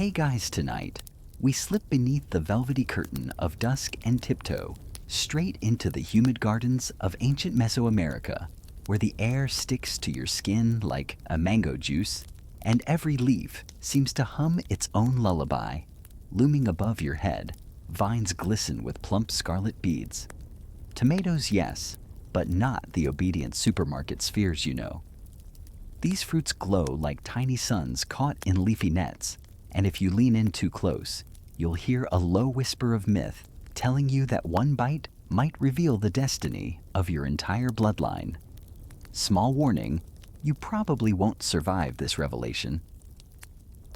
Hey guys, tonight, we slip beneath the velvety curtain of dusk and tiptoe straight into the humid gardens of ancient Mesoamerica, where the air sticks to your skin like a mango juice, and every leaf seems to hum its own lullaby. Looming above your head, vines glisten with plump scarlet beads. Tomatoes, yes, but not the obedient supermarket spheres, you know. These fruits glow like tiny suns caught in leafy nets, and if you lean in too close, you'll hear a low whisper of myth telling you that one bite might reveal the destiny of your entire bloodline. Small warning, you probably won't survive this revelation.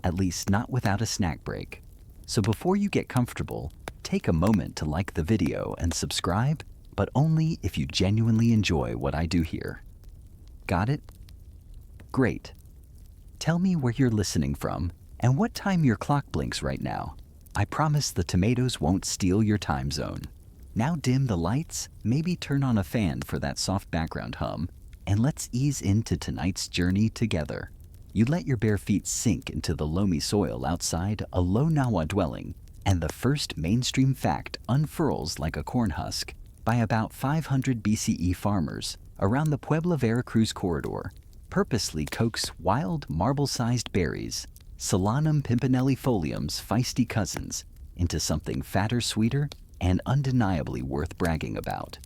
At least not without a snack break. So before you get comfortable, take a moment to like the video and subscribe, but only if you genuinely enjoy what I do here. Got it? Great. Tell me where you're listening from and what time your clock blinks right now. I promise the tomatoes won't steal your time zone. Now dim the lights, maybe turn on a fan for that soft background hum, and let's ease into tonight's journey together. You let your bare feet sink into the loamy soil outside a low Nahua dwelling, and the first mainstream fact unfurls like a corn husk by about 500 BCE farmers around the Puebla Veracruz corridor purposely coax wild marble-sized berries, Solanum pimpinellifolium's feisty cousins, into something fatter, sweeter, and undeniably worth bragging about.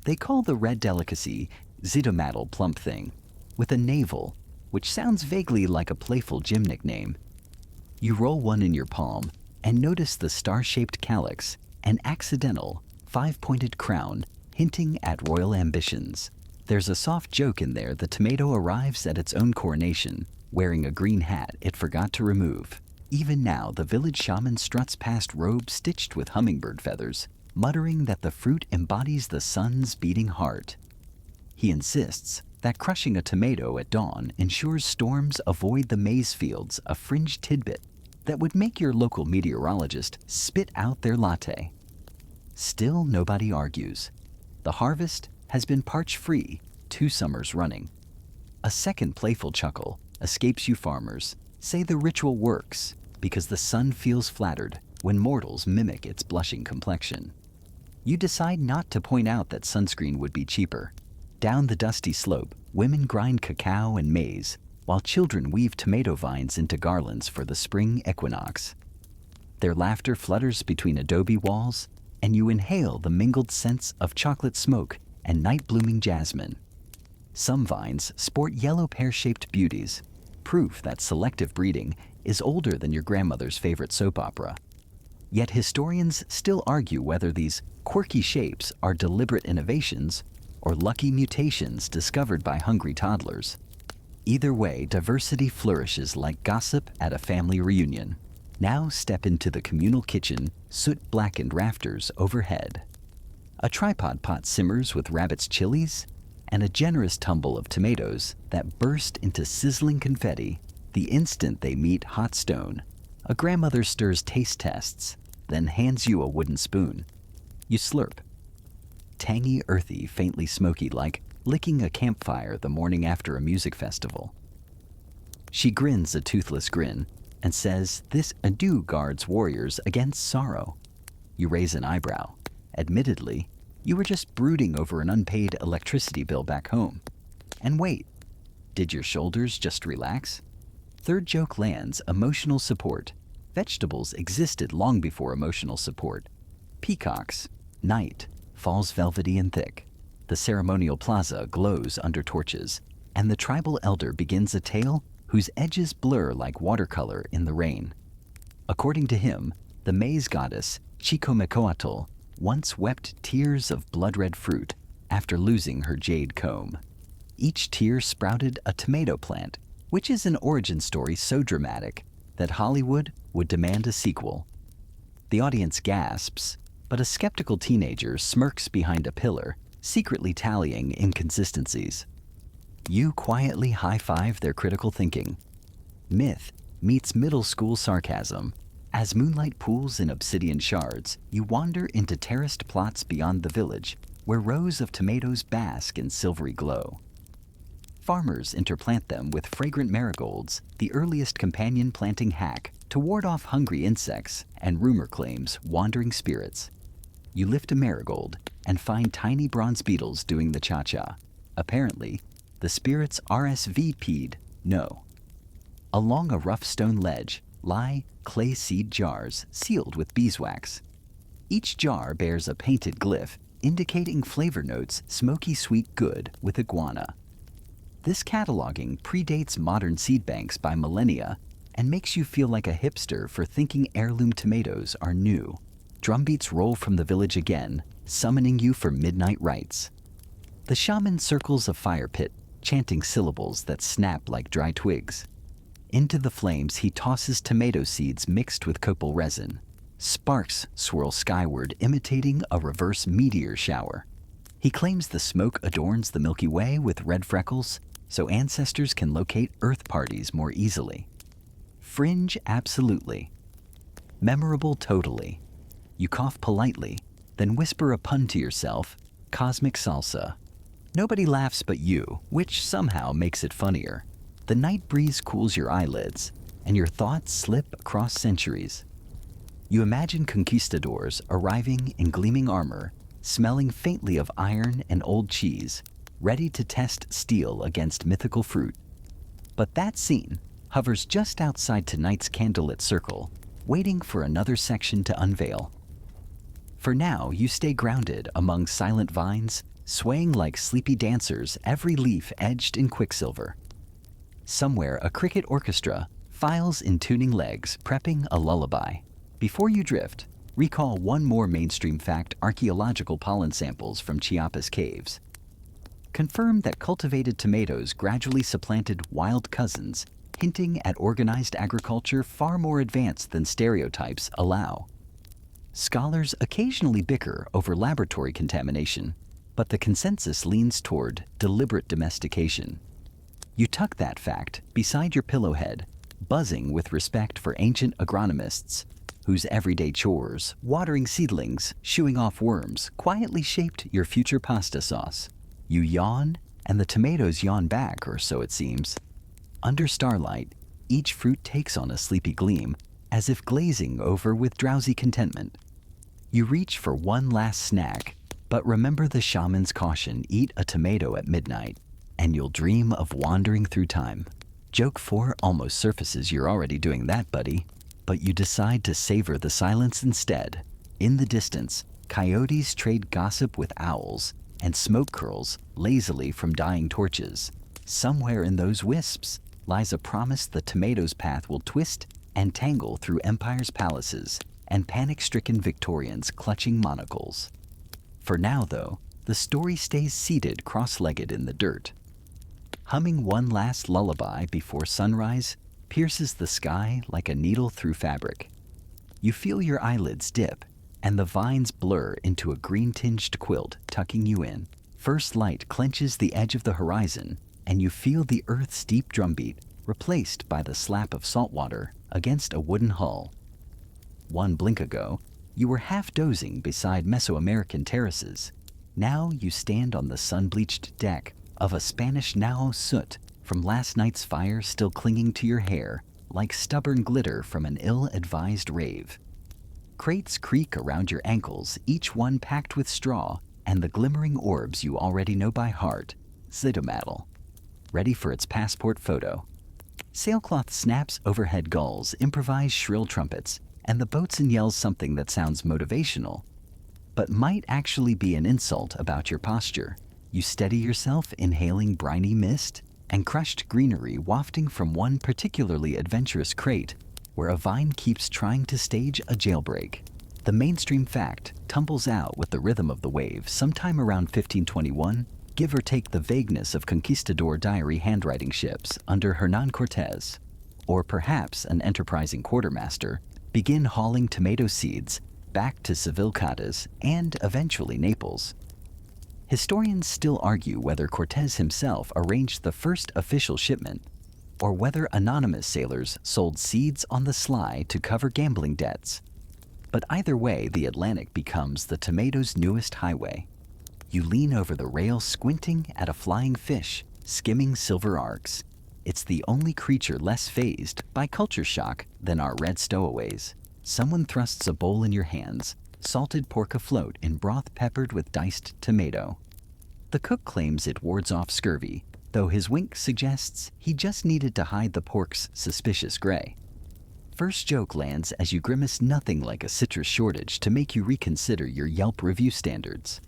They call the red delicacy Zitomatl plump thing, with a navel, which sounds vaguely like a playful gym nickname. You roll one in your palm and notice the star-shaped calyx, an accidental, five-pointed crown hinting at royal ambitions. There's a soft joke in there the tomato arrives at its own coronation, wearing a green hat it forgot to remove. Even now, the village shaman struts past robes stitched with hummingbird feathers, muttering that the fruit embodies the sun's beating heart. He insists that crushing a tomato at dawn ensures storms avoid the maize fields, a fringe tidbit that would make your local meteorologist spit out their latte. Still, nobody argues. The harvest has been parch-free 2 summers running. A second playful chuckle escapes you farmers. Say the ritual works because the sun feels flattered when mortals mimic its blushing complexion. You decide not to point out that sunscreen would be cheaper. Down the dusty slope, women grind cacao and maize, while children weave tomato vines into garlands for the spring equinox. Their laughter flutters between adobe walls, and you inhale the mingled scents of chocolate smoke and night-blooming jasmine. Some vines sport yellow pear-shaped beauties, proof that selective breeding is older than your grandmother's favorite soap opera. Yet historians still argue whether these quirky shapes are deliberate innovations or lucky mutations discovered by hungry toddlers. Either way, diversity flourishes like gossip at a family reunion. Now step into the communal kitchen, soot-blackened rafters overhead. A tripod pot simmers with rabbit's chilies and a generous tumble of tomatoes that burst into sizzling confetti the instant they meet hot stone. A grandmother stirs taste tests, then hands you a wooden spoon. You slurp. Tangy, earthy, faintly smoky, like licking a campfire the morning after a music festival. She grins a toothless grin and says this adieu guards warriors against sorrow. You raise an eyebrow. Admittedly, you were just brooding over an unpaid electricity bill back home. And wait, did your shoulders just relax? Third joke lands emotional support. Vegetables existed long before emotional support. Peacocks, night, falls velvety and thick. The ceremonial plaza glows under torches, and the tribal elder begins a tale whose edges blur like watercolor in the rain. According to him, the maize goddess Chicomecoatl once wept tears of blood-red fruit after losing her jade comb. Each tear sprouted a tomato plant, which is an origin story so dramatic that Hollywood would demand a sequel. The audience gasps, but a skeptical teenager smirks behind a pillar, secretly tallying inconsistencies. You quietly high-five their critical thinking. Myth meets middle school sarcasm. As moonlight pools in obsidian shards, you wander into terraced plots beyond the village, where rows of tomatoes bask in silvery glow. Farmers interplant them with fragrant marigolds, the earliest companion planting hack to ward off hungry insects and, rumor claims, wandering spirits. You lift a marigold and find tiny bronze beetles doing the cha-cha. Apparently, the spirits RSVP'd no. Along a rough stone ledge lie clay seed jars sealed with beeswax. Each jar bears a painted glyph indicating flavor notes smoky sweet good with iguana. This cataloging predates modern seed banks by millennia and makes you feel like a hipster for thinking heirloom tomatoes are new. Drumbeats roll from the village again, summoning you for midnight rites. The shaman circles a fire pit, chanting syllables that snap like dry twigs. Into the flames he tosses tomato seeds mixed with copal resin. Sparks swirl skyward, imitating a reverse meteor shower. He claims the smoke adorns the Milky Way with red freckles, so ancestors can locate Earth parties more easily. Fringe, absolutely. Memorable, totally. You cough politely, then whisper a pun to yourself, cosmic salsa. Nobody laughs but you, which somehow makes it funnier. The night breeze cools your eyelids, and your thoughts slip across centuries. You imagine conquistadors arriving in gleaming armor, smelling faintly of iron and old cheese, ready to test steel against mythical fruit. But that scene hovers just outside tonight's candlelit circle, waiting for another section to unveil. For now, you stay grounded among silent vines, swaying like sleepy dancers, every leaf edged in quicksilver. Somewhere, a cricket orchestra files in tuning legs, prepping a lullaby. Before you drift, recall one more mainstream fact: archaeological pollen samples from Chiapas caves confirm that cultivated tomatoes gradually supplanted wild cousins, hinting at organized agriculture far more advanced than stereotypes allow. Scholars occasionally bicker over laboratory contamination, but the consensus leans toward deliberate domestication. You tuck that fact beside your pillowhead, buzzing with respect for ancient agronomists whose everyday chores, watering seedlings, shooing off worms, quietly shaped your future pasta sauce. You yawn, and the tomatoes yawn back, or so it seems. Under starlight, each fruit takes on a sleepy gleam, as if glazing over with drowsy contentment. You reach for one last snack, but remember the shaman's caution: eat a tomato at midnight, and you'll dream of wandering through time. Joke 4 almost surfaces you're already doing that, buddy. But you decide to savor the silence instead. In the distance, coyotes trade gossip with owls, and smoke curls lazily from dying torches. Somewhere in those wisps lies a promise the tomato's path will twist and tangle through empire's palaces and panic-stricken Victorians clutching monocles. For now, though, the story stays seated cross-legged in the dirt. Humming one last lullaby before sunrise pierces the sky like a needle through fabric. You feel your eyelids dip, and the vines blur into a green-tinged quilt tucking you in. First light clenches the edge of the horizon, and you feel the earth's deep drumbeat replaced by the slap of salt water against a wooden hull. One blink ago, you were half dozing beside Mesoamerican terraces. Now you stand on the sun-bleached deck of a Spanish Nao soot from last night's fire still clinging to your hair like stubborn glitter from an ill-advised rave. Crates creak around your ankles, each one packed with straw and the glimmering orbs you already know by heart, Zidomatl, ready for its passport photo. Sailcloth snaps overhead gulls, improvise shrill trumpets, and the boatswain yells something that sounds motivational, but might actually be an insult about your posture. You steady yourself, inhaling briny mist and crushed greenery wafting from one particularly adventurous crate where a vine keeps trying to stage a jailbreak. The mainstream fact tumbles out with the rhythm of the wave sometime around 1521, give or take the vagueness of conquistador diary handwriting ships under Hernan Cortez. Or perhaps an enterprising quartermaster begin hauling tomato seeds back to Seville, Cadiz, and eventually Naples. Historians still argue whether Cortez himself arranged the first official shipment, or whether anonymous sailors sold seeds on the sly to cover gambling debts. But either way, the Atlantic becomes the tomato's newest highway. You lean over the rail, squinting at a flying fish, skimming silver arcs. It's the only creature less fazed by culture shock than our red stowaways. Someone thrusts a bowl in your hands, salted pork afloat in broth peppered with diced tomato. The cook claims it wards off scurvy, though his wink suggests he just needed to hide the pork's suspicious gray. First joke lands as you grimace nothing like a citrus shortage to make you reconsider your Yelp review standards.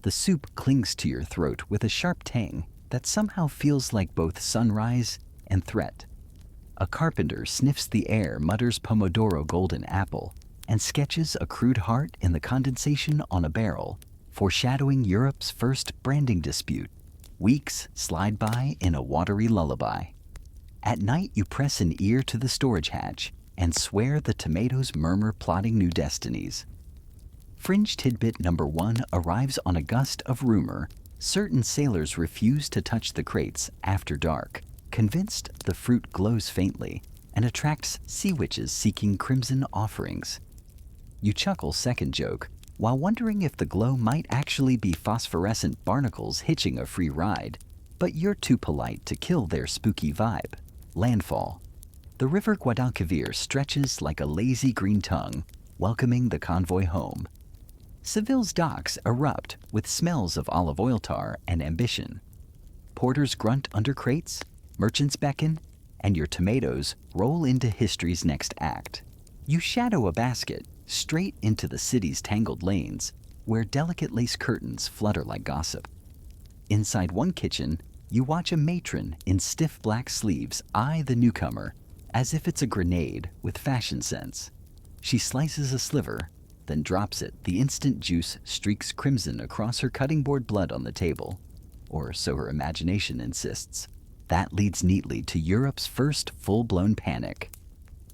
The soup clings to your throat with a sharp tang that somehow feels like both sunrise and threat. A carpenter sniffs the air, mutters Pomodoro golden apple, and sketches a crude heart in the condensation on a barrel, foreshadowing Europe's first branding dispute. Weeks slide by in a watery lullaby. At night you press an ear to the storage hatch and swear the tomatoes murmur plotting new destinies. Fringe tidbit number 1 arrives on a gust of rumor. Certain sailors refuse to touch the crates after dark, convinced the fruit glows faintly and attracts sea witches seeking crimson offerings. You chuckle second joke while wondering if the glow might actually be phosphorescent barnacles hitching a free ride, but you're too polite to kill their spooky vibe. Landfall. The river Guadalquivir stretches like a lazy green tongue, welcoming the convoy home. Seville's docks erupt with smells of olive oil tar and ambition. Porters grunt under crates, merchants beckon, and your tomatoes roll into history's next act. You shadow a basket straight into the city's tangled lanes, where delicate lace curtains flutter like gossip. Inside one kitchen, you watch a matron in stiff black sleeves eye the newcomer as if it's a grenade with fashion sense. She slices a sliver, then drops it. The instant juice streaks crimson across her cutting board blood on the table. Or so her imagination insists. That leads neatly to Europe's first full-blown panic.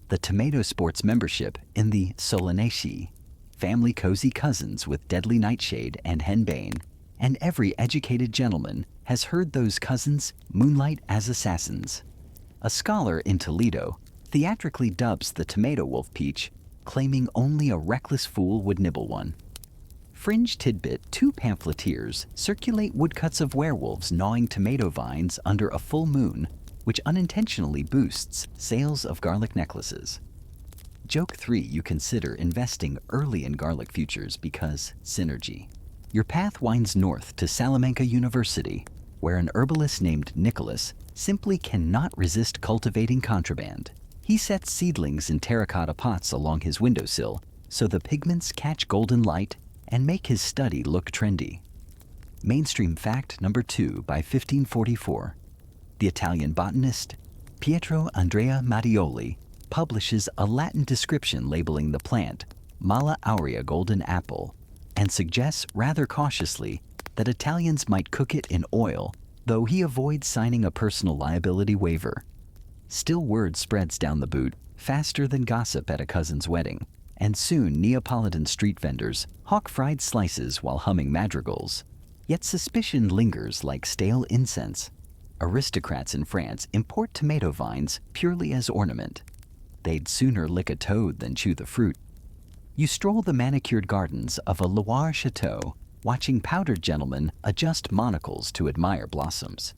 The tomato sports membership in the Solanaceae, family cozy cousins with deadly nightshade and henbane, and every educated gentleman has heard those cousins moonlight as assassins. A scholar in Toledo theatrically dubs the tomato wolf peach, claiming only a reckless fool would nibble one. Fringe tidbit: 2 pamphleteers circulate woodcuts of werewolves gnawing tomato vines under a full moon, which unintentionally boosts sales of garlic necklaces. Joke 3: you consider investing early in garlic futures because synergy. Your path winds north to Salamanca University, where an herbalist named Nicholas simply cannot resist cultivating contraband. He sets seedlings in terracotta pots along his windowsill so the pigments catch golden light and make his study look trendy. Mainstream fact number 2 by 1544. The Italian botanist Pietro Andrea Mattioli publishes a Latin description labeling the plant Mala aurea golden apple and suggests rather cautiously that Italians might cook it in oil, though he avoids signing a personal liability waiver. Still, word spreads down the boot faster than gossip at a cousin's wedding, and soon Neapolitan street vendors hawk fried slices while humming madrigals. Yet suspicion lingers like stale incense. Aristocrats in France import tomato vines purely as ornament. They'd sooner lick a toad than chew the fruit. You stroll the manicured gardens of a Loire chateau, watching powdered gentlemen adjust monocles to admire blossoms.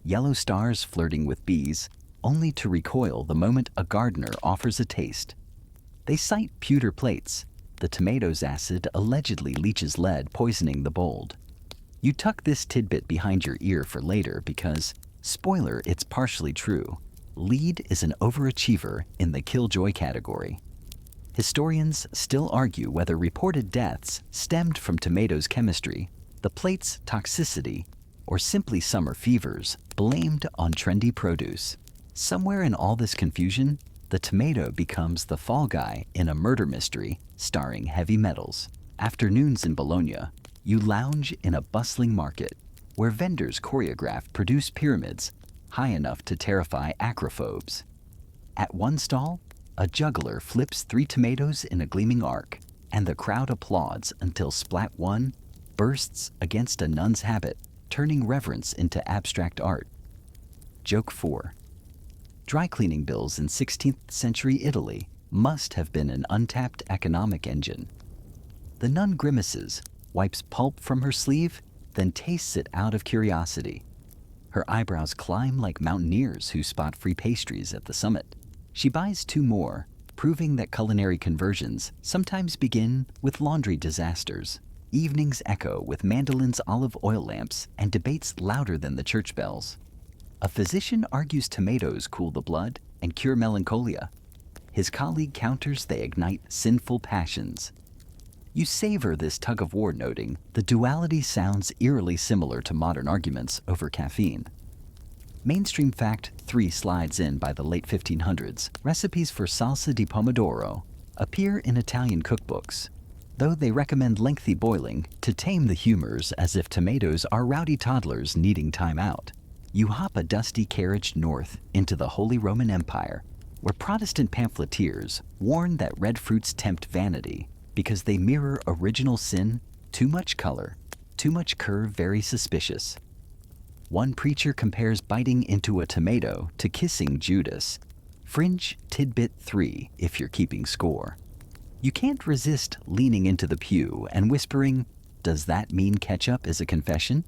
Yellow stars flirting with bees, only to recoil the moment a gardener offers a taste. They cite pewter plates. The tomato's acid allegedly leaches lead, poisoning the bold. You tuck this tidbit behind your ear for later because, spoiler, it's partially true. Lead is an overachiever in the killjoy category. Historians still argue whether reported deaths stemmed from tomatoes' chemistry, the plate's toxicity, or simply summer fevers blamed on trendy produce. Somewhere in all this confusion, the tomato becomes the fall guy in a murder mystery starring heavy metals. Afternoons in Bologna, you lounge in a bustling market where vendors choreograph produced pyramids high enough to terrify acrophobes. At one stall, a juggler flips 3 tomatoes in a gleaming arc, and the crowd applauds until Splat 1 bursts against a nun's habit, turning reverence into abstract art. Joke 4. Dry cleaning bills in 16th century Italy must have been an untapped economic engine. The nun grimaces, wipes pulp from her sleeve, then tastes it out of curiosity. Her eyebrows climb like mountaineers who spot free pastries at the summit. She buys 2 more, proving that culinary conversions sometimes begin with laundry disasters. Evenings echo with mandolins, olive oil lamps, and debates louder than the church bells. A physician argues tomatoes cool the blood and cure melancholia. His colleague counters they ignite sinful passions. You savor this tug-of-war, noting the duality sounds eerily similar to modern arguments over caffeine. Mainstream fact 3 slides in by the late 1500s. Recipes for salsa di pomodoro appear in Italian cookbooks, though they recommend lengthy boiling to tame the humors as if tomatoes are rowdy toddlers needing time out. You hop a dusty carriage north into the Holy Roman Empire, where Protestant pamphleteers warn that red fruits tempt vanity because they mirror original sin: too much color, too much curve, very suspicious. One preacher compares biting into a tomato to kissing Judas. Fringe tidbit 3 if you're keeping score. You can't resist leaning into the pew and whispering, "Does that mean ketchup is a confession?"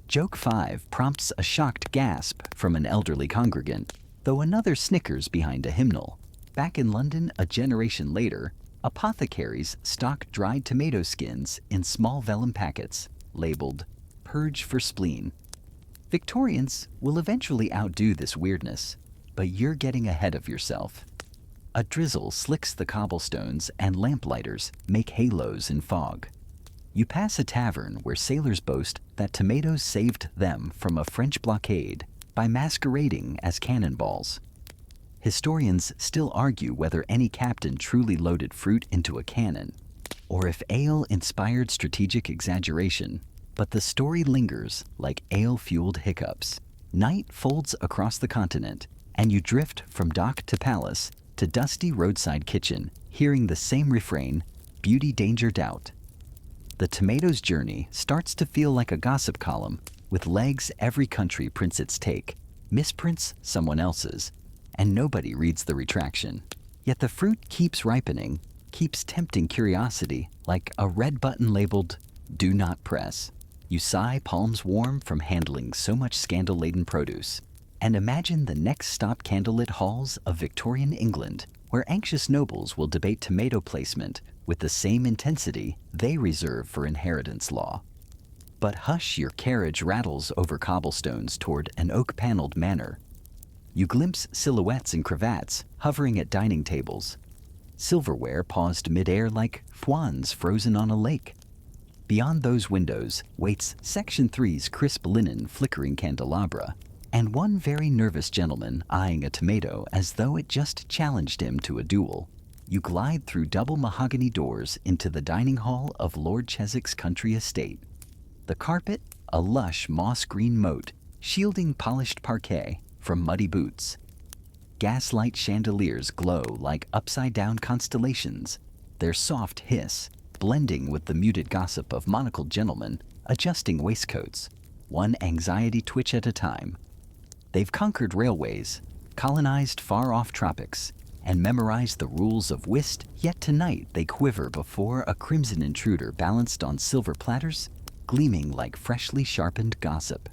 Joke 5 prompts a shocked gasp from an elderly congregant, though another snickers behind a hymnal. Back in London a generation later, apothecaries stock dried tomato skins in small vellum packets, labeled "Purge for Spleen." Victorians will eventually outdo this weirdness, but you're getting ahead of yourself. A drizzle slicks the cobblestones and lamplighters make halos in fog. You pass a tavern where sailors boast that tomatoes saved them from a French blockade by masquerading as cannonballs. Historians still argue whether any captain truly loaded fruit into a cannon, or if ale inspired strategic exaggeration, but the story lingers like ale-fueled hiccups. Night folds across the continent, and you drift from dock to palace to dusty roadside kitchen, hearing the same refrain, "Beauty, danger, doubt." The tomatoes' journey starts to feel like a gossip column, with legs every country prints its take, misprints someone else's, and nobody reads the retraction. Yet the fruit keeps ripening, keeps tempting curiosity like a red button labeled, "Do not press." You sigh, palms warm from handling so much scandal-laden produce, and imagine the next stop candlelit halls of Victorian England, where anxious nobles will debate tomato placement with the same intensity they reserve for inheritance law. But hush, your carriage rattles over cobblestones toward an oak-paneled manor. You glimpse silhouettes in cravats hovering at dining tables, silverware paused midair like fwans frozen on a lake. Beyond those windows waits Section 3's crisp linen flickering candelabra, and one very nervous gentleman eyeing a tomato as though it just challenged him to a duel. You glide through double mahogany doors into the dining hall of Lord Cheswick's country estate. The carpet, a lush moss-green moat, shielding polished parquet from muddy boots. Gaslight chandeliers glow like upside-down constellations, their soft hiss blending with the muted gossip of monocled gentlemen adjusting waistcoats, one anxiety twitch at a time. They've conquered railways, colonized far-off tropics, and memorized the rules of whist, yet tonight they quiver before a crimson intruder balanced on silver platters, gleaming like freshly sharpened gossip.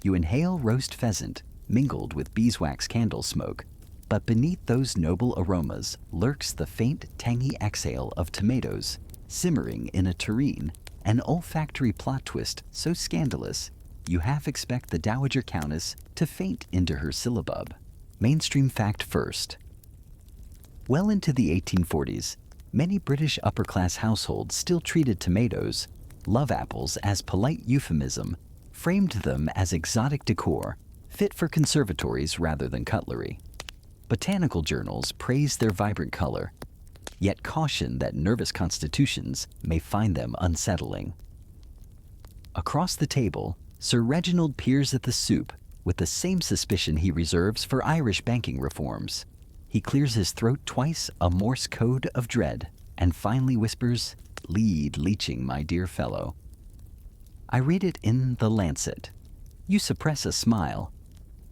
You inhale roast pheasant, mingled with beeswax candle smoke, but beneath those noble aromas lurks the faint, tangy exhale of tomatoes, simmering in a tureen, an olfactory plot twist so scandalous you half expect the Dowager Countess to faint into her syllabub. Mainstream fact first. Well into the 1840s, many British upper-class households still treated tomatoes, love apples as polite euphemism, framed them as exotic decor, fit for conservatories rather than cutlery. Botanical journals praise their vibrant color, yet caution that nervous constitutions may find them unsettling. Across the table, Sir Reginald peers at the soup with the same suspicion he reserves for Irish banking reforms. He clears his throat twice, a Morse code of dread, and finally whispers, "Lead leaching, my dear fellow." I read it in The Lancet. You suppress a smile.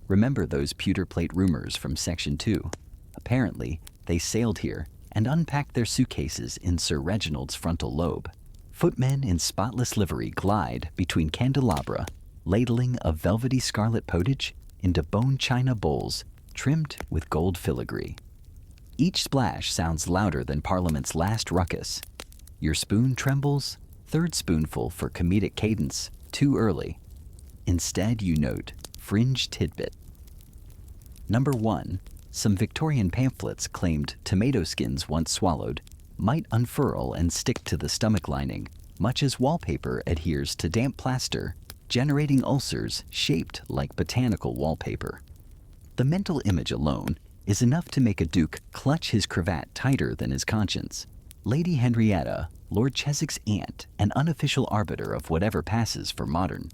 Remember those pewter plate rumors from Section 2? Apparently, they sailed here and unpacked their suitcases in Sir Reginald's frontal lobe. Footmen in spotless livery glide between candelabra, ladling a velvety scarlet potage into bone china bowls trimmed with gold filigree. Each splash sounds louder than Parliament's last ruckus. Your spoon trembles, third spoonful for comedic cadence, too early. Instead, you note fringe tidbit. Number 1. Some Victorian pamphlets claimed tomato skins once swallowed might unfurl and stick to the stomach lining, much as wallpaper adheres to damp plaster, generating ulcers shaped like botanical wallpaper. The mental image alone is enough to make a duke clutch his cravat tighter than his conscience. Lady Henrietta, Lord Cheswick's aunt, an unofficial arbiter of whatever passes for modern,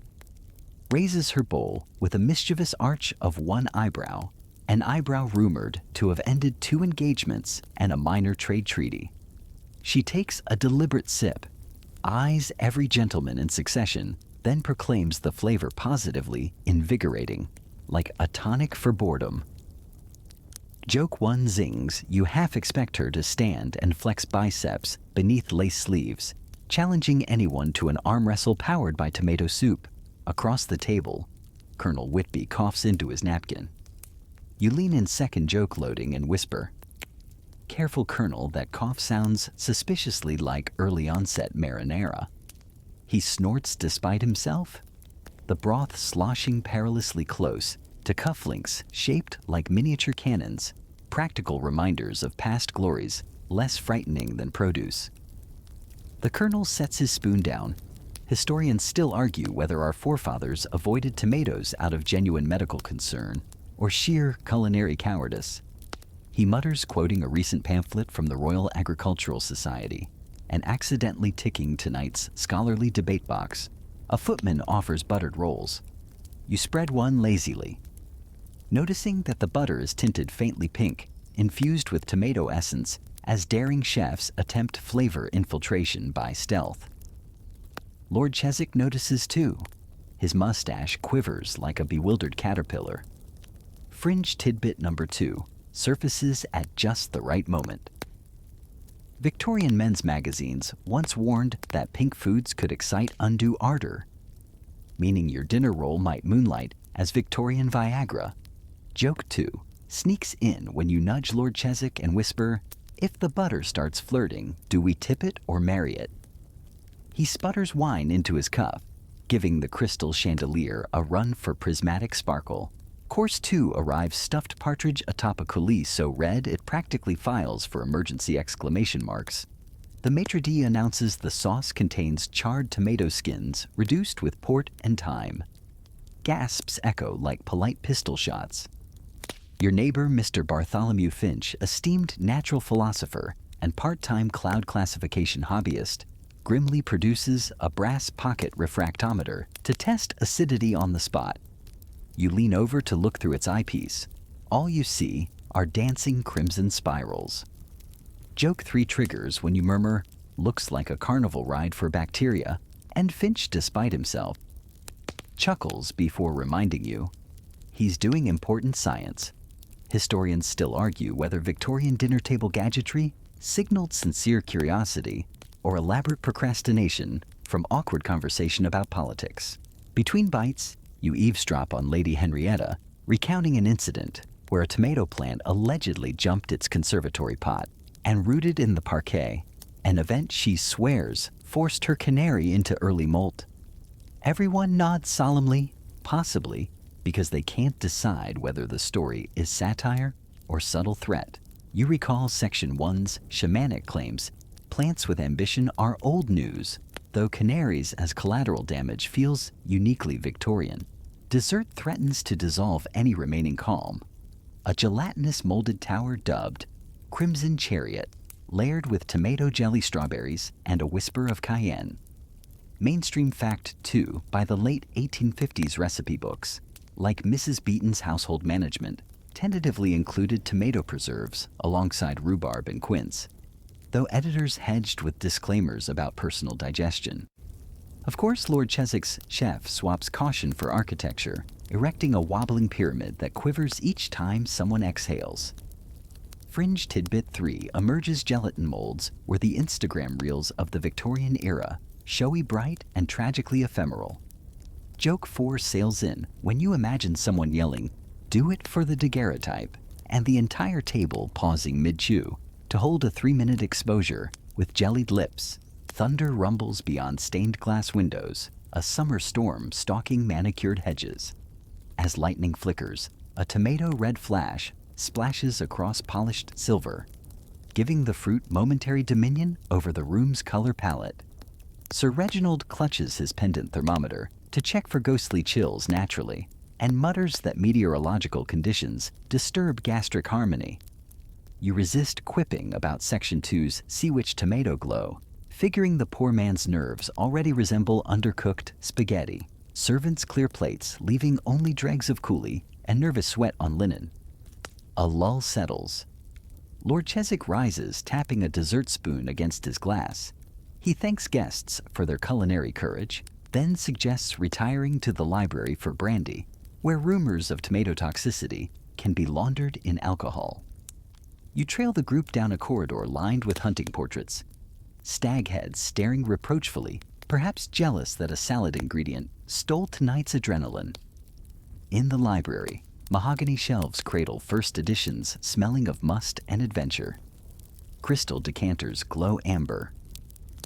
raises her bowl with a mischievous arch of one eyebrow, an eyebrow rumored to have ended 2 engagements and a minor trade treaty. She takes a deliberate sip, eyes every gentleman in succession, then proclaims the flavor positively invigorating, like a tonic for boredom. Joke 1 zings, you half expect her to stand and flex biceps beneath lace sleeves, challenging anyone to an arm wrestle powered by tomato soup. Across the table, Colonel Whitby coughs into his napkin. You lean in second joke loading and whisper, "Careful, Colonel, that cough sounds suspiciously like early onset marinara." He snorts despite himself, the broth sloshing perilously close to cufflinks shaped like miniature cannons, practical reminders of past glories, less frightening than produce. The colonel sets his spoon down. Historians still argue whether our forefathers avoided tomatoes out of genuine medical concern or sheer culinary cowardice. He mutters, quoting a recent pamphlet from the Royal Agricultural Society, and accidentally ticking tonight's scholarly debate box. A footman offers buttered rolls. You spread one lazily, noticing that the butter is tinted faintly pink, infused with tomato essence, as daring chefs attempt flavor infiltration by stealth. Lord Cheswick notices too. His mustache quivers like a bewildered caterpillar. Fringe tidbit number 2 surfaces at just the right moment. Victorian men's magazines once warned that pink foods could excite undue ardor, meaning your dinner roll might moonlight as Victorian Viagra. Joke 2 sneaks in when you nudge Lord Cheswick and whisper, "If the butter starts flirting, do we tip it or marry it?" He sputters wine into his cup, giving the crystal chandelier a run for prismatic sparkle. Course 2 arrives stuffed partridge atop a coulis so red it practically files for emergency exclamation marks. The maitre d' announces the sauce contains charred tomato skins reduced with port and thyme. Gasps echo like polite pistol shots. Your neighbor, Mr. Bartholomew Finch, esteemed natural philosopher and part-time cloud classification hobbyist, grimly produces a brass pocket refractometer to test acidity on the spot. You lean over to look through its eyepiece. All you see are dancing crimson spirals. Joke 3 triggers when you murmur, "Looks like a carnival ride for bacteria," and Finch, despite himself, chuckles before reminding you, he's doing important science. Historians still argue whether Victorian dinner table gadgetry signaled sincere curiosity or elaborate procrastination from awkward conversation about politics. Between bites, you eavesdrop on Lady Henrietta recounting an incident where a tomato plant allegedly jumped its conservatory pot and rooted in the parquet, an event she swears forced her canary into early molt. Everyone nods solemnly, possibly because they can't decide whether the story is satire or subtle threat. You recall Section 1's shamanic claims plants with ambition are old news, though canaries as collateral damage feels uniquely Victorian. Dessert threatens to dissolve any remaining calm. A gelatinous molded tower dubbed Crimson Chariot, layered with tomato jelly strawberries and a whisper of cayenne. Mainstream fact 2 by the late 1850s recipe books, like Mrs. Beeton's Household Management, tentatively included tomato preserves alongside rhubarb and quince, though editors hedged with disclaimers about personal digestion. Of course, Lord Cheswick's chef swaps caution for architecture, erecting a wobbling pyramid that quivers each time someone exhales. Fringe tidbit 3 emerges gelatin molds were the Instagram reels of the Victorian era, showy bright and tragically ephemeral. Joke 4 sails in when you imagine someone yelling, "Do it for the daguerreotype," and the entire table pausing mid-chew to hold a 3-minute exposure with jellied lips. Thunder rumbles beyond stained glass windows, a summer storm stalking manicured hedges. As lightning flickers, a tomato red flash splashes across polished silver, giving the fruit momentary dominion over the room's color palette. Sir Reginald clutches his pendant thermometer to check for ghostly chills naturally, and mutters that meteorological conditions disturb gastric harmony. You resist quipping about Section 2's Sea Witch tomato glow, figuring the poor man's nerves already resemble undercooked spaghetti. Servants clear plates, leaving only dregs of coulis and nervous sweat on linen. A lull settles. Lord Cheswick rises, tapping a dessert spoon against his glass. He thanks guests for their culinary courage, then suggests retiring to the library for brandy, where rumors of tomato toxicity can be laundered in alcohol. You trail the group down a corridor lined with hunting portraits. Stag heads staring reproachfully, perhaps jealous that a salad ingredient stole tonight's adrenaline. In the library, mahogany shelves cradle first editions smelling of must and adventure. Crystal decanters glow amber.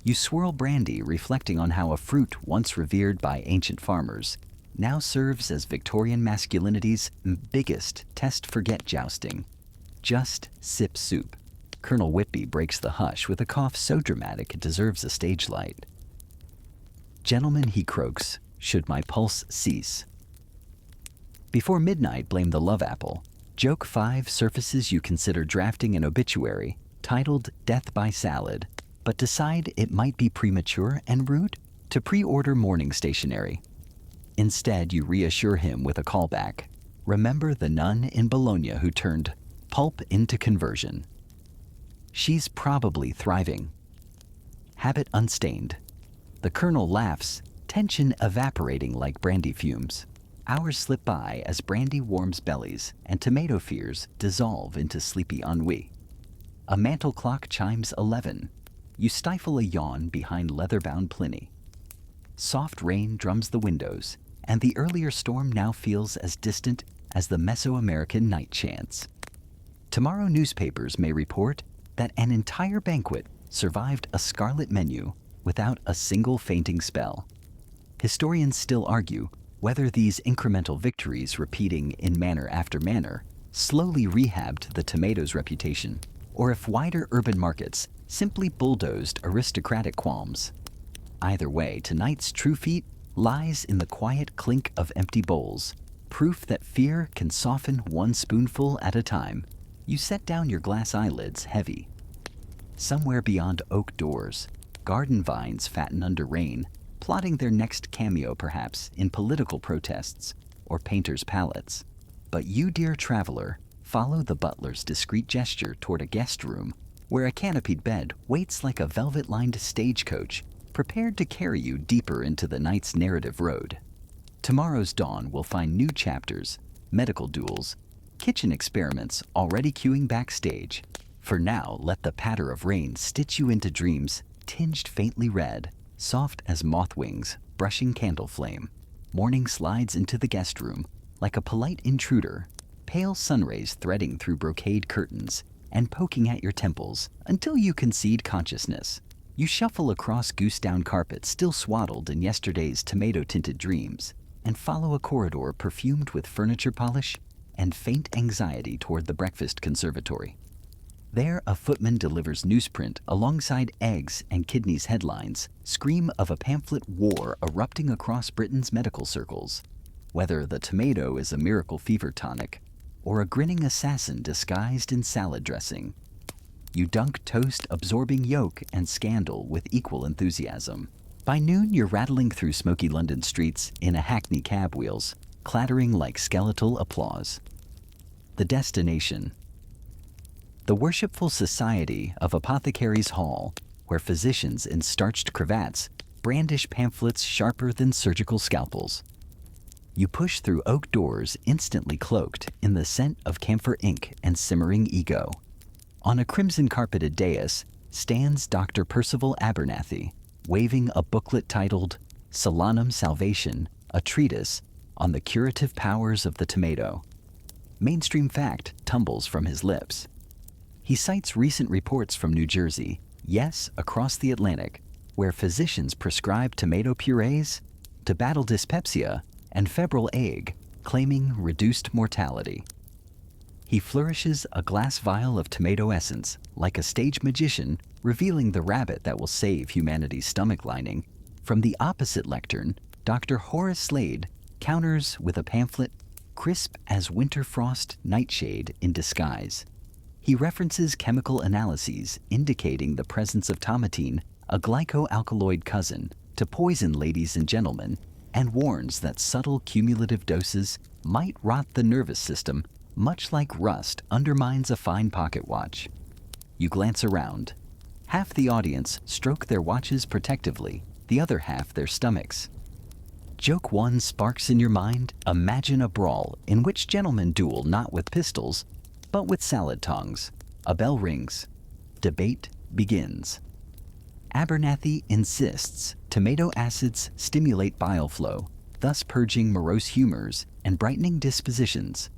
You swirl brandy, reflecting on how a fruit once revered by ancient farmers now serves as Victorian masculinity's biggest test-forget jousting. Just sip soup. Colonel Whitby breaks the hush with a cough so dramatic it deserves a stage light. "Gentlemen," he croaks, "should my pulse cease." Before midnight, blame the love apple. Joke 5 surfaces you consider drafting an obituary titled "Death by Salad," but decide it might be premature and rude to pre-order morning stationery. Instead, you reassure him with a callback. Remember the nun in Bologna who turned pulp into conversion. She's probably thriving. Habit unstained. The Colonel laughs, tension evaporating like brandy fumes. Hours slip by as brandy warms bellies and tomato fears dissolve into sleepy ennui. A mantel clock chimes 11. You stifle a yawn behind leather-bound Pliny. Soft rain drums the windows, and the earlier storm now feels as distant as the Mesoamerican night chants. Tomorrow newspapers may report that an entire banquet survived a scarlet menu without a single fainting spell. Historians still argue whether these incremental victories repeating in manner after manner slowly rehabbed the tomato's reputation, or if wider urban markets simply bulldozed aristocratic qualms. Either way, tonight's true feat lies in the quiet clink of empty bowls, proof that fear can soften one spoonful at a time. You set down your glass eyelids heavy. Somewhere beyond oak doors, garden vines fatten under rain, plotting their next cameo perhaps in political protests or painters' palettes. But you, dear traveler, follow the butler's discreet gesture toward a guest room where a canopied bed waits like a velvet-lined stagecoach, prepared to carry you deeper into the night's narrative road. Tomorrow's dawn will find new chapters, medical duels, kitchen experiments already queuing backstage. For now, let the patter of rain stitch you into dreams tinged faintly red, soft as moth wings brushing candle flame. Morning slides into the guest room like a polite intruder, pale sunrays threading through brocade curtains and poking at your temples until you concede consciousness. You shuffle across goose-down carpet still swaddled in yesterday's tomato-tinted dreams and follow a corridor perfumed with furniture polish and faint anxiety toward the breakfast conservatory. There, a footman delivers newsprint alongside eggs and kidneys headlines scream of a pamphlet war erupting across Britain's medical circles. Whether the tomato is a miracle fever tonic or a grinning assassin disguised in salad dressing, you dunk toast absorbing yolk and scandal with equal enthusiasm. By noon, you're rattling through smoky London streets in a hackney cab wheels, clattering like skeletal applause. The destination: the Worshipful Society of Apothecaries Hall, where physicians in starched cravats brandish pamphlets sharper than surgical scalpels. You push through oak doors instantly cloaked in the scent of camphor ink and simmering ego. On a crimson-carpeted dais stands Dr. Percival Abernathy, waving a booklet titled Solanum Salvation a treatise on the curative powers of the tomato. Mainstream fact tumbles from his lips. He cites recent reports from New Jersey, yes, across the Atlantic, where physicians prescribe tomato purees to battle dyspepsia and febrile ague, claiming reduced mortality. He flourishes a glass vial of tomato essence like a stage magician, revealing the rabbit that will save humanity's stomach lining. From the opposite lectern, Dr. Horace Slade counters with a pamphlet, crisp as winter frost nightshade in disguise. He references chemical analyses indicating the presence of tomatine, a glycoalkaloid cousin, to poison ladies and gentlemen, and warns that subtle cumulative doses might rot the nervous system, much like rust undermines a fine pocket watch. You glance around. Half the audience stroke their watches protectively, the other half their stomachs. Joke 1 sparks in your mind. Imagine a brawl in which gentlemen duel not with pistols, but with salad tongs. A bell rings. Debate begins. Abernathy insists tomato acids stimulate bile flow, thus purging morose humors and brightening dispositions.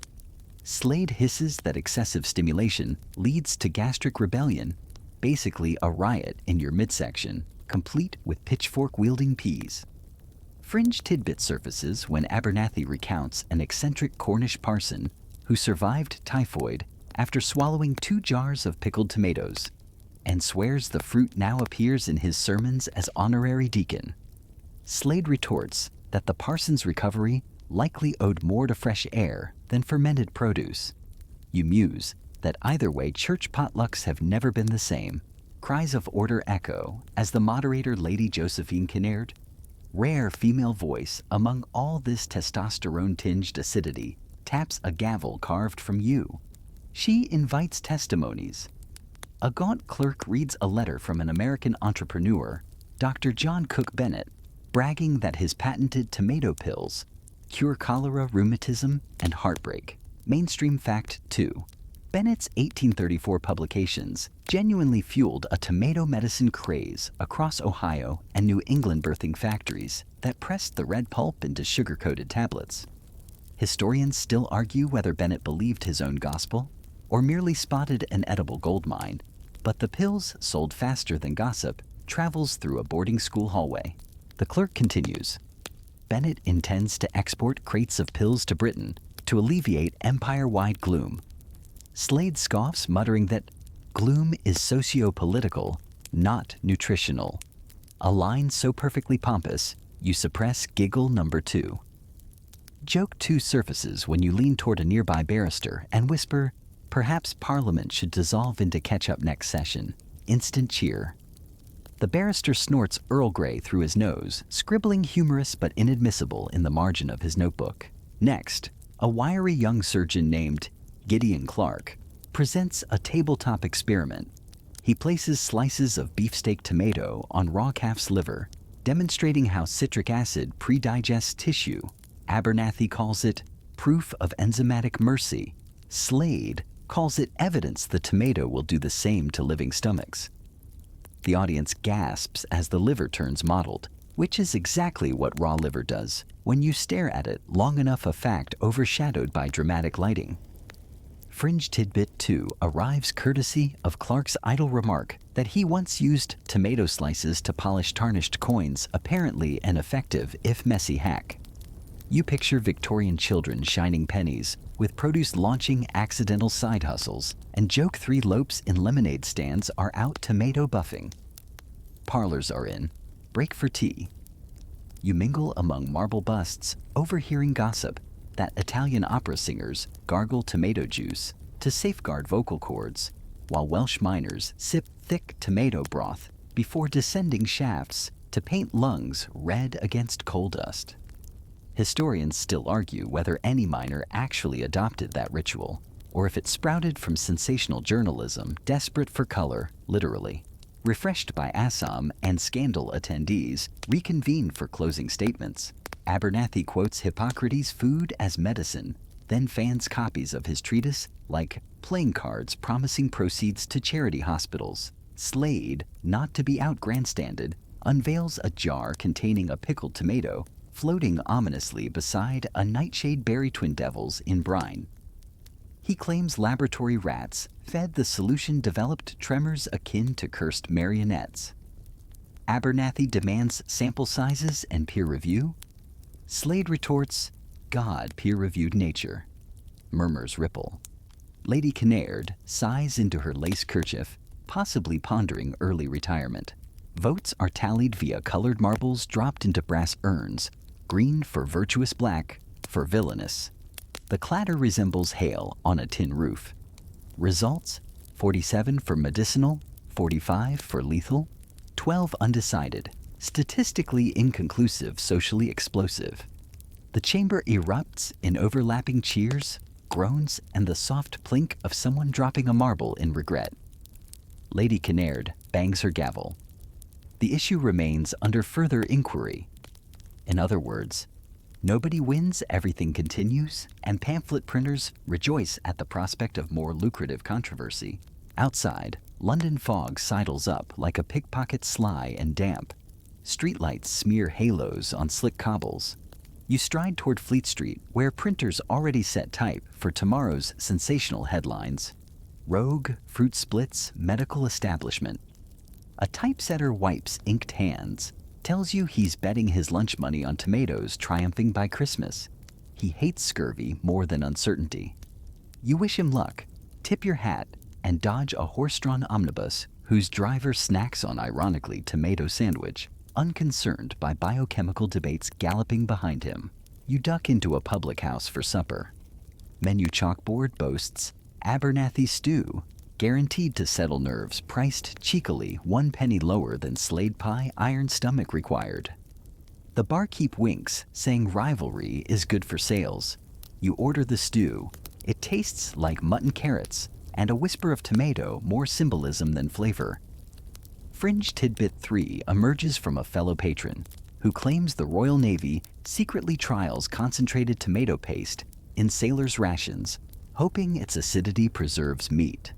Slade hisses that excessive stimulation leads to gastric rebellion, basically a riot in your midsection, complete with pitchfork-wielding peas. Fringe tidbit surfaces when Abernathy recounts an eccentric Cornish parson who survived typhoid after swallowing 2 jars of pickled tomatoes, and swears the fruit now appears in his sermons as honorary deacon. Slade retorts that the parson's recovery likely owed more to fresh air than fermented produce. You muse that either way church potlucks have never been the same. Cries of order echo as the moderator Lady Josephine Kinnaird, rare female voice among all this testosterone-tinged acidity, taps a gavel carved from yew. She invites testimonies. A gaunt clerk reads a letter from an American entrepreneur, Dr. John Cook Bennett, bragging that his patented tomato pills cure cholera, rheumatism, and heartbreak. Mainstream fact 2. Bennett's 1834 publications genuinely fueled a tomato medicine craze across Ohio and New England birthing factories that pressed the red pulp into sugar-coated tablets. Historians still argue whether Bennett believed his own gospel or merely spotted an edible gold mine, but the pills, sold faster than gossip, travels through a boarding school hallway. The clerk continues. Bennett intends to export crates of pills to Britain to alleviate empire-wide gloom. Slade scoffs, muttering that gloom is socio-political, not nutritional. A line so perfectly pompous, you suppress giggle number 2. Joke 2 surfaces when you lean toward a nearby barrister and whisper, perhaps Parliament should dissolve into catch-up next session. Instant cheer. The barrister snorts Earl Grey through his nose, scribbling humorous but inadmissible in the margin of his notebook. Next, a wiry young surgeon named Gideon Clark presents a tabletop experiment. He places slices of beefsteak tomato on raw calf's liver, demonstrating how citric acid pre-digests tissue. Abernathy calls it proof of enzymatic mercy. Slade calls it evidence the tomato will do the same to living stomachs. The audience gasps as the liver turns mottled, which is exactly what raw liver does when you stare at it long enough, a fact overshadowed by dramatic lighting. Fringe tidbit 2 arrives courtesy of Clark's idle remark that he once used tomato slices to polish tarnished coins, apparently an effective if messy hack. You picture Victorian children shining pennies, with produce launching accidental side hustles, and joke 3 lopes in lemonade stands are out tomato buffing. Parlors are in. Break for tea. You mingle among marble busts, overhearing gossip that Italian opera singers gargle tomato juice to safeguard vocal cords, while Welsh miners sip thick tomato broth before descending shafts to paint lungs red against coal dust. Historians still argue whether any miner actually adopted that ritual, or if it sprouted from sensational journalism desperate for color, literally. Refreshed by Assam and scandal attendees reconvene for closing statements. Abernathy quotes Hippocrates' food as medicine, then fans copies of his treatise like playing cards promising proceeds to charity hospitals. Slade, not to be out grandstanded, unveils a jar containing a pickled tomato floating ominously beside a nightshade berry twin devils in brine. He claims laboratory rats fed the solution-developed tremors akin to cursed marionettes. Abernathy demands sample sizes and peer review. Slade retorts, God peer-reviewed nature. Murmurs ripple. Lady Kinnaird sighs into her lace kerchief, possibly pondering early retirement. Votes are tallied via colored marbles dropped into brass urns, green for virtuous, black for villainous. The clatter resembles hail on a tin roof. Results: 47 for medicinal, 45 for lethal, 12 undecided, statistically inconclusive, socially explosive. The chamber erupts in overlapping cheers, groans, and the soft plink of someone dropping a marble in regret. Lady Kinnaird bangs her gavel. The issue remains under further inquiry. In other words, nobody wins, everything continues, and pamphlet printers rejoice at the prospect of more lucrative controversy. Outside, London fog sidles up like a pickpocket, sly and damp. Streetlights smear halos on slick cobbles. You stride toward Fleet Street, where printers already set type for tomorrow's sensational headlines. Rogue, fruit splits, medical establishment. A typesetter wipes inked hands, tells you he's betting his lunch money on tomatoes triumphing by Christmas. He hates scurvy more than uncertainty. You wish him luck, tip your hat, and dodge a horse-drawn omnibus whose driver snacks on ironically tomato sandwich, unconcerned by biochemical debates galloping behind him. You duck into a public house for supper. Menu chalkboard boasts Abernathy stew, guaranteed to settle nerves, priced cheekily 1 penny lower than Slade pie, iron stomach required. The barkeep winks, saying rivalry is good for sales. You order the stew. It tastes like mutton carrots, and a whisper of tomato, more symbolism than flavor. Fringe tidbit 3 emerges from a fellow patron, who claims the Royal Navy secretly trials concentrated tomato paste in sailors' rations, hoping its acidity preserves meat.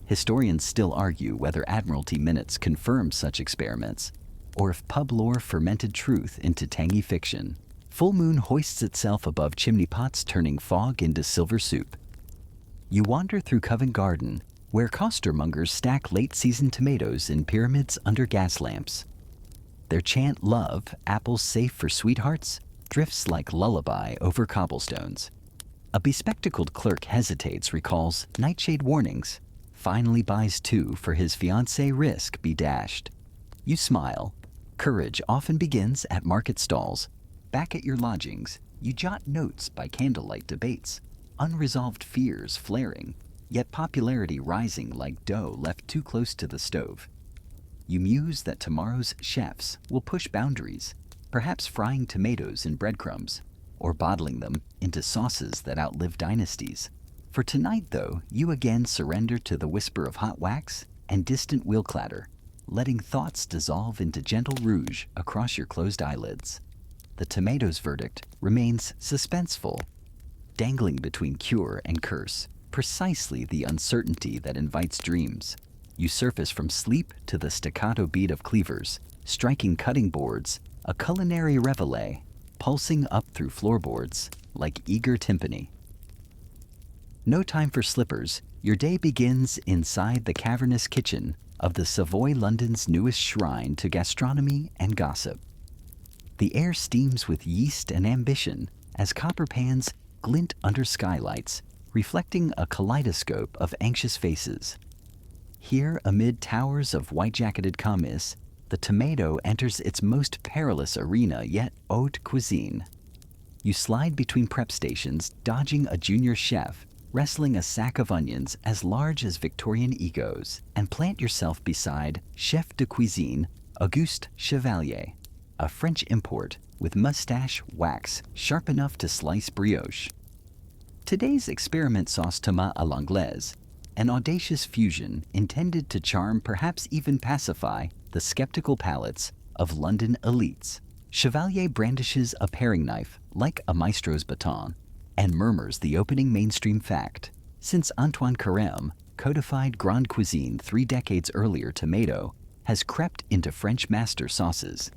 Historians still argue whether Admiralty minutes confirm such experiments, or if pub lore fermented truth into tangy fiction. Full moon hoists itself above chimney pots, turning fog into silver soup. You wander through Covent Garden, where costermongers stack late-season tomatoes in pyramids under gas lamps. Their chant, love, apples safe for sweethearts, drifts like lullaby over cobblestones. A bespectacled clerk hesitates, recalls nightshade warnings, finally buys 2 for his fiancée, risk be dashed. You smile. Courage often begins at market stalls. Back at your lodgings, you jot notes by candlelight debates, unresolved fears flaring, yet popularity rising like dough left too close to the stove. You muse that tomorrow's chefs will push boundaries, perhaps frying tomatoes in breadcrumbs, or bottling them into sauces that outlive dynasties. For tonight, though, you again surrender to the whisper of hot wax and distant wheel clatter, letting thoughts dissolve into gentle rouge across your closed eyelids. The tomatoes verdict remains suspenseful, dangling between cure and curse, precisely the uncertainty that invites dreams. You surface from sleep to the staccato beat of cleavers, striking cutting boards, a culinary reveille, pulsing up through floorboards like eager timpani. No time for slippers, your day begins inside the cavernous kitchen of the Savoy, London's newest shrine to gastronomy and gossip. The air steams with yeast and ambition as copper pans glint under skylights, reflecting a kaleidoscope of anxious faces. Here, amid towers of white-jacketed commis, the tomato enters its most perilous arena yet haute cuisine. You slide between prep stations, dodging a junior chef, wrestling a sack of onions as large as Victorian egos, and plant yourself beside chef de cuisine Auguste Chevalier, a French import with mustache wax sharp enough to slice brioche. Today's experiment sauce tomate à l'anglaise, an audacious fusion intended to charm, perhaps even pacify, the skeptical palates of London elites. Chevalier brandishes a paring knife like a maestro's baton and murmurs the opening mainstream fact. Since Antoine Carême codified Grande Cuisine 3 decades earlier, tomato has crept into French master sauces.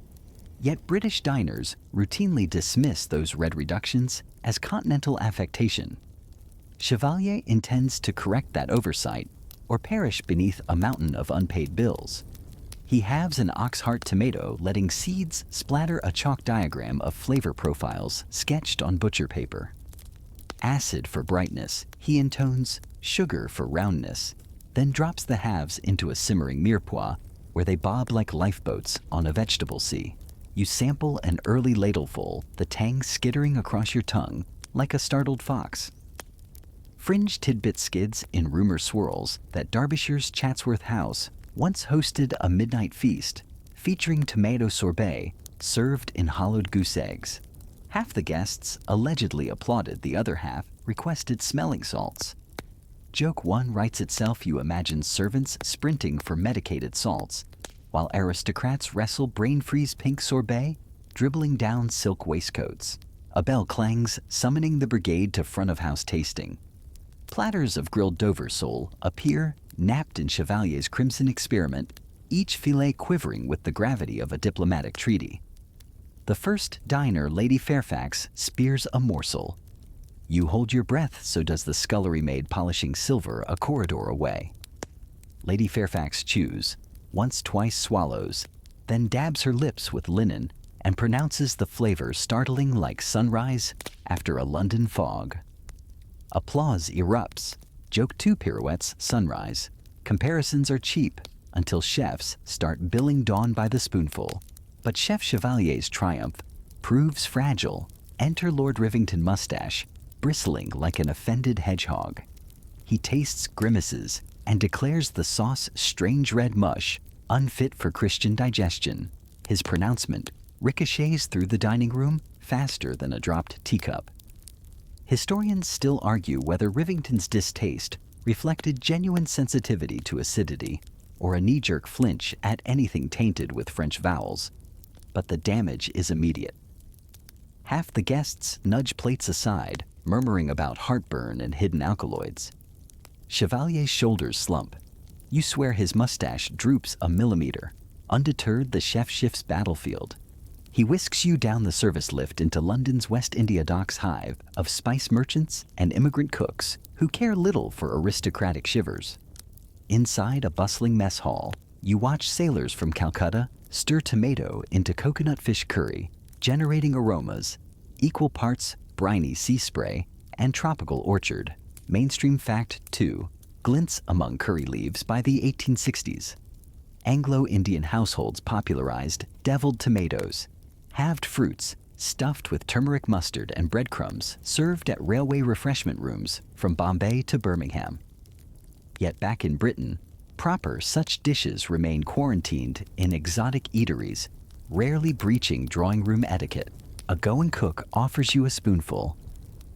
Yet British diners routinely dismiss those red reductions as continental affectation. Chevalier intends to correct that oversight or perish beneath a mountain of unpaid bills. He halves an ox-heart tomato, letting seeds splatter a chalk diagram of flavor profiles sketched on butcher paper. Acid for brightness, he intones sugar for roundness, then drops the halves into a simmering mirepoix where they bob like lifeboats on a vegetable sea. You sample an early ladleful, the tang skittering across your tongue like a startled fox. Fringe tidbit skids in rumor swirls that Derbyshire's Chatsworth House once hosted a midnight feast featuring tomato sorbet served in hollowed goose eggs. Half the guests allegedly applauded, the other half requested smelling salts. Joke 1 writes itself. You imagine servants sprinting for medicated salts, while aristocrats wrestle brain-freeze pink sorbet, dribbling down silk waistcoats. A bell clangs, summoning the brigade to front-of-house tasting. Platters of grilled Dover sole appear, napped in Chevalier's crimson experiment, each filet quivering with the gravity of a diplomatic treaty. The first diner, Lady Fairfax, spears a morsel. You hold your breath, so does the scullery maid polishing silver a corridor away. Lady Fairfax chews, once twice swallows, then dabs her lips with linen and pronounces the flavor startling like sunrise after a London fog. Applause erupts. Joke 2 pirouettes sunrise. Comparisons are cheap until chefs start billing dawn by the spoonful. But Chef Chevalier's triumph proves fragile. Enter Lord Rivington Mustache, bristling like an offended hedgehog. He tastes, grimaces, and declares the sauce strange red mush, unfit for Christian digestion. His pronouncement ricochets through the dining room faster than a dropped teacup. Historians still argue whether Rivington's distaste reflected genuine sensitivity to acidity or a knee-jerk flinch at anything tainted with French vowels. But the damage is immediate. Half the guests nudge plates aside, murmuring about heartburn and hidden alkaloids. Chevalier's shoulders slump. You swear his mustache droops a millimeter. Undeterred, the chef shifts battlefield. He whisks you down the service lift into London's West India Docks hive of spice merchants and immigrant cooks who care little for aristocratic shivers. Inside a bustling mess hall, you watch sailors from Calcutta stir tomato into coconut fish curry, generating aromas, equal parts briny sea spray and tropical orchard. Mainstream fact 2, glints among curry leaves by the 1860s. Anglo-Indian households popularized deviled tomatoes, halved fruits stuffed with turmeric mustard and breadcrumbs served at railway refreshment rooms from Bombay to Birmingham. Yet back in Britain, proper such dishes remain quarantined in exotic eateries, rarely breaching drawing room etiquette. A going cook offers you a spoonful.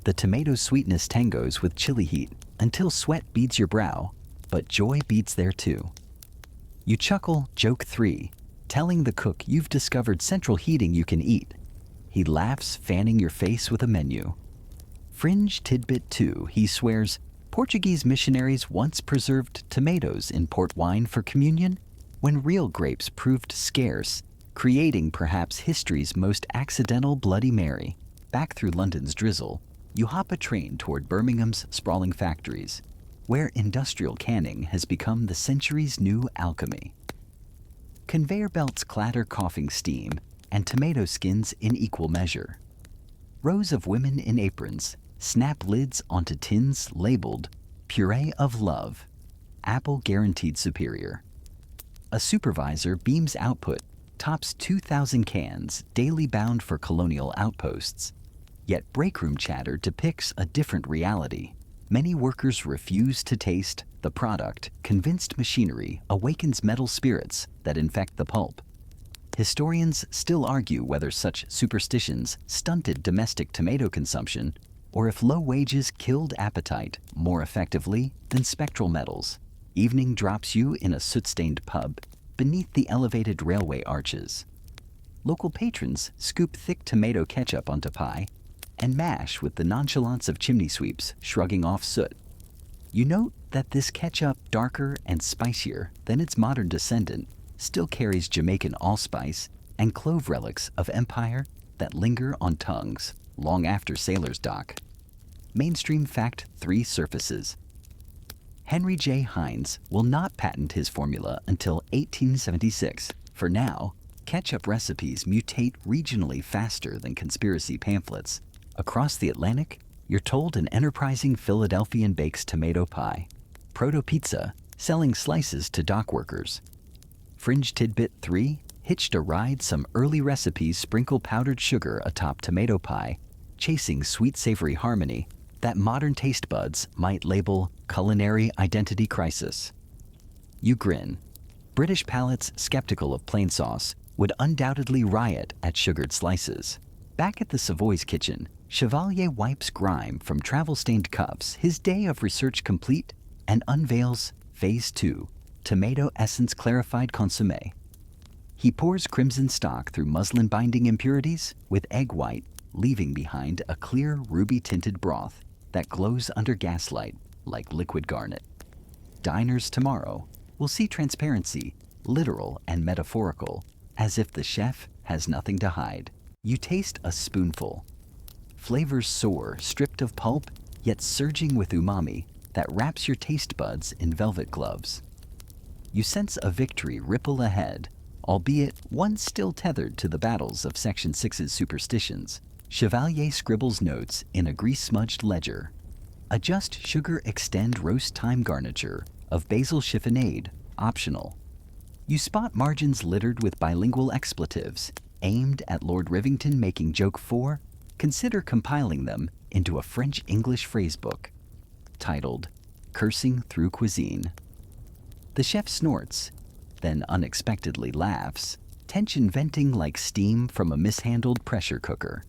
The tomato sweetness tangos with chili heat until sweat beads your brow, but joy beads there too. You chuckle, joke 3, telling the cook you've discovered central heating you can eat. He laughs, fanning your face with a menu. Fringe tidbit 2, he swears, Portuguese missionaries once preserved tomatoes in port wine for communion when real grapes proved scarce, creating perhaps history's most accidental Bloody Mary. Back through London's drizzle, you hop a train toward Birmingham's sprawling factories, where industrial canning has become the century's new alchemy. Conveyor belts clatter coughing steam, and tomato skins in equal measure. Rows of women in aprons snap lids onto tins labeled Puree of Love, Apple Guaranteed Superior. A supervisor beams output tops 2,000 cans daily bound for colonial outposts. Yet breakroom chatter depicts a different reality. Many workers refuse to taste the product. Convinced machinery awakens metal spirits that infect the pulp. Historians still argue whether such superstitions stunted domestic tomato consumption or if low wages killed appetite more effectively than spectral metals. Evening drops you in a soot-stained pub beneath the elevated railway arches. Local patrons scoop thick tomato ketchup onto pie and mash with the nonchalance of chimney sweeps shrugging off soot. You note that this ketchup, darker and spicier than its modern descendant, still carries Jamaican allspice and clove relics of empire that linger on tongues long after sailors dock. Mainstream fact 3 surfaces. Henry J. Heinz will not patent his formula until 1876. For now, ketchup recipes mutate regionally faster than conspiracy pamphlets. Across the Atlantic, you're told an enterprising Philadelphian bakes tomato pie. Proto-pizza, selling slices to dock workers. Fringe tidbit 3, hitched a ride, some early recipes sprinkle powdered sugar atop tomato pie, chasing sweet-savory harmony that modern taste buds might label culinary identity crisis. You grin. British palates skeptical of plain sauce would undoubtedly riot at sugared slices. Back at the Savoy's kitchen, Chevalier wipes grime from travel-stained cups, his day of research complete, and unveils Phase 2, tomato essence clarified consommé. He pours crimson stock through muslin-binding impurities with egg white, leaving behind a clear ruby-tinted broth that glows under gaslight like liquid garnet. Diners tomorrow will see transparency, literal and metaphorical, as if the chef has nothing to hide. You taste a spoonful. Flavors soar, stripped of pulp, yet surging with umami that wraps your taste buds in velvet gloves. You sense a victory ripple ahead, albeit one still tethered to the battles of Section 6's superstitions. Chevalier scribbles notes in a grease-smudged ledger. Adjust sugar, extend roast thyme garniture of basil chiffonade, optional. You spot margins littered with bilingual expletives aimed at Lord Rivington making joke 4. Consider compiling them into a French-English phrasebook titled Cursing Through Cuisine. The chef snorts, then unexpectedly laughs, tension venting like steam from a mishandled pressure cooker.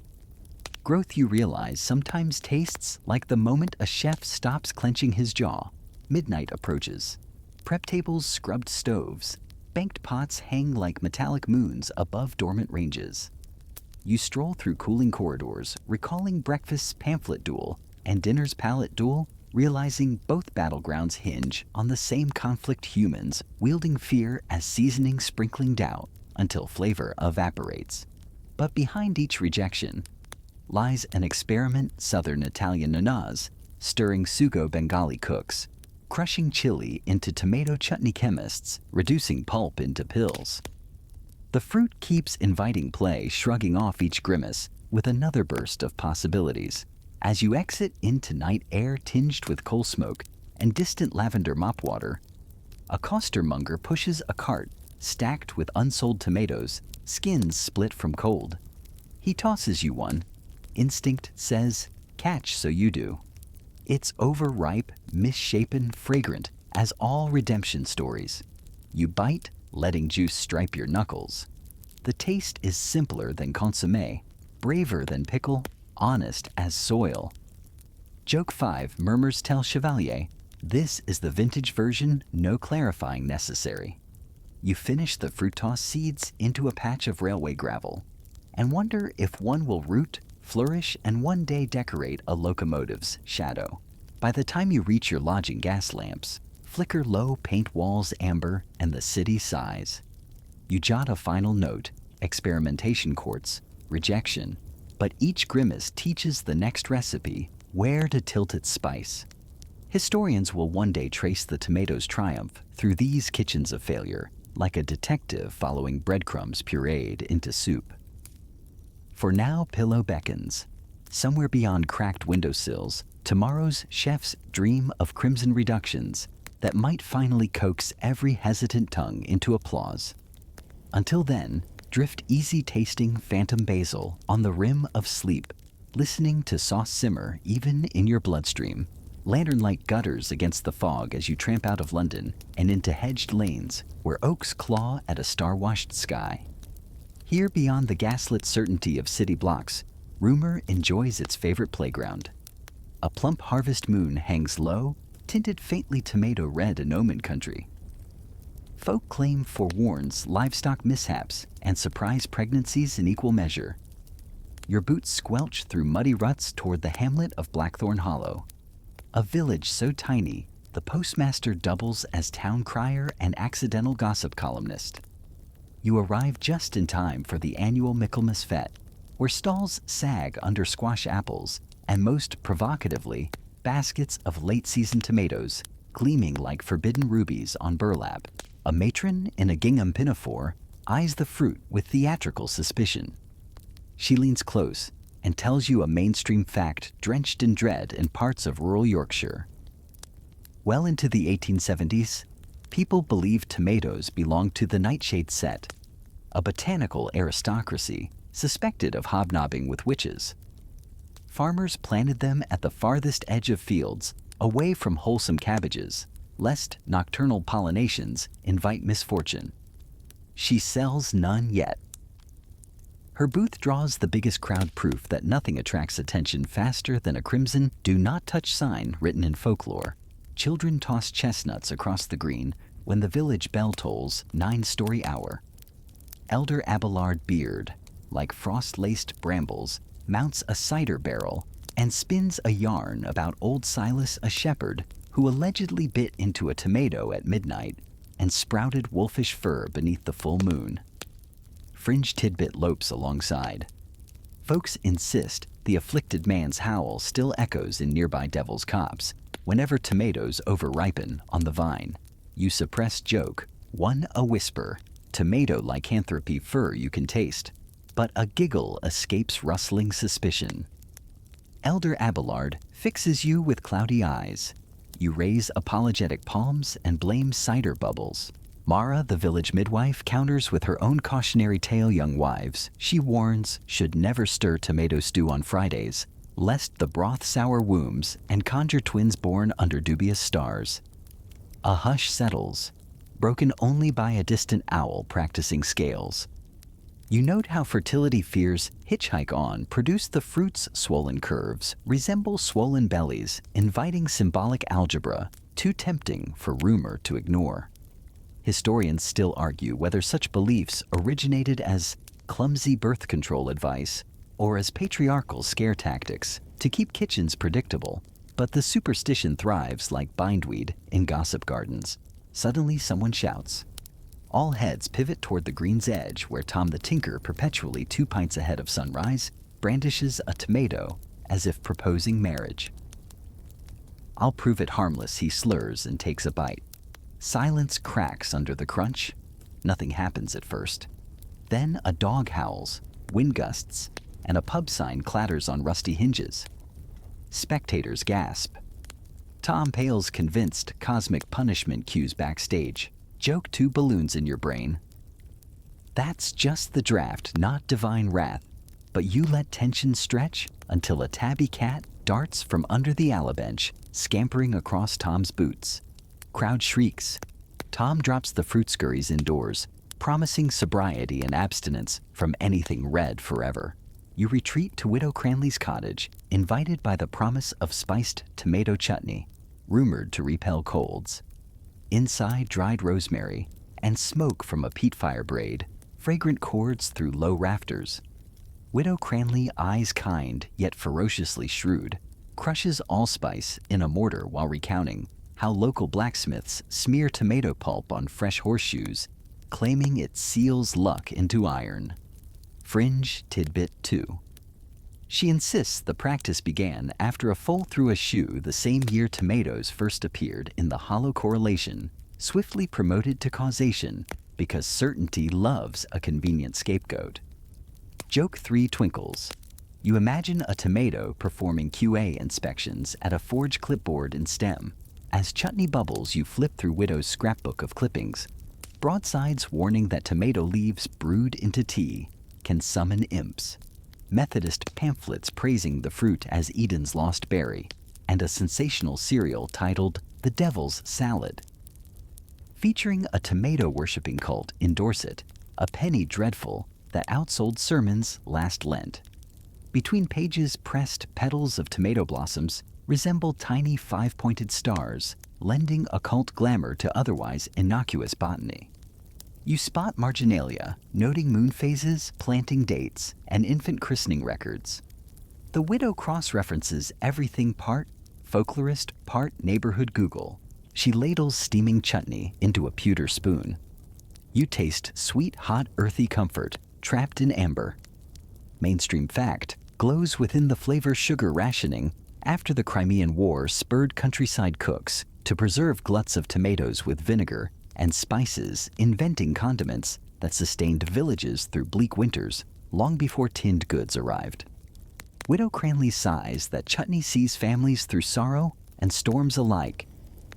Growth, you realize, sometimes tastes like the moment a chef stops clenching his jaw. Midnight approaches. Prep tables, scrubbed stoves. Banked pots hang like metallic moons above dormant ranges. You stroll through cooling corridors, recalling breakfast's pamphlet duel and dinner's palate duel, realizing both battlegrounds hinge on the same conflict: humans wielding fear as seasoning, sprinkling doubt until flavor evaporates. But behind each rejection lies an experiment: Southern Italian nanas, stirring sugo Bengali cooks, crushing chili into tomato chutney chemists, reducing pulp into pills. The fruit keeps inviting play, shrugging off each grimace with another burst of possibilities. As you exit into night air tinged with coal smoke and distant lavender mop water, a costermonger pushes a cart stacked with unsold tomatoes, skins split from cold. He tosses you one. Instinct says, catch, so you do. It's overripe, misshapen, fragrant as all redemption stories. You bite, letting juice stripe your knuckles. The taste is simpler than consommé, braver than pickle, honest as soil. Joke 5 murmurs tell Chevalier, this is the vintage version, no clarifying necessary. You finish the fruit toss seeds into a patch of railway gravel and wonder if one will root, flourish, and one day decorate a locomotive's shadow. By the time you reach your lodging, gas lamps flicker low, paint walls amber, and the city sighs. You jot a final note, experimentation courts, rejection, but each grimace teaches the next recipe where to tilt its spice. Historians will one day trace the tomato's triumph through these kitchens of failure, like a detective following breadcrumbs pureed into soup. For now, pillow beckons. Somewhere beyond cracked windowsills, tomorrow's chefs dream of crimson reductions that might finally coax every hesitant tongue into applause. Until then, drift easy-tasting phantom basil on the rim of sleep, listening to sauce simmer even in your bloodstream. Lantern-light gutters against the fog as you tramp out of London and into hedged lanes where oaks claw at a star-washed sky. Here, beyond the gaslit certainty of city blocks, rumor enjoys its favorite playground. A plump harvest moon hangs low, tinted faintly tomato red in Omen country. Folk claim forewarns livestock mishaps and surprise pregnancies in equal measure. Your boots squelch through muddy ruts toward the hamlet of Blackthorn Hollow, a village so tiny the postmaster doubles as town crier and accidental gossip columnist. You arrive just in time for the annual Michaelmas Fete, where stalls sag under squash apples and, most provocatively, baskets of late-season tomatoes gleaming like forbidden rubies on burlap. A matron in a gingham pinafore eyes the fruit with theatrical suspicion. She leans close and tells you a mainstream fact drenched in dread in parts of rural Yorkshire. Well into the 1870s, people believed tomatoes belonged to the nightshade set, a botanical aristocracy suspected of hobnobbing with witches. Farmers planted them at the farthest edge of fields, away from wholesome cabbages, lest nocturnal pollinations invite misfortune. She sells none yet. Her booth draws the biggest crowd, proof that nothing attracts attention faster than a crimson "Do Not Touch" sign written in folklore. Children toss chestnuts across the green when the village bell tolls 9-story hour. Elder Abelard Beard, like frost-laced brambles, mounts a cider barrel and spins a yarn about old Silas, a shepherd who allegedly bit into a tomato at midnight and sprouted wolfish fur beneath the full moon. Fringe Tidbit lopes alongside. Folks insist the afflicted man's howl still echoes in nearby Devil's Copse whenever tomatoes overripen on the vine. You suppress joke, one a whisper, tomato lycanthropy fur you can taste, but a giggle escapes rustling suspicion. Elder Abelard fixes you with cloudy eyes. You raise apologetic palms and blame cider bubbles. Mara, the village midwife, counters with her own cautionary tale. Young wives, she warns, should never stir tomato stew on Fridays, lest the broth sour wombs and conjure twins born under dubious stars. A hush settles, broken only by a distant owl practicing scales. You note how fertility fears hitchhike on produce the fruit's swollen curves, resemble swollen bellies, inviting symbolic algebra, too tempting for rumor to ignore. Historians still argue whether such beliefs originated as clumsy birth control advice or as patriarchal scare tactics to keep kitchens predictable, but the superstition thrives like bindweed in gossip gardens. Suddenly someone shouts. All heads pivot toward the green's edge, where Tom the Tinker, perpetually 2 pints ahead of sunrise, brandishes a tomato as if proposing marriage. "I'll prove it harmless," he slurs and takes a bite. Silence cracks under the crunch. Nothing happens at first. Then a dog howls, wind gusts, and a pub sign clatters on rusty hinges. Spectators gasp. Tom pales, convinced, cosmic punishment cues backstage. Joke 2 balloons in your brain. That's just the draft, not divine wrath. But you let tension stretch until a tabby cat darts from under the alabench, scampering across Tom's boots. Crowd shrieks. Tom drops the fruit scurries indoors, promising sobriety and abstinence from anything red forever. You retreat to Widow Cranley's cottage, invited by the promise of spiced tomato chutney, rumored to repel colds. Inside, dried rosemary and smoke from a peat fire braid, fragrant cords through low rafters. Widow Cranley, eyes kind yet ferociously shrewd, crushes allspice in a mortar while recounting how local blacksmiths smear tomato pulp on fresh horseshoes, claiming it seals luck into iron. Fringe Tidbit 2. She insists the practice began after a fall through a shoe the same year tomatoes first appeared in the hollow correlation, swiftly promoted to causation because certainty loves a convenient scapegoat. Joke 3 twinkles. You imagine a tomato performing QA inspections at a forge clipboard in STEM. As chutney bubbles, you flip through Widow's scrapbook of clippings. Broadsides warning that tomato leaves brewed into tea can summon imps. Methodist pamphlets praising the fruit as Eden's lost berry, and a sensational serial titled The Devil's Salad. Featuring a tomato-worshipping cult in Dorset, a penny dreadful that outsold sermons last Lent. Between pages, pressed petals of tomato blossoms resemble tiny 5-pointed stars, lending occult glamour to otherwise innocuous botany. You spot marginalia, noting moon phases, planting dates, and infant christening records. The widow cross-references everything, part folklorist, part neighborhood Google. She ladles steaming chutney into a pewter spoon. You taste sweet, hot, earthy comfort, trapped in amber. Mainstream fact glows within the flavor sugar rationing after the Crimean War spurred countryside cooks to preserve gluts of tomatoes with vinegar and spices, inventing condiments that sustained villages through bleak winters long before tinned goods arrived. Widow Cranley's sighs that chutney sees families through sorrow and storms alike.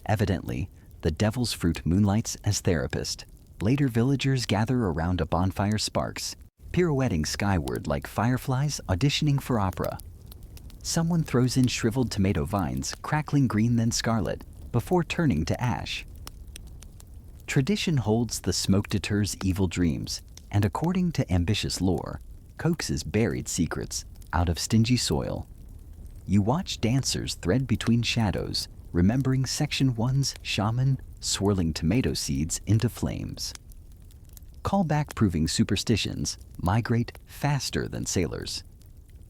Evidently, the devil's fruit moonlights as therapist. Later villagers gather around a bonfire sparks, pirouetting skyward like fireflies auditioning for opera. Someone throws in shriveled tomato vines, crackling green then scarlet, before turning to ash. Tradition holds the smoke deters evil dreams, and according to ambitious lore, coaxes buried secrets out of stingy soil. You watch dancers thread between shadows, remembering Section 1's shaman swirling tomato seeds into flames. Callback proving superstitions migrate faster than sailors.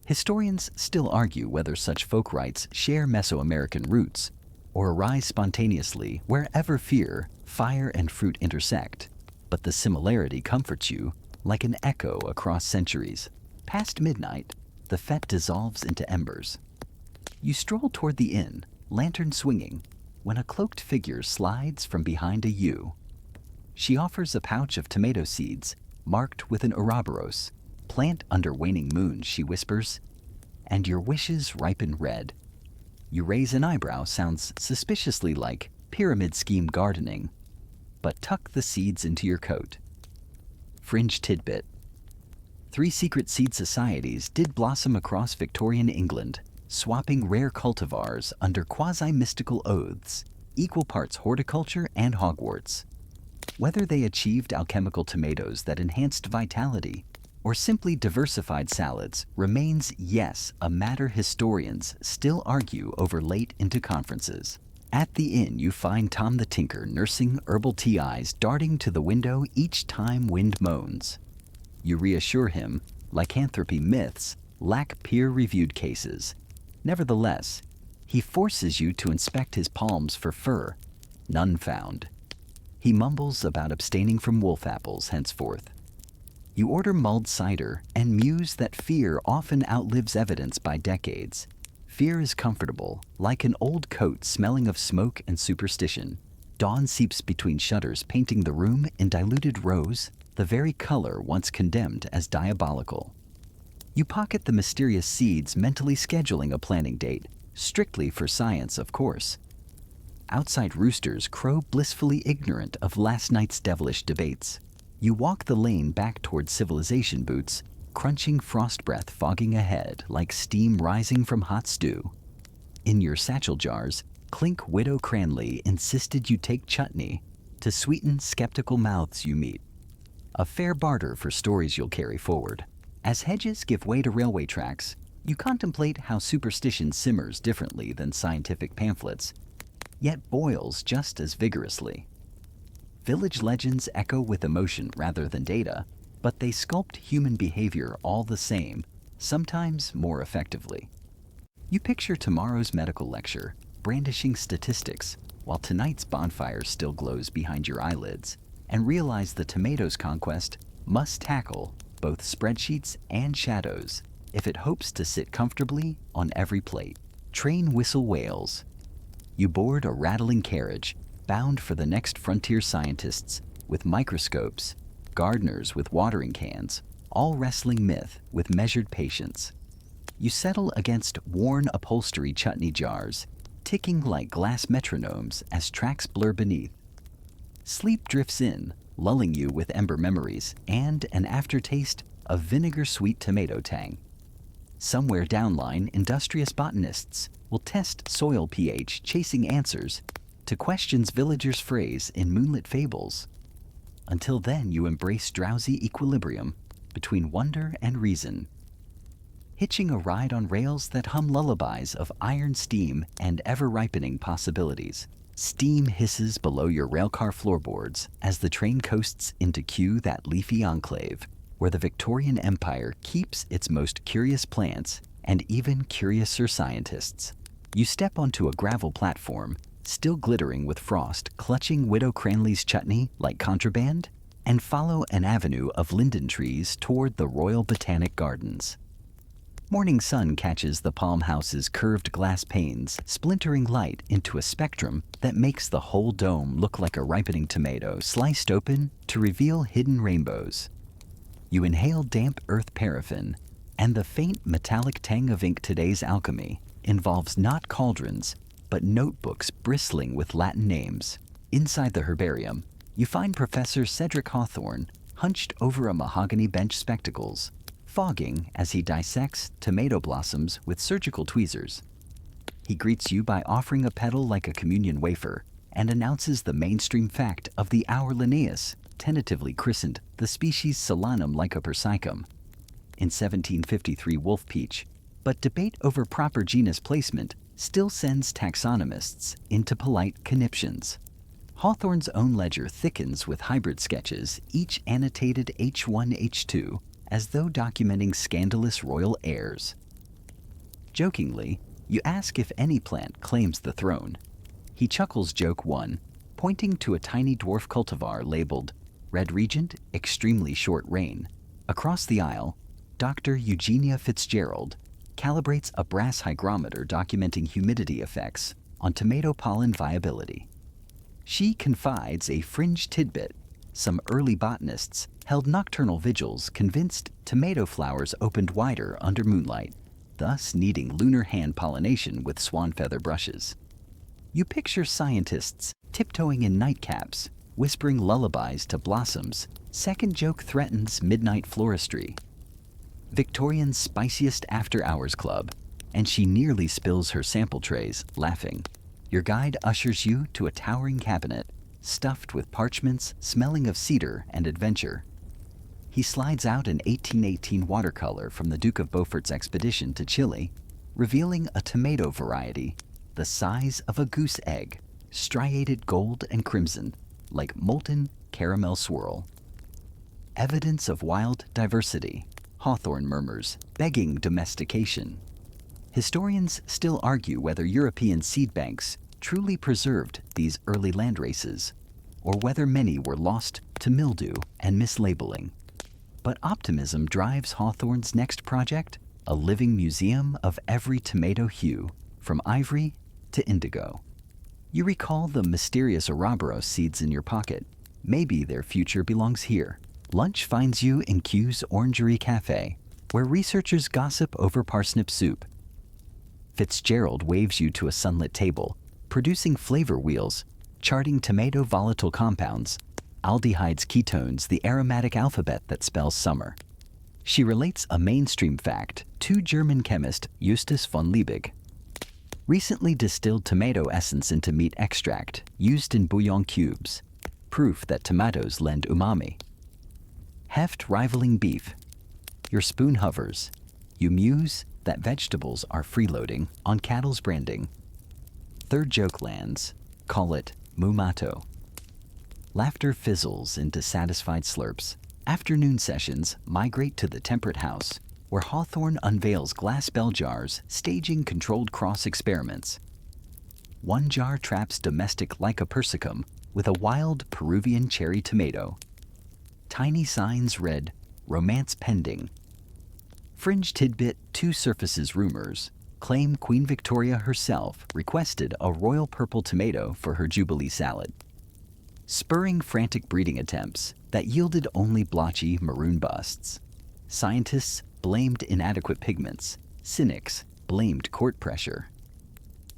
Historians still argue whether such folk rites share Mesoamerican roots or arise spontaneously wherever fear, fire, and fruit intersect, but the similarity comforts you like an echo across centuries. Past midnight, the fete dissolves into embers. You stroll toward the inn, lantern swinging, when a cloaked figure slides from behind a yew. She offers a pouch of tomato seeds, marked with an Ouroboros. Plant under waning moon, she whispers, and your wishes ripen red. You raise an eyebrow, sounds suspiciously like pyramid scheme gardening, but tuck the seeds into your coat. Fringe tidbit. 3 secret seed societies did blossom across Victorian England, swapping rare cultivars under quasi-mystical oaths, equal parts horticulture and Hogwarts. Whether they achieved alchemical tomatoes that enhanced vitality or simply diversified salads remains, yes, a matter historians still argue over late into conferences. At the inn, you find Tom the Tinker nursing herbal tea eyes darting to the window each time wind moans. You reassure him lycanthropy myths lack peer-reviewed cases. Nevertheless, he forces you to inspect his palms for fur. None found. He mumbles about abstaining from wolf apples henceforth. You order mulled cider and muse that fear often outlives evidence by decades. Fear is comfortable, like an old coat smelling of smoke and superstition. Dawn seeps between shutters, painting the room in diluted rose, the very color once condemned as diabolical. You pocket the mysterious seeds, mentally scheduling a planning date, strictly for science, of course. Outside roosters crow blissfully ignorant of last night's devilish debates. You walk the lane back toward civilization boots, crunching frost breath fogging ahead like steam rising from hot stew. In your satchel jars, clink Widow Cranley insisted you take chutney to sweeten skeptical mouths you meet. A fair barter for stories you'll carry forward. As hedges give way to railway tracks, you contemplate how superstition simmers differently than scientific pamphlets, yet boils just as vigorously. Village legends echo with emotion rather than data, but they sculpt human behavior all the same, sometimes more effectively. You picture tomorrow's medical lecture, brandishing statistics, while tonight's bonfire still glows behind your eyelids, and realize the tomatoes conquest must tackle both spreadsheets and shadows if it hopes to sit comfortably on every plate. Train whistle wails. You board a rattling carriage, bound for the next frontier scientists with microscopes, gardeners with watering cans, all wrestling myth with measured patience. You settle against worn upholstery chutney jars, ticking like glass metronomes as tracks blur beneath. Sleep drifts in, lulling you with ember memories and an aftertaste of vinegar-sweet tomato tang. Somewhere downline, industrious botanists will test soil pH, chasing answers to questions villagers phrase in moonlit fables. Until then, you embrace drowsy equilibrium between wonder and reason, hitching a ride on rails that hum lullabies of iron steam and ever-ripening possibilities. Steam hisses below your railcar floorboards as the train coasts into Kew, that leafy enclave where the Victorian Empire keeps its most curious plants and even curiouser scientists. You step onto a gravel platform, still glittering with frost, clutching Widow Cranley's chutney like contraband. and follow an avenue of linden trees toward the Royal Botanic Gardens. Morning sun catches the palm house's curved glass panes, splintering light into a spectrum that makes the whole dome look like a ripening tomato sliced open to reveal hidden rainbows. You inhale damp earth paraffin, and the faint metallic tang of ink. Today's alchemy involves not cauldrons, but notebooks bristling with Latin names. Inside the herbarium, you find Professor Cedric Hawthorne hunched over a mahogany bench, spectacles, fogging as he dissects tomato blossoms with surgical tweezers. He greets you by offering a petal like a communion wafer and announces the mainstream fact of the hour. Linnaeus tentatively christened the species Solanum lycopersicum in 1753 wolf peach, but debate over proper genus placement still sends taxonomists into polite conniptions. Hawthorne's own ledger thickens with hybrid sketches, each annotated H1, H2, as though documenting scandalous royal heirs. Jokingly, you ask if any plant claims the throne. He chuckles joke one, pointing to a tiny dwarf cultivar labeled Red Regent, Extremely Short Reign. Across the aisle, Dr. Eugenia Fitzgerald calibrates a brass hygrometer documenting humidity effects on tomato pollen viability. She confides a fringe tidbit. Some early botanists held nocturnal vigils convinced tomato flowers opened wider under moonlight, thus needing lunar hand pollination with swan feather brushes. You picture scientists tiptoeing in nightcaps, whispering lullabies to blossoms. Second joke threatens midnight floristry. Victorian's spiciest after-hours club, and she nearly spills her sample trays, laughing. Your guide ushers you to a towering cabinet, stuffed with parchments smelling of cedar and adventure. He slides out an 1818 watercolor from the Duke of Beaufort's expedition to Chile, revealing a tomato variety the size of a goose egg, striated gold and crimson, like molten caramel swirl. Evidence of wild diversity, Hawthorne murmurs, begging domestication. Historians still argue whether European seed banks truly preserved these early land races, or whether many were lost to mildew and mislabeling. But optimism drives Hawthorne's next project, a living museum of every tomato hue, from ivory to indigo. You recall the mysterious Ouroboros seeds in your pocket. Maybe their future belongs here. Lunch finds you in Q's Orangery Cafe, where researchers gossip over parsnip soup. Fitzgerald waves you to a sunlit table, producing flavor wheels, charting tomato volatile compounds, aldehydes, ketones, the aromatic alphabet that spells summer. She relates a mainstream fact to German chemist Justus von Liebig. Recently distilled tomato essence into meat extract, used in bouillon cubes. Proof that tomatoes lend umami. Heft rivaling beef. Your spoon hovers. You muse that vegetables are freeloading on cattle's branding. Third joke lands. Call it mumato. Laughter fizzles into satisfied slurps. Afternoon sessions migrate to the temperate house, where Hawthorne unveils glass bell jars, staging controlled cross experiments. One jar traps domestic lycopersicum with a wild Peruvian cherry tomato. Tiny signs read, "Romance pending." Fringe tidbit, two surfaces rumors claim Queen Victoria herself requested a royal purple tomato for her Jubilee salad. Spurring frantic breeding attempts that yielded only blotchy maroon busts. Scientists blamed inadequate pigments. Cynics blamed court pressure.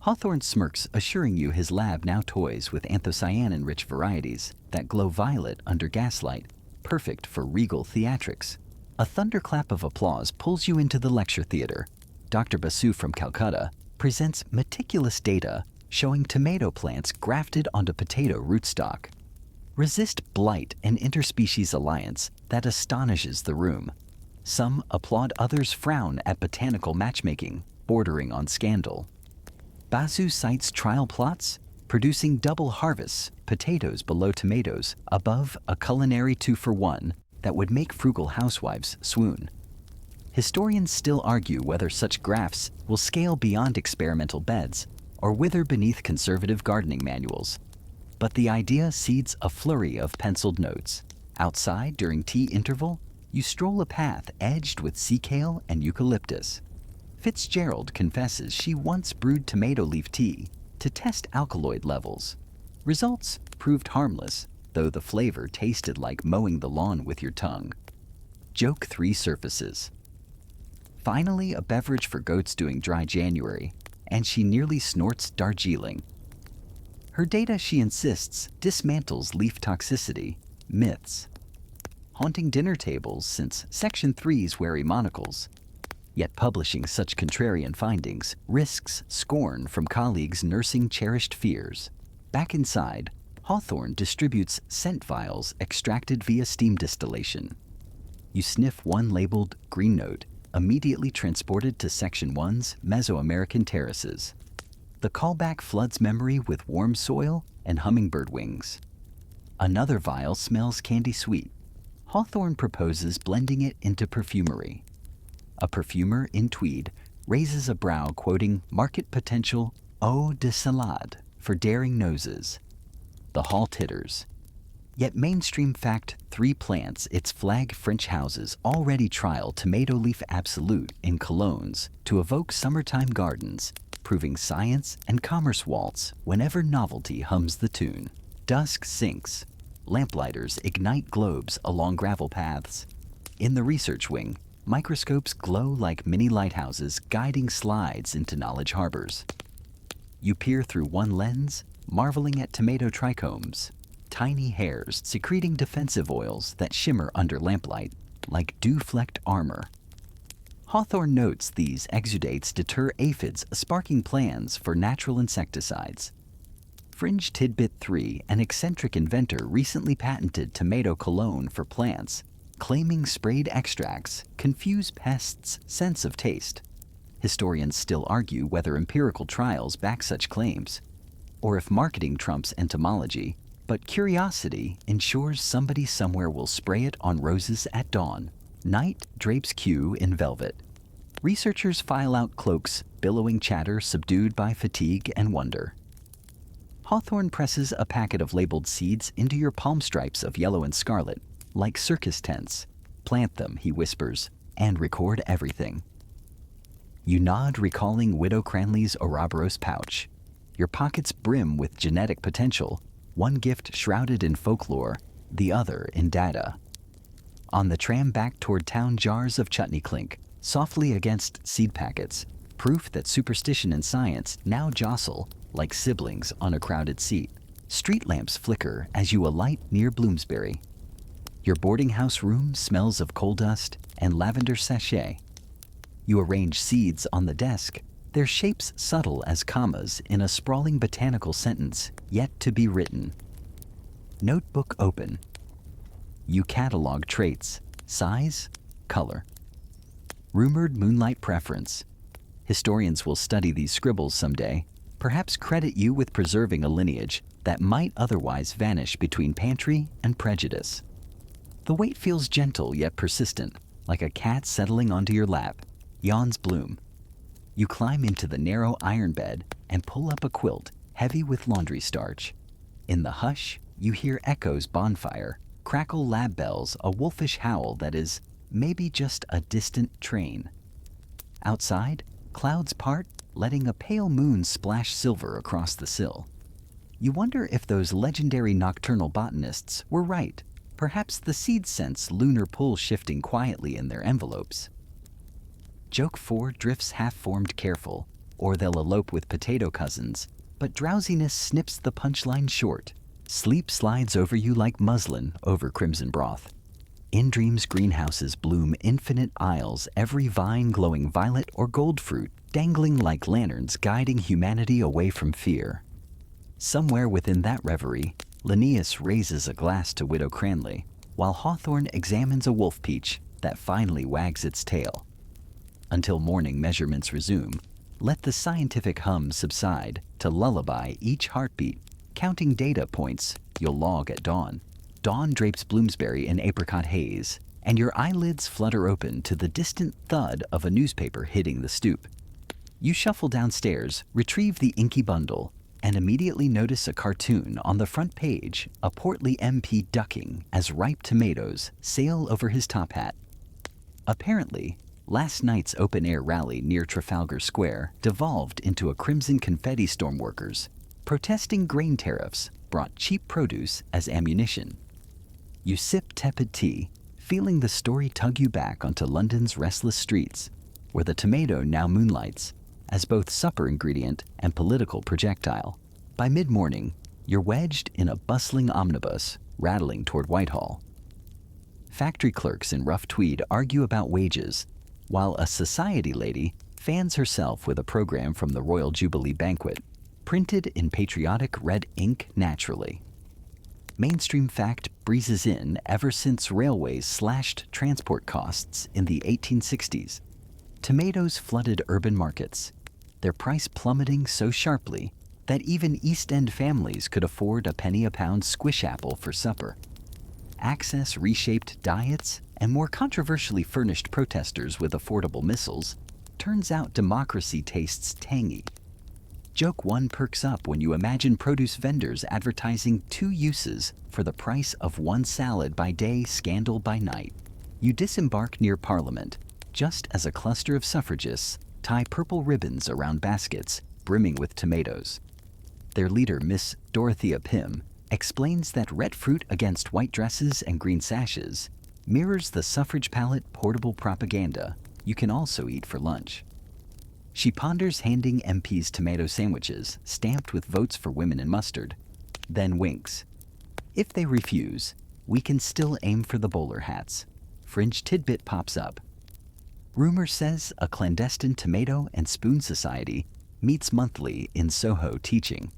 Hawthorne smirks, assuring you his lab now toys with anthocyanin-rich varieties that glow violet under gaslight, perfect for regal theatrics. A thunderclap of applause pulls you into the lecture theater. Dr. Basu from Calcutta presents meticulous data showing tomato plants grafted onto potato rootstock. Resist blight and interspecies alliance that astonishes the room. Some applaud, others frown at botanical matchmaking, bordering on scandal. Basu cites trial plots, producing double harvests, potatoes below tomatoes, above a culinary 2-for-1 that would make frugal housewives swoon. Historians still argue whether such grafts will scale beyond experimental beds or wither beneath conservative gardening manuals. But the idea seeds a flurry of penciled notes. Outside during tea interval, you stroll a path edged with sea kale and eucalyptus. Fitzgerald confesses she once brewed tomato leaf tea to test alkaloid levels. Results proved harmless, though the flavor tasted like mowing the lawn with your tongue. Joke 3 surfaces. Finally, a beverage for goats doing dry January, and she nearly snorts Darjeeling. Her data, she insists, dismantles leaf toxicity, myths. Haunting dinner tables since Section 3's wary monocles. Yet publishing such contrarian findings risks scorn from colleagues nursing cherished fears. Back inside, Hawthorne distributes scent vials extracted via steam distillation. You sniff one labeled Green Note, immediately transported to Section 1's Mesoamerican terraces. The callback floods memory with warm soil and hummingbird wings. Another vial smells candy sweet. Hawthorne proposes blending it into perfumery. A perfumer in tweed raises a brow quoting market potential eau de salade for daring noses. The hall titters. Yet mainstream fact 3 plants its flag French houses already trial tomato leaf absolute in colognes to evoke summertime gardens, proving science and commerce waltz whenever novelty hums the tune. Dusk sinks. Lamplighters ignite globes along gravel paths. In the research wing, microscopes glow like mini lighthouses guiding slides into knowledge harbors. You peer through one lens, marveling at tomato trichomes, tiny hairs secreting defensive oils that shimmer under lamplight like dew-flecked armor. Hawthorne notes these exudates deter aphids sparking plans for natural insecticides. Fringe Tidbit 3, an eccentric inventor, recently patented tomato cologne for plants, claiming sprayed extracts confuse pests' sense of taste. Historians still argue whether empirical trials back such claims, or if marketing trumps entomology, but curiosity ensures somebody somewhere will spray it on roses at dawn. Night drapes Q in velvet. Researchers file out cloaks, billowing chatter subdued by fatigue and wonder. Hawthorne presses a packet of labeled seeds into your palm stripes of yellow and scarlet, like circus tents. Plant them, he whispers, and record everything. You nod, recalling Widow Cranley's Ouroboros pouch. Your pockets brim with genetic potential, one gift shrouded in folklore, the other in data. On the tram back toward town, jars of chutney clink, softly against seed packets, proof that superstition and science now jostle like siblings on a crowded seat. Street lamps flicker as you alight near Bloomsbury. Your boarding house room smells of coal dust and lavender sachet. You arrange seeds on the desk, their shapes subtle as commas in a sprawling botanical sentence yet to be written. Notebook open. You catalog traits, size, color. Rumored moonlight preference. Historians will study these scribbles someday, perhaps credit you with preserving a lineage that might otherwise vanish between pantry and prejudice. The weight feels gentle yet persistent, like a cat settling onto your lap, yawns Bloom. You climb into the narrow iron bed and pull up a quilt heavy with laundry starch. In the hush, you hear echoes bonfire, crackle lab bells, a wolfish howl that is maybe just a distant train. Outside, clouds part, letting a pale moon splash silver across the sill. You wonder if those legendary nocturnal botanists were right. Perhaps the seeds sense lunar pull shifting quietly in their envelopes. Joke 4 drifts half-formed careful, or they'll elope with potato cousins, but drowsiness snips the punchline short. Sleep slides over you like muslin over crimson broth. In dreams, greenhouses bloom infinite aisles, every vine glowing violet or gold fruit, dangling like lanterns guiding humanity away from fear. Somewhere within that reverie, Linnaeus raises a glass to Widow Cranley, while Hawthorne examines a wolf peach that finally wags its tail. Until morning measurements resume, let the scientific hum subside to lullaby each heartbeat, counting data points you'll log at dawn. Dawn drapes Bloomsbury in apricot haze, and your eyelids flutter open to the distant thud of a newspaper hitting the stoop. You shuffle downstairs, retrieve the inky bundle, and immediately notice a cartoon on the front page, a portly MP ducking as ripe tomatoes sail over his top hat. Apparently, last night's open-air rally near Trafalgar Square devolved into a crimson confetti storm. Workers protesting grain tariffs brought cheap produce as ammunition. You sip tepid tea, feeling the story tug you back onto London's restless streets, where the tomato now moonlights as both supper ingredient and political projectile. By mid-morning, you're wedged in a bustling omnibus rattling toward Whitehall. Factory clerks in rough tweed argue about wages, while a society lady fans herself with a program from the Royal Jubilee Banquet, printed in patriotic red ink naturally. Mainstream fact breezes in ever since railways slashed transport costs in the 1860s. Tomatoes flooded urban markets, their price plummeting so sharply that even East End families could afford a penny-a-pound squish apple for supper. Access reshaped diets, and more controversially furnished protesters with affordable missiles. Turns out democracy tastes tangy. Joke 1 perks up when you imagine produce vendors advertising 2 uses for the price of 1 salad by day, scandal by night. You disembark near Parliament, just as a cluster of suffragists tie purple ribbons around baskets brimming with tomatoes. Their leader, Miss Dorothea Pym, explains that red fruit against white dresses and green sashes mirrors the suffrage palette portable propaganda you can also eat for lunch. She ponders handing MPs tomato sandwiches stamped with votes for women and mustard, then winks. If they refuse, we can still aim for the bowler hats. Fringe tidbit pops up. Rumor says a clandestine tomato and spoon society meets monthly in Soho teaching.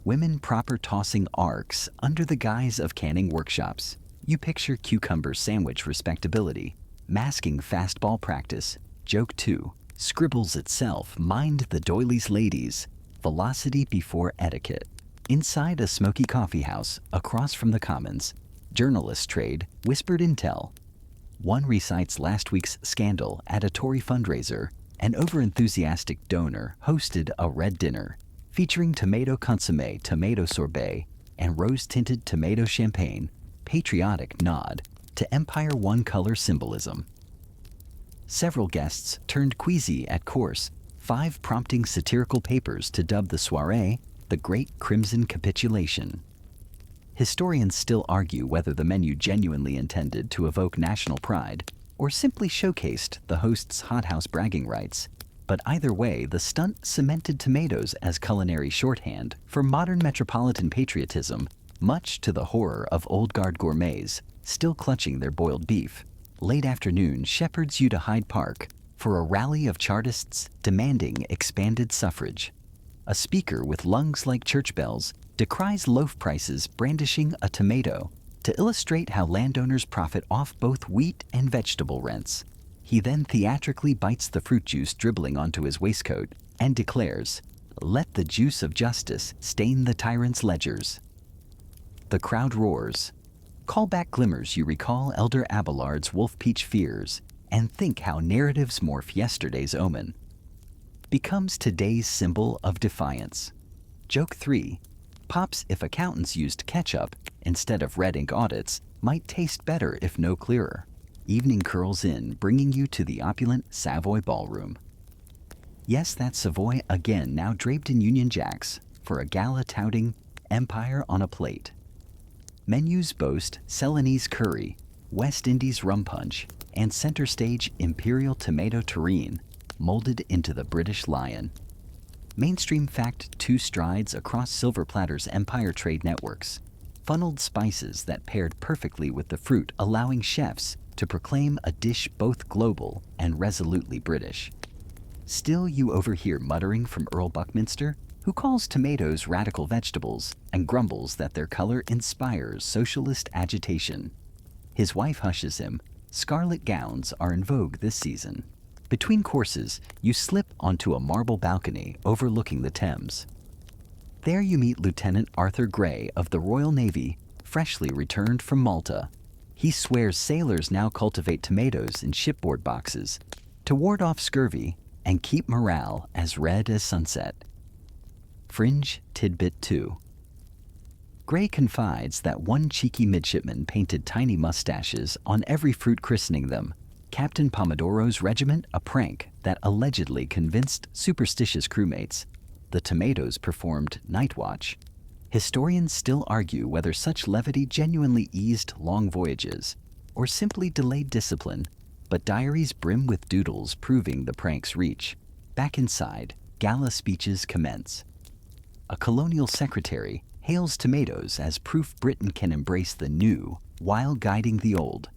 Women proper tossing arcs under the guise of canning workshops. You picture cucumber sandwich respectability, masking fastball practice. Joke 2 scribbles itself, mind the doilies ladies, velocity before etiquette. Inside a smoky coffee house across from the Commons, journalists trade whispered intel. One recites last week's scandal at a Tory fundraiser. An overenthusiastic donor hosted a red dinner featuring tomato consomme, tomato sorbet, and rose-tinted tomato champagne. Patriotic nod to Empire One color symbolism. Several guests turned queasy at course 5 prompting satirical papers to dub the soirée the Great Crimson Capitulation. Historians still argue whether the menu genuinely intended to evoke national pride or simply showcased the host's hothouse bragging rights, but either way, the stunt cemented tomatoes as culinary shorthand for modern metropolitan patriotism, much to the horror of old guard gourmets still clutching their boiled beef. Late afternoon shepherds you to Hyde Park for a rally of Chartists demanding expanded suffrage. A speaker with lungs like church bells decries loaf prices, brandishing a tomato to illustrate how landowners profit off both wheat and vegetable rents. He then theatrically bites the fruit juice dribbling onto his waistcoat and declares, "Let the juice of justice stain the tyrant's ledgers." The crowd roars. Call back glimmers you recall Elder Abelard's wolf-peach fears and think how narratives morph yesterday's omen. Becomes today's symbol of defiance. Joke 3 pops if accountants used ketchup instead of red ink audits might taste better if no clearer. Evening curls in, bringing you to the opulent Savoy Ballroom. Yes, that's Savoy again, now draped in Union Jacks for a gala touting Empire on a plate. Menus boast Ceylonese curry, West Indies rum punch, and center stage Imperial tomato terrine, molded into the British lion. Mainstream fact 2 strides across Silver Platter's Empire trade networks, funneled spices that paired perfectly with the fruit, allowing chefs to proclaim a dish both global and resolutely British. Still, you overhear muttering from Earl Buckminster, who calls tomatoes radical vegetables and grumbles that their color inspires socialist agitation. His wife hushes him. Scarlet gowns are in vogue this season. Between courses, you slip onto a marble balcony overlooking the Thames. There you meet Lieutenant Arthur Gray of the Royal Navy, freshly returned from Malta. He swears sailors now cultivate tomatoes in shipboard boxes to ward off scurvy and keep morale as red as sunset. Fringe Tidbit 2. Gray confides that one cheeky midshipman painted tiny mustaches on every fruit, christening them Captain Pomodoro's Regiment a prank that allegedly convinced superstitious crewmates. The tomatoes performed night watch. Historians still argue whether such levity genuinely eased long voyages or simply delayed discipline, but diaries brim with doodles proving the prank's reach. Back inside, gala speeches commence. A colonial secretary hails tomatoes as proof Britain can embrace the new while guiding the old.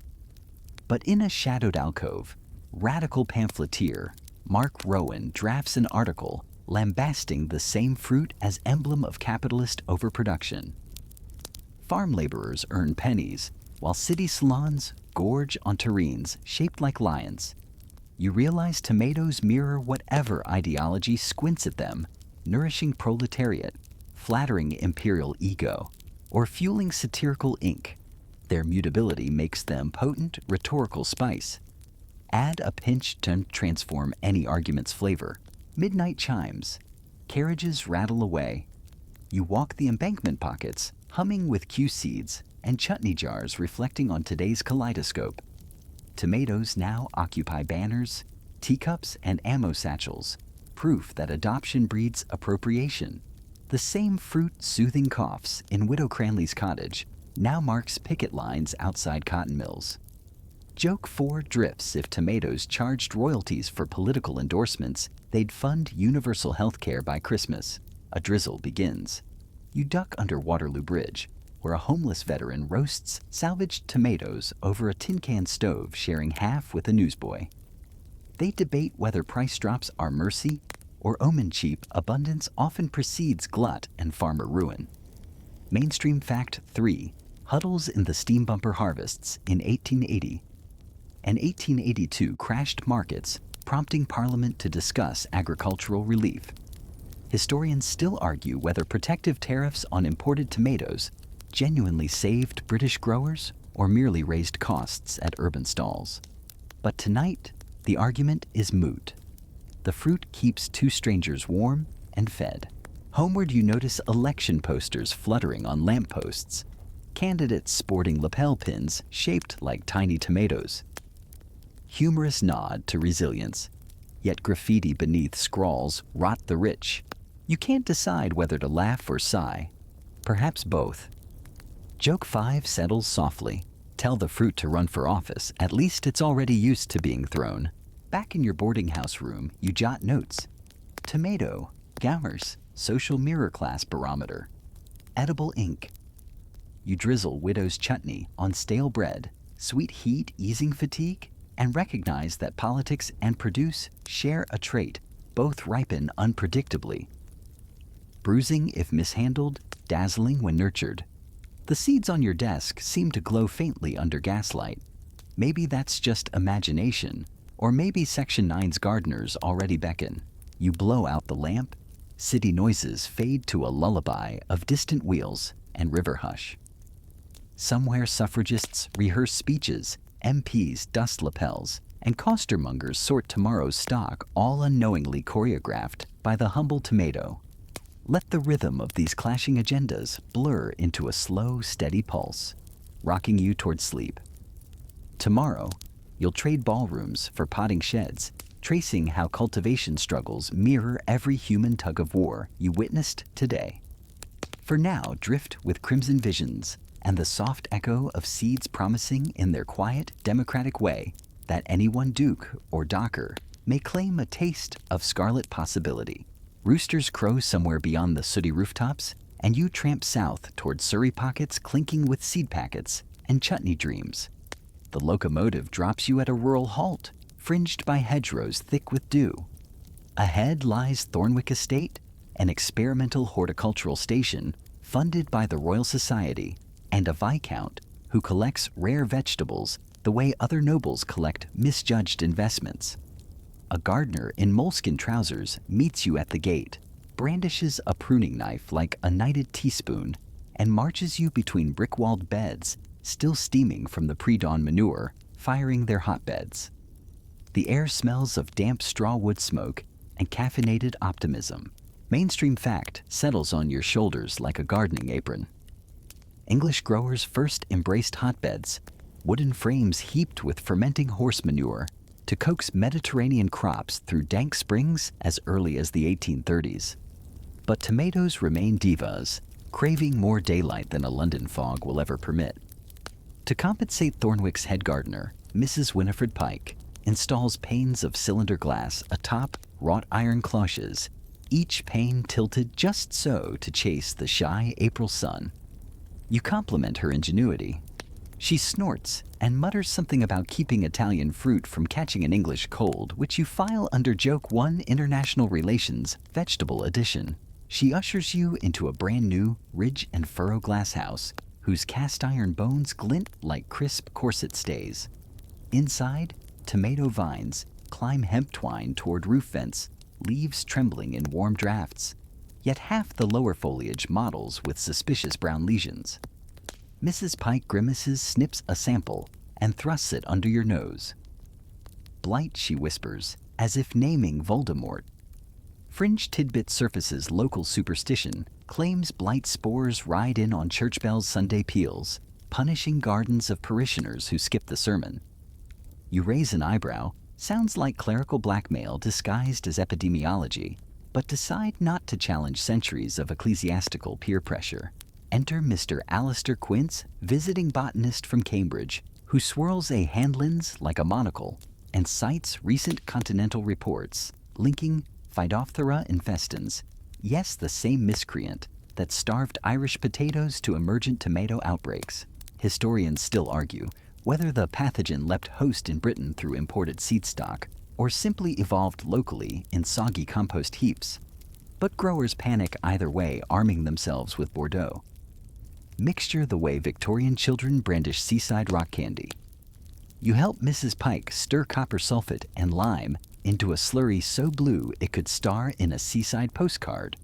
But in a shadowed alcove, radical pamphleteer Mark Rowan drafts an article lambasting the same fruit as emblem of capitalist overproduction. Farm laborers earn pennies, while city salons gorge on terrines shaped like lions. You realize tomatoes mirror whatever ideology squints at them, nourishing proletariat, flattering imperial ego, or fueling satirical ink. Their mutability makes them potent rhetorical spice. Add a pinch to transform any argument's flavor. Midnight chimes. Carriages rattle away. You walk the embankment pockets, humming with cue seeds and chutney jars reflecting on today's kaleidoscope. Tomatoes now occupy banners, teacups, and ammo satchels, proof that adoption breeds appropriation. The same fruit soothing coughs in Widow Cranley's cottage now marks picket lines outside cotton mills. Joke 4 drifts if tomatoes charged royalties for political endorsements, they'd fund universal health care by Christmas. A drizzle begins. You duck under Waterloo Bridge, where a homeless veteran roasts salvaged tomatoes over a tin can stove, sharing half with a newsboy. They debate whether price drops are mercy or omen. Cheap abundance often precedes glut and farmer ruin. Mainstream fact 3 huddles in the steam bumper harvests in 1880. And 1882 crashed markets, prompting Parliament to discuss agricultural relief. Historians still argue whether protective tariffs on imported tomatoes genuinely saved British growers or merely raised costs at urban stalls. But tonight, the argument is moot. The fruit keeps two strangers warm and fed. Homeward, you notice election posters fluttering on lampposts, candidates sporting lapel pins shaped like tiny tomatoes. Humorous nod to resilience, yet graffiti beneath scrawls rot the rich. You can't decide whether to laugh or sigh, perhaps both. Joke 5 settles softly. Tell the fruit to run for office, at least it's already used to being thrown. Back in your boarding house room, you jot notes. Tomato, Gowers, social mirror class barometer. Edible ink. You drizzle widow's chutney on stale bread, sweet heat easing fatigue, and recognize that politics and produce share a trait, both ripen unpredictably. Bruising if mishandled, dazzling when nurtured. The seeds on your desk seem to glow faintly under gaslight. Maybe that's just imagination, or maybe Section 9's gardeners already beckon. You blow out the lamp, city noises fade to a lullaby of distant wheels and river hush. Somewhere suffragists rehearse speeches, MPs dust lapels, and costermongers sort tomorrow's stock, all unknowingly choreographed by the humble tomato. Let the rhythm of these clashing agendas blur into a slow, steady pulse, rocking you toward sleep. Tomorrow, you'll trade ballrooms for potting sheds, tracing how cultivation struggles mirror every human tug-of-war you witnessed today. For now, drift with crimson visions and the soft echo of seeds promising in their quiet, democratic way that any one duke or docker may claim a taste of scarlet possibility. Roosters crow somewhere beyond the sooty rooftops, and you tramp south toward Surrey pockets clinking with seed packets and chutney dreams. The locomotive drops you at a rural halt, fringed by hedgerows thick with dew. Ahead lies Thornwick Estate, an experimental horticultural station funded by the Royal Society, and a viscount who collects rare vegetables the way other nobles collect misjudged investments. A gardener in moleskin trousers meets you at the gate, brandishes a pruning knife like a knighted teaspoon, and marches you between brick-walled beds, still steaming from the pre-dawn manure, firing their hotbeds. The air smells of damp straw wood smoke and caffeinated optimism. Mainstream fact settles on your shoulders like a gardening apron. English growers first embraced hotbeds, wooden frames heaped with fermenting horse manure, to coax Mediterranean crops through dank springs as early as the 1830s. But tomatoes remain divas, craving more daylight than a London fog will ever permit. To compensate, Thornwick's head gardener, Mrs. Winifred Pike, installs panes of cylinder glass atop wrought iron cloches, each pane tilted just so to chase the shy April sun. You compliment her ingenuity. She snorts and mutters something about keeping Italian fruit from catching an English cold, which you file under Joke 1 International Relations Vegetable Edition. She ushers you into a brand new ridge and furrow glass house, whose cast iron bones glint like crisp corset stays. Inside, tomato vines climb hemp twine toward roof vents, leaves trembling in warm drafts. Yet half the lower foliage mottles with suspicious brown lesions. Mrs. Pike grimaces, snips a sample, and thrusts it under your nose. Blight, she whispers, as if naming Voldemort. Fringe Tidbit surfaces local superstition, claims blight spores ride in on church bells' Sunday peals, punishing gardens of parishioners who skip the sermon. You raise an eyebrow, sounds like clerical blackmail disguised as epidemiology, but decide not to challenge centuries of ecclesiastical peer pressure. Enter Mr. Alistair Quince, visiting botanist from Cambridge, who swirls a hand lens like a monocle and cites recent continental reports linking Phytophthora infestans, yes, the same miscreant that starved Irish potatoes to emergent tomato outbreaks. Historians still argue whether the pathogen leapt host in Britain through imported seed stock or simply evolved locally in soggy compost heaps. But growers panic either way, arming themselves with Bordeaux. Mixture the way Victorian children brandish seaside rock candy. You help Mrs. Pike stir copper sulfate and lime into a slurry so blue it could star in a seaside postcard.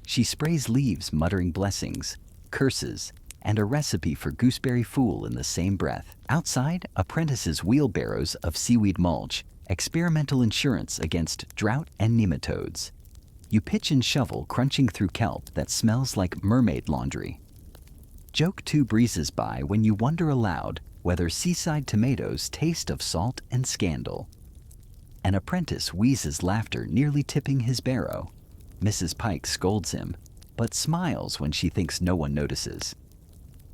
She sprays leaves muttering blessings, curses, and a recipe for gooseberry fool in the same breath. Outside, apprentices wheelbarrows of seaweed mulch, experimental insurance against drought and nematodes. You pitch and shovel, crunching through kelp that smells like mermaid laundry. Joke 2 breezes by when you wonder aloud whether seaside tomatoes taste of salt and scandal. An apprentice wheezes laughter, nearly tipping his barrow. Mrs. Pike scolds him, but smiles when she thinks no one notices.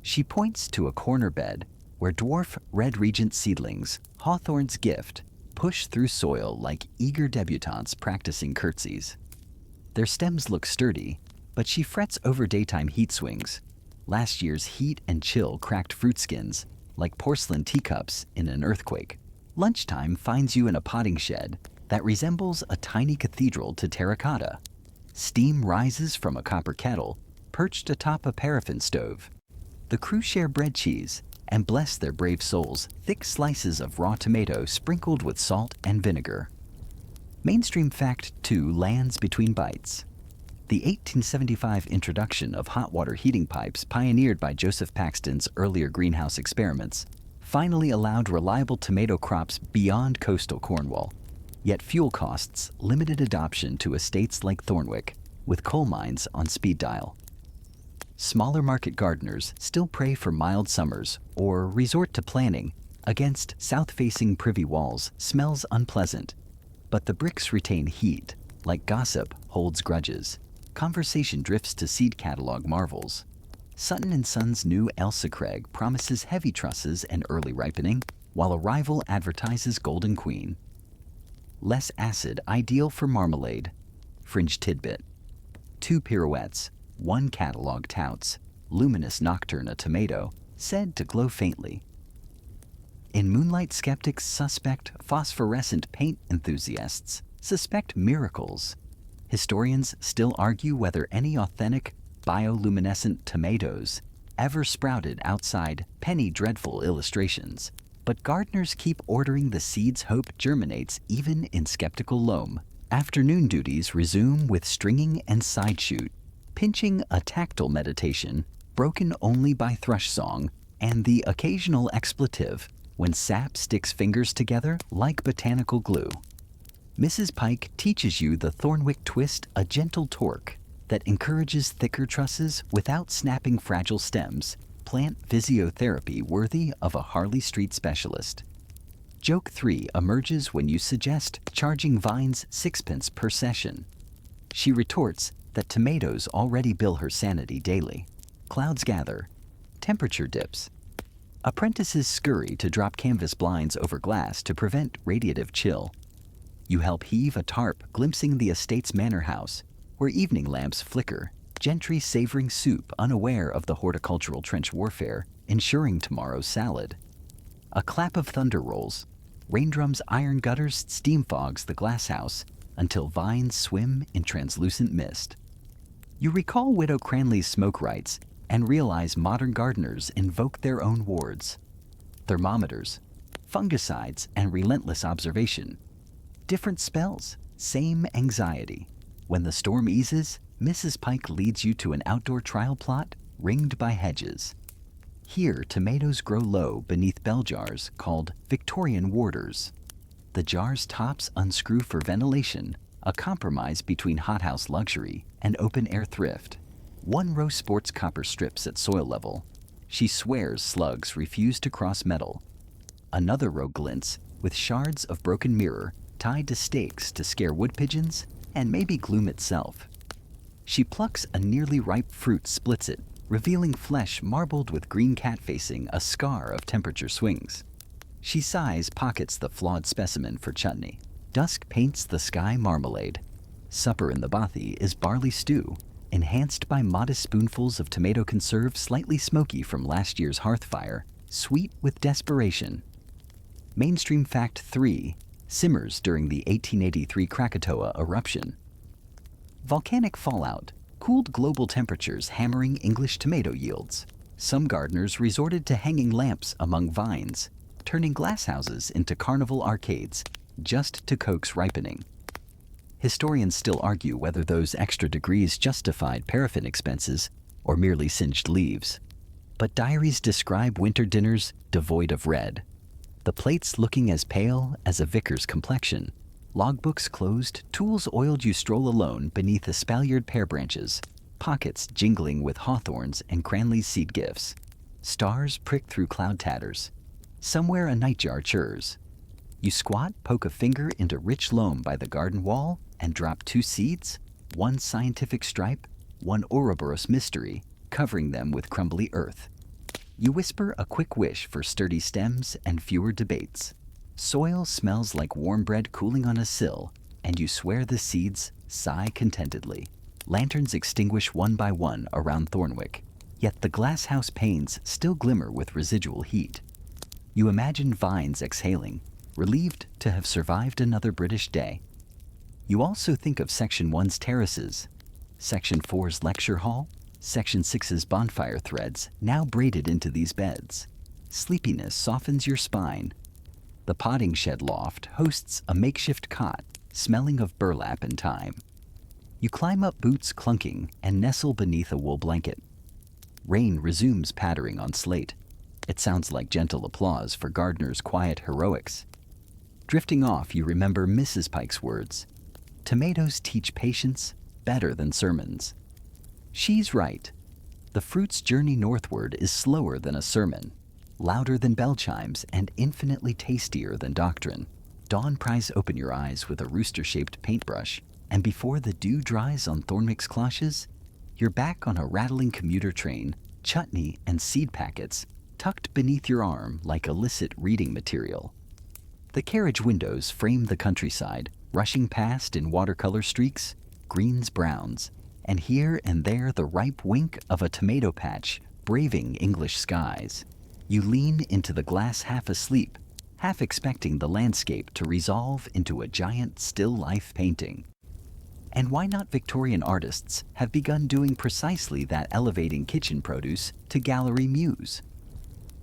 She points to a corner bed where dwarf red regent seedlings, Hawthorne's gift, push through soil like eager debutantes practicing curtsies. Their stems look sturdy, but she frets over daytime heat swings. Last year's heat and chill cracked fruit skins like porcelain teacups in an earthquake. Lunchtime finds you in a potting shed that resembles a tiny cathedral to terracotta. Steam rises from a copper kettle perched atop a paraffin stove. The crew share bread cheese and bless their brave souls, thick slices of raw tomato sprinkled with salt and vinegar. Mainstream fact 2 lands between bites. The 1875 introduction of hot water heating pipes, pioneered by Joseph Paxton's earlier greenhouse experiments, finally allowed reliable tomato crops beyond coastal Cornwall. Yet fuel costs limited adoption to estates like Thornwick, with coal mines on speed dial. Smaller market gardeners still pray for mild summers or resort to planning against south-facing privy walls smells unpleasant. But the bricks retain heat, like gossip holds grudges. Conversation drifts to seed catalog marvels. Sutton & Son's new Elsa Craig promises heavy trusses and early ripening, while a rival advertises Golden Queen. Less acid, ideal for marmalade. Fringe tidbit. 2 pirouettes, 1 catalog touts, luminous nocturne a tomato, said to glow faintly. In moonlight, skeptics suspect phosphorescent paint enthusiasts suspect miracles. Historians still argue whether any authentic bioluminescent tomatoes ever sprouted outside penny dreadful illustrations. But gardeners keep ordering the seeds hope germinates even in skeptical loam. Afternoon duties resume with stringing and side shoot, pinching a tactile meditation broken only by thrush song and the occasional expletive when sap sticks fingers together like botanical glue. Mrs. Pike teaches you the Thornwick twist, a gentle torque that encourages thicker trusses without snapping fragile stems, plant physiotherapy worthy of a Harley Street specialist. Joke 3 emerges when you suggest charging vines 6 pence per session. She retorts that tomatoes already bill her sanity daily. Clouds gather. Temperature dips. Apprentices scurry to drop canvas blinds over glass to prevent radiative chill. You help heave a tarp glimpsing the estate's manor house, where evening lamps flicker, gentry savoring soup unaware of the horticultural trench warfare, ensuring tomorrow's salad. A clap of thunder rolls. Raindrums' iron gutters steam fogs the glass house until vines swim in translucent mist. You recall Widow Cranley's smoke rites and realize modern gardeners invoke their own wards. Thermometers, fungicides, and relentless observation. Different spells, same anxiety. When the storm eases, Mrs. Pike leads you to an outdoor trial plot ringed by hedges. Here, tomatoes grow low beneath bell jars called Victorian warders. The jar's tops unscrew for ventilation, a compromise between hothouse luxury and open-air thrift. One row sports copper strips at soil level. She swears slugs refuse to cross metal. Another row glints with shards of broken mirror tied to stakes to scare wood pigeons and maybe gloom itself. She plucks a nearly ripe fruit, splits it, revealing flesh marbled with green cat facing a scar of temperature swings. She sighs, pockets the flawed specimen for chutney. Dusk paints the sky marmalade. Supper in the bothy is barley stew, enhanced by modest spoonfuls of tomato conserve slightly smoky from last year's hearth fire, sweet with desperation. Mainstream fact 3 simmers during the 1883 Krakatoa eruption. Volcanic fallout cooled global temperatures, hammering English tomato yields. Some gardeners resorted to hanging lamps among vines, turning glasshouses into carnival arcades just to coax ripening. Historians still argue whether those extra degrees justified paraffin expenses or merely singed leaves. But diaries describe winter dinners devoid of red, the plates looking as pale as a vicar's complexion, logbooks closed, tools oiled. You stroll alone beneath espaliered pear branches, pockets jingling with hawthorns and Cranley's seed gifts. Stars prick through cloud tatters. Somewhere a nightjar churs. You squat, poke a finger into rich loam by the garden wall, and drop 2 seeds, one scientific stripe, one Ouroboros mystery, covering them with crumbly earth. You whisper a quick wish for sturdy stems and fewer debates. Soil smells like warm bread cooling on a sill, and you swear the seeds sigh contentedly. Lanterns extinguish one by one around Thornwick, yet the glasshouse panes still glimmer with residual heat. You imagine vines exhaling, relieved to have survived another British day. You also think of Section 1's terraces, Section 4's lecture hall, Section 6's bonfire threads now braided into these beds. Sleepiness softens your spine. The potting shed loft hosts a makeshift cot, smelling of burlap and thyme. You climb up, boots clunking, and nestle beneath a wool blanket. Rain resumes pattering on slate. It sounds like gentle applause for gardeners' quiet heroics. Drifting off, you remember Mrs. Pike's words. Tomatoes teach patience better than sermons. She's right. The fruit's journey northward is slower than a sermon, louder than bell chimes, and infinitely tastier than doctrine. Dawn pries open your eyes with a rooster-shaped paintbrush, and before the dew dries on Thornwick's cloches, you're back on a rattling commuter train, chutney and seed packets tucked beneath your arm like illicit reading material. The carriage windows frame the countryside, rushing past in watercolor streaks, greens, browns, and here and there the ripe wink of a tomato patch braving English skies. You lean into the glass half asleep, half expecting the landscape to resolve into a giant still life painting. And why not Victorian artists have begun doing precisely that, elevating kitchen produce to gallery muse?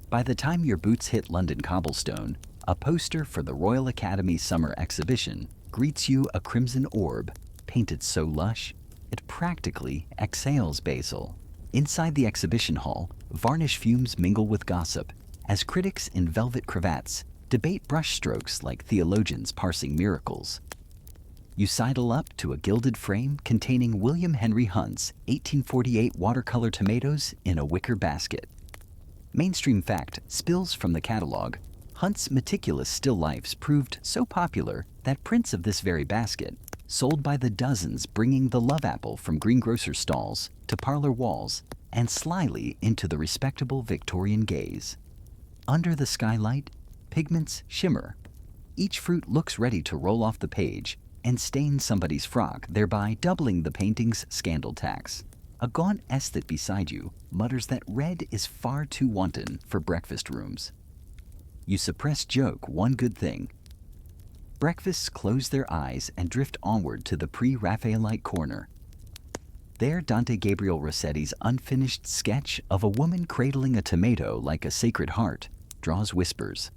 By the time your boots hit London cobblestone, a poster for the Royal Academy Summer Exhibition greets you, a crimson orb, painted so lush, it practically exhales basil. Inside the exhibition hall, varnish fumes mingle with gossip as critics in velvet cravats debate brushstrokes like theologians parsing miracles. You sidle up to a gilded frame containing William Henry Hunt's 1848 watercolor tomatoes in a wicker basket. Mainstream fact spills from the catalog. Hunt's meticulous still lifes proved so popular that prints of this very basket, sold by the dozens, bringing the love apple from greengrocer stalls to parlor walls and slyly into the respectable Victorian gaze. Under the skylight, pigments shimmer. Each fruit looks ready to roll off the page and stain somebody's frock, thereby doubling the painting's scandal tax. A gaunt aesthete beside you mutters that red is far too wanton for breakfast rooms. You suppress joke one good thing. Breakfasts close their eyes and drift onward to the pre-Raphaelite corner. There, Dante Gabriel Rossetti's unfinished sketch of a woman cradling a tomato like a sacred heart draws whispers.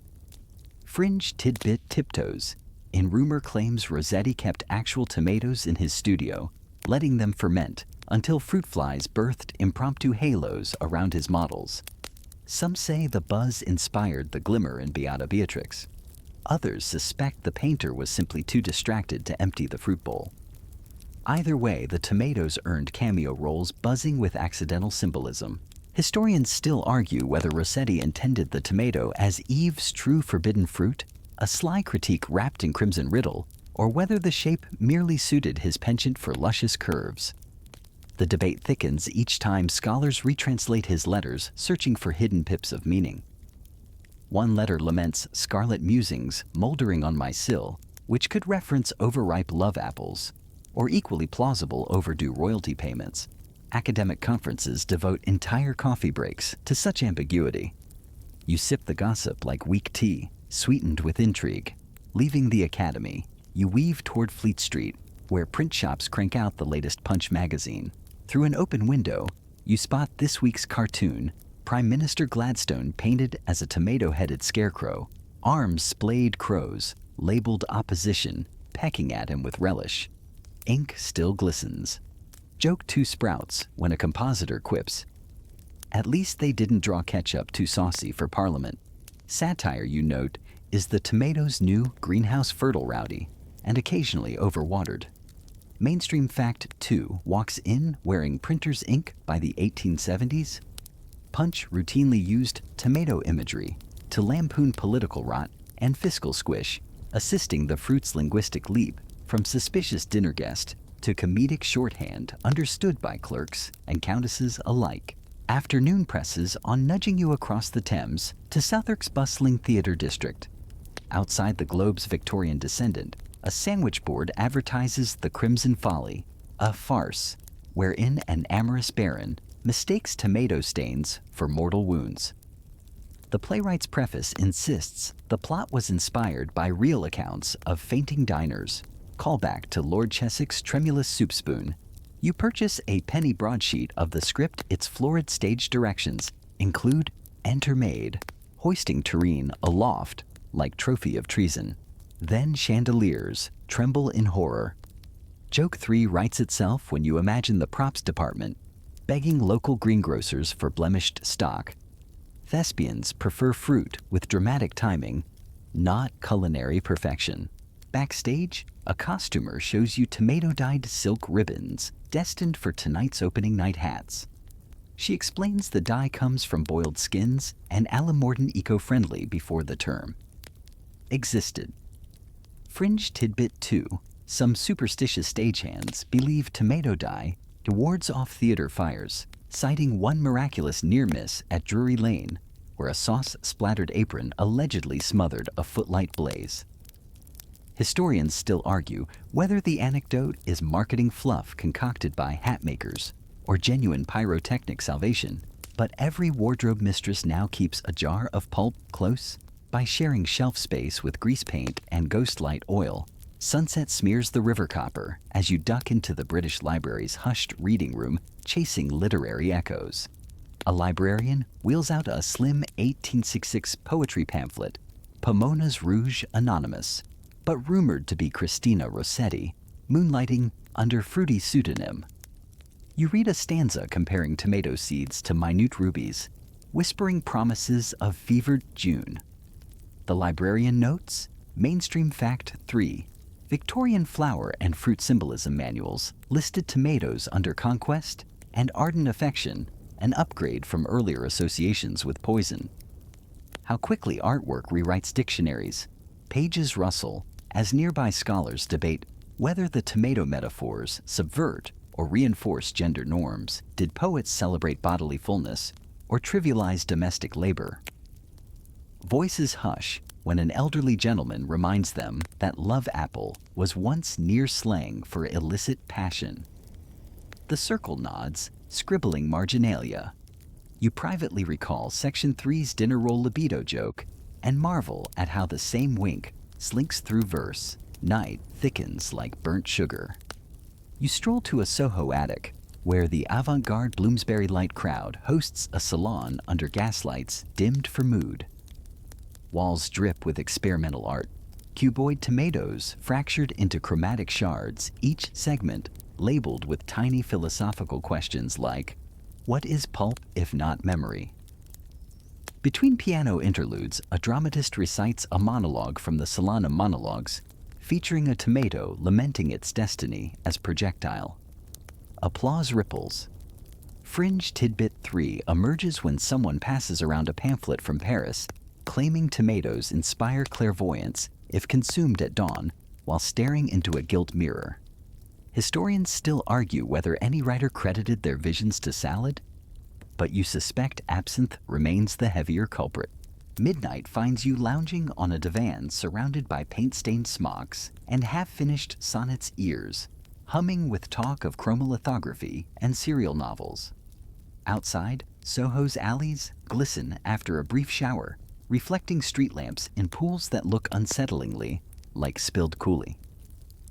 Fringe tidbit tiptoes. In rumor claims Rossetti kept actual tomatoes in his studio, letting them ferment until fruit flies birthed impromptu halos around his models. Some say the buzz inspired the glimmer in Beata Beatrix. Others suspect the painter was simply too distracted to empty the fruit bowl. Either way, the tomatoes earned cameo roles buzzing with accidental symbolism. Historians still argue whether Rossetti intended the tomato as Eve's true forbidden fruit, a sly critique wrapped in crimson riddle, or whether the shape merely suited his penchant for luscious curves. The debate thickens each time scholars retranslate his letters, searching for hidden pips of meaning. One letter laments scarlet musings mouldering on my sill, which could reference overripe love apples, or equally plausible overdue royalty payments. Academic conferences devote entire coffee breaks to such ambiguity. You sip the gossip like weak tea, sweetened with intrigue. Leaving the academy, you weave toward Fleet Street, where print shops crank out the latest Punch magazine. Through an open window, you spot this week's cartoon, Prime Minister Gladstone painted as a tomato-headed scarecrow, arms splayed crows, labeled opposition, pecking at him with relish. Ink still glistens. Joke 2 sprouts when a compositor quips, "At least they didn't draw ketchup too saucy for Parliament." Satire, you note, is the tomato's new greenhouse fertile rowdy, and occasionally overwatered. Mainstream fact 2 walks in wearing printer's ink by the 1870s. Punch routinely used tomato imagery to lampoon political rot and fiscal squish, assisting the fruit's linguistic leap from suspicious dinner guest to comedic shorthand understood by clerks and countesses alike. Afternoon presses on nudging you across the Thames to Southwark's bustling theatre district. Outside the Globe's Victorian descendant, a sandwich board advertises The Crimson Folly, a farce wherein an amorous baron mistakes tomato stains for mortal wounds. The playwright's preface insists the plot was inspired by real accounts of fainting diners. Callback to Lord Cheswick's tremulous soup spoon. You purchase a penny broadsheet of the script. Its florid stage directions include "Enter maid, hoisting tureen aloft like trophy of treason. Then chandeliers tremble in horror." Joke 3 writes itself when you imagine the props department begging local greengrocers for blemished stock. Thespians prefer fruit with dramatic timing, not culinary perfection. Backstage, a costumer shows you tomato-dyed silk ribbons destined for tonight's opening night hats. She explains the dye comes from boiled skins and Alamorden eco-friendly before the term existed. Fringe tidbit 2. Some superstitious stagehands believe tomato dye wards off theater fires, citing one miraculous near miss at Drury Lane, where a sauce-splattered apron allegedly smothered a footlight blaze. Historians still argue whether the anecdote is marketing fluff concocted by hat makers or genuine pyrotechnic salvation, but every wardrobe mistress now keeps a jar of pulp close. By sharing shelf space with grease paint and ghostlight oil, sunset smears the river copper as you duck into the British Library's hushed reading room, chasing literary echoes. A librarian wheels out a slim 1866 poetry pamphlet, Pomona's Rouge Anonymous, but rumored to be Christina Rossetti, moonlighting under fruity pseudonym. You read a stanza comparing tomato seeds to minute rubies, whispering promises of fevered June. The librarian notes, Mainstream fact 3. Victorian flower and fruit symbolism manuals listed tomatoes under conquest and ardent affection, an upgrade from earlier associations with poison. How quickly artwork rewrites dictionaries. Pages rustle as nearby scholars debate whether the tomato metaphors subvert or reinforce gender norms. Did poets celebrate bodily fullness or trivialize domestic labor? Voices hush when an elderly gentleman reminds them that love apple was once near slang for illicit passion. The circle nods, scribbling marginalia. You privately recall Section 3's dinner roll libido joke and marvel at how the same wink slinks through verse. Night thickens like burnt sugar. You stroll to a Soho attic where the avant-garde Bloomsbury Light crowd hosts a salon under gaslights dimmed for mood. Walls drip with experimental art, cuboid tomatoes fractured into chromatic shards, each segment labeled with tiny philosophical questions like, what is pulp if not memory? Between piano interludes, a dramatist recites a monologue from the Salon of Monologues, featuring a tomato lamenting its destiny as projectile. Applause ripples. Fringe Tidbit 3 emerges when someone passes around a pamphlet from Paris claiming tomatoes inspire clairvoyance if consumed at dawn while staring into a gilt mirror. Historians still argue whether any writer credited their visions to salad, but you suspect absinthe remains the heavier culprit. Midnight finds you lounging on a divan surrounded by paint-stained smocks and half-finished sonnets ears, humming with talk of chromolithography and serial novels. Outside, Soho's alleys glisten after a brief shower, reflecting street lamps in pools that look unsettlingly like spilled coulis.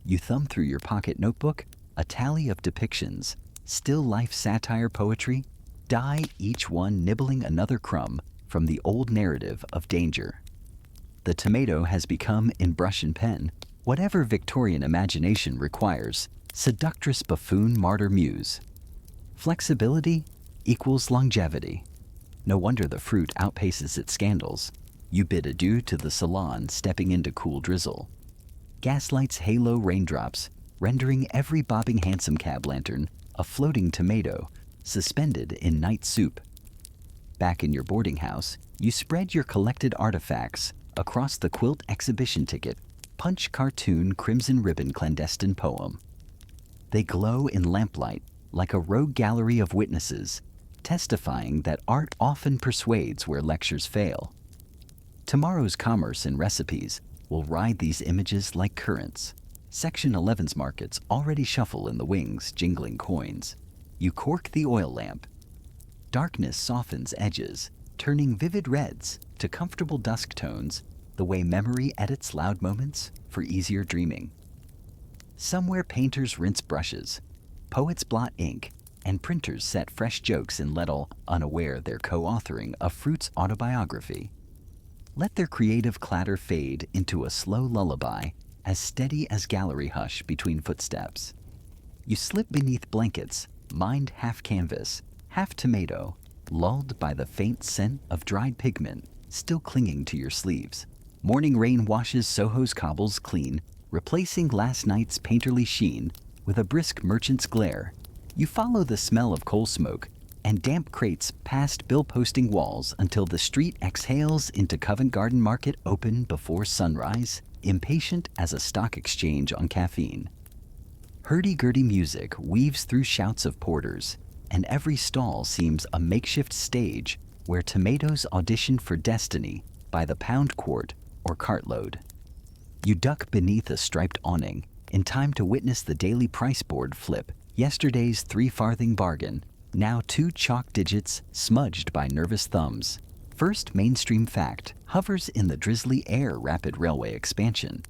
You thumb through your pocket notebook, a tally of depictions, still life satire poetry, die each one nibbling another crumb from the old narrative of danger. The tomato has become, in brush and pen, whatever Victorian imagination requires, seductress buffoon martyr muse. Flexibility equals longevity. No wonder the fruit outpaces its scandals. You bid adieu to the salon, stepping into cool drizzle. Gaslight's halo raindrops, rendering every bobbing hansom cab lantern a floating tomato, suspended in night soup. Back in your boarding house, you spread your collected artifacts across the quilt exhibition ticket, punch cartoon crimson ribbon clandestine poem. They glow in lamplight like a rogue gallery of witnesses, testifying that art often persuades where lectures fail. Tomorrow's commerce and recipes will ride these images like currents. Section 11's markets already shuffle in the wings, jingling coins. You cork the oil lamp. Darkness softens edges, turning vivid reds to comfortable dusk tones, the way memory edits loud moments for easier dreaming. Somewhere painters rinse brushes, poets blot ink, and printers set fresh jokes in Lettle, unaware they're co-authoring a fruit's autobiography. Let their creative clatter fade into a slow lullaby, as steady as gallery hush between footsteps. You slip beneath blankets, mind half canvas, half tomato, lulled by the faint scent of dried pigment still clinging to your sleeves. Morning rain washes Soho's cobbles clean, replacing last night's painterly sheen with a brisk merchant's glare. You follow the smell of coal smoke and damp crates past bill-posting walls until the street exhales into Covent Garden Market open before sunrise, impatient as a stock exchange on caffeine. Hurdy-gurdy music weaves through shouts of porters, and every stall seems a makeshift stage where tomatoes audition for destiny by the pound quart or cartload. You duck beneath a striped awning in time to witness the daily price board flip, yesterday's 3-farthing bargain, now 2 chalk digits smudged by nervous thumbs. First mainstream fact hovers in the drizzly air rapid railway expansion.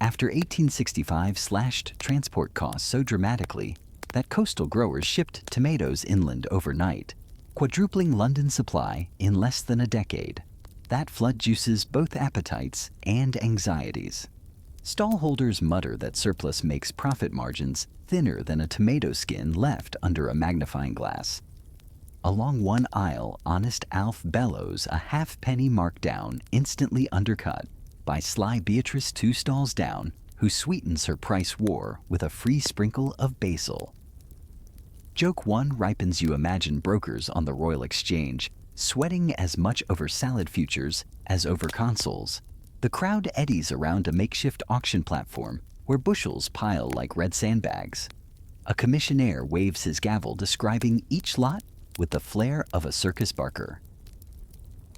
After 1865 slashed transport costs so dramatically that coastal growers shipped tomatoes inland overnight, quadrupling London's supply in less than a decade. That flood juices both appetites and anxieties. Stallholders mutter that surplus makes profit margins thinner than a tomato skin left under a magnifying glass. Along one aisle, honest Alf bellows a half-penny markdown instantly undercut by sly Beatrice 2 stalls down, who sweetens her price war with a free sprinkle of basil. Joke 1 ripens you imagine brokers on the Royal Exchange, sweating as much over salad futures as over consoles. The crowd eddies around a makeshift auction platform where bushels pile like red sandbags. A commissionaire waves his gavel describing each lot with the flair of a circus barker.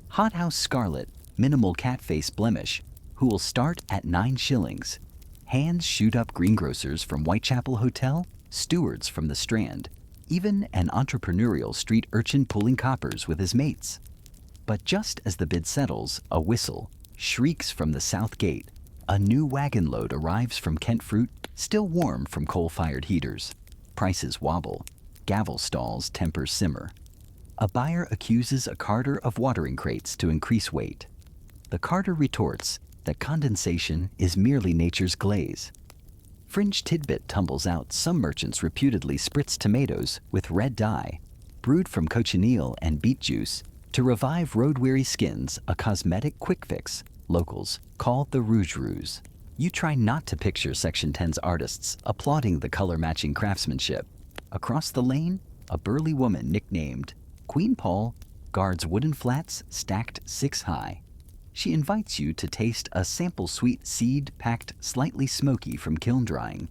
Hothouse Scarlet, minimal cat face blemish, who will start at 9 shillings. Hands shoot up greengrocers from Whitechapel Hotel, stewards from the Strand, even an entrepreneurial street urchin pulling coppers with his mates. But just as the bid settles, a whistle shrieks from the south gate. A new wagon load arrives from Kent Fruit, still warm from coal-fired heaters. Prices wobble. Gavel stalls tempers simmer. A buyer accuses a carter of watering crates to increase weight. The carter retorts that condensation is merely nature's glaze. Fringe tidbit tumbles out some merchants reputedly spritz tomatoes with red dye, brewed from cochineal and beet juice, to revive road-weary skins, a cosmetic quick fix locals call the rouge ruse. You try not to picture Section 10's artists applauding the color-matching craftsmanship. Across the lane, a burly woman nicknamed Queen Paul guards wooden flats stacked 6 high. She invites you to taste a sample sweet seed packed slightly smoky from kiln drying.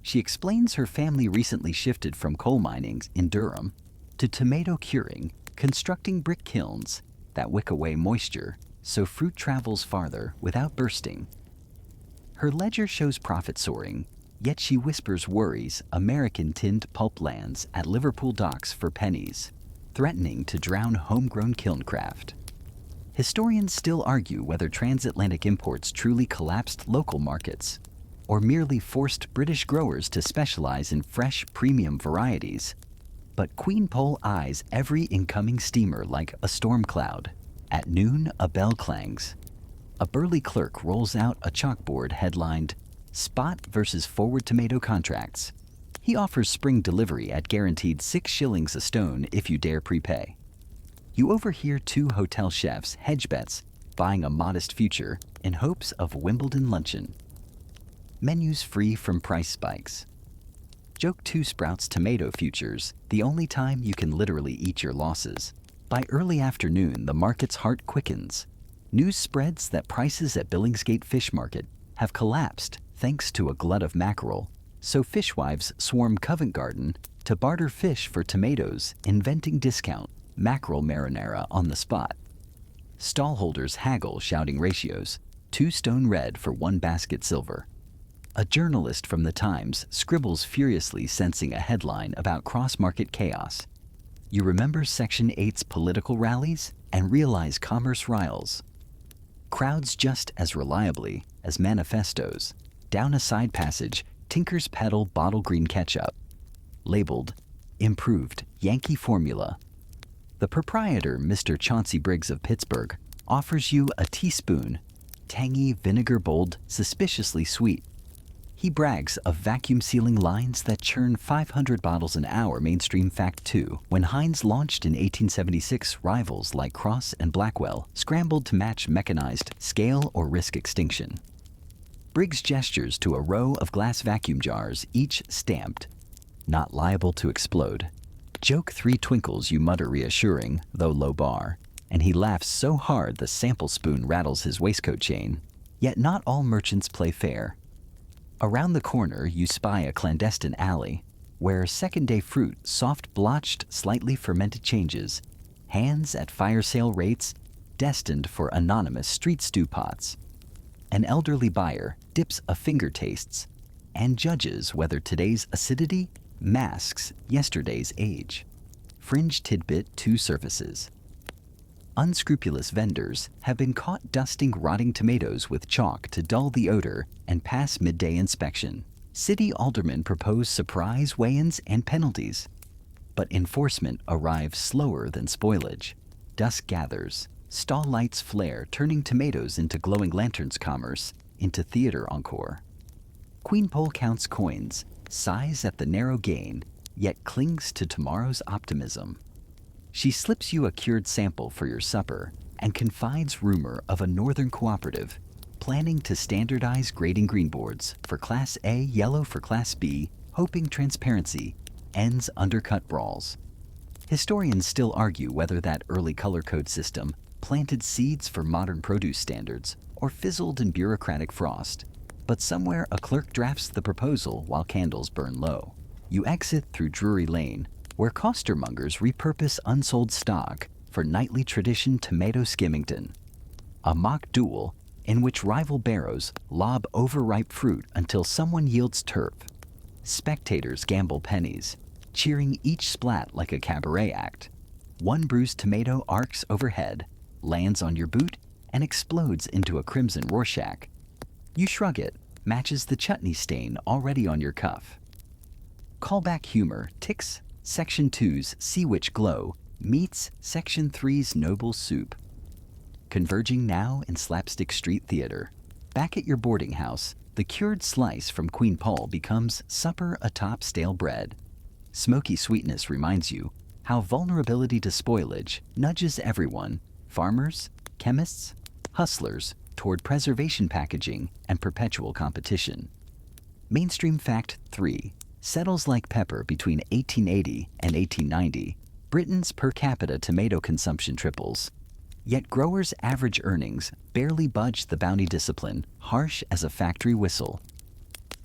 She explains her family recently shifted from coal mining in Durham to tomato curing, constructing brick kilns that wick away moisture so fruit travels farther without bursting. Her ledger shows profit soaring, yet she whispers worries American tinned pulp lands at Liverpool docks for pennies, threatening to drown homegrown kiln craft. Historians still argue whether transatlantic imports truly collapsed local markets, or merely forced British growers to specialize in fresh premium varieties. But Queen Pole eyes every incoming steamer like a storm cloud. At noon, a bell clangs. A burly clerk rolls out a chalkboard headlined, Spot versus Forward Tomato Contracts. He offers spring delivery at guaranteed 6 shillings a stone if you dare prepay. You overhear 2 hotel chefs hedge bets, buying a modest future in hopes of Wimbledon luncheon. Menus free from price spikes. Joke 2 sprouts tomato futures, the only time you can literally eat your losses. By early afternoon, the market's heart quickens. News spreads that prices at Billingsgate Fish Market have collapsed thanks to a glut of mackerel, so fishwives swarm Covent Garden to barter fish for tomatoes, inventing discount mackerel marinara on the spot. Stallholders haggle, shouting ratios, 2 stone red for 1 basket silver. A journalist from the Times scribbles furiously, sensing a headline about cross-market chaos. You remember Section 8's political rallies and realize commerce riles. Crowds just as reliably as manifestos. Down a side passage, tinkers peddle bottle green ketchup, labeled Improved Yankee Formula. The proprietor, Mr. Chauncey Briggs of Pittsburgh, offers you a teaspoon, tangy, vinegar-bold, suspiciously sweet. He brags of vacuum-sealing lines that churn 500 bottles an hour. Mainstream fact 2. When Heinz launched in 1876, rivals like Cross and Blackwell scrambled to match mechanized scale or risk extinction. Briggs gestures to a row of glass vacuum jars, each stamped, not liable to explode. Joke 3 twinkles, you mutter reassuring, though low bar, and he laughs so hard the sample spoon rattles his waistcoat chain. Yet not all merchants play fair. Around the corner, you spy a clandestine alley where second-day fruit, soft blotched, slightly fermented changes, hands at fire sale rates, destined for anonymous street stew pots. An elderly buyer dips a finger tastes and judges whether today's acidity masks yesterday's age. Fringe tidbit 2 surfaces. Unscrupulous vendors have been caught dusting rotting tomatoes with chalk to dull the odor and pass midday inspection. City aldermen propose surprise weigh-ins and penalties, but enforcement arrives slower than spoilage. Dusk gathers, stall lights flare, turning tomatoes into glowing lanterns, commerce into theater encore. Queen Pole counts coins, sighs at the narrow gain, yet clings to tomorrow's optimism. She slips you a cured sample for your supper and confides rumor of a northern cooperative planning to standardize grading green boards for Class A, yellow for Class B, hoping transparency ends undercut brawls. Historians still argue whether that early color code system planted seeds for modern produce standards or fizzled in bureaucratic frost. But somewhere a clerk drafts the proposal while candles burn low. You exit through Drury Lane, where costermongers repurpose unsold stock for nightly tradition tomato skimmington, a mock duel in which rival barrows lob overripe fruit until someone yields turf. Spectators gamble pennies, cheering each splat like a cabaret act. One bruised tomato arcs overhead, lands on your boot, and explodes into a crimson Rorschach. You shrug it, matches the chutney stain already on your cuff. Callback humor ticks Section 2's See Which Glow meets Section 3's Noble Soup. Converging now in slapstick street theater. Back at your boarding house, the cured slice from Queen Paul becomes supper atop stale bread. Smoky sweetness reminds you how vulnerability to spoilage nudges everyone, farmers, chemists, hustlers, toward preservation packaging and perpetual competition. Mainstream fact 3 settles like pepper between 1880 and 1890. Britain's per capita tomato consumption triples. Yet growers' average earnings barely budge the bounty discipline, harsh as a factory whistle.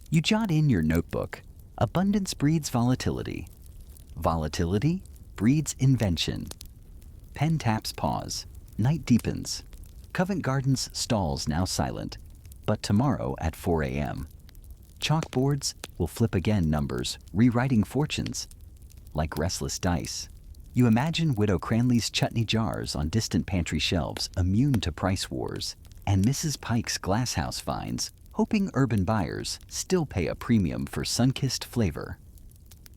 You jot in your notebook, abundance breeds volatility. Volatility breeds invention. Pen taps pause. Night deepens. Covent Garden's stalls now silent, but tomorrow at 4 a.m. Chalkboards will flip again numbers, rewriting fortunes. Like restless dice. You imagine Widow Cranley's chutney jars on distant pantry shelves immune to price wars, and Mrs. Pike's glasshouse finds, hoping urban buyers still pay a premium for sun-kissed flavor.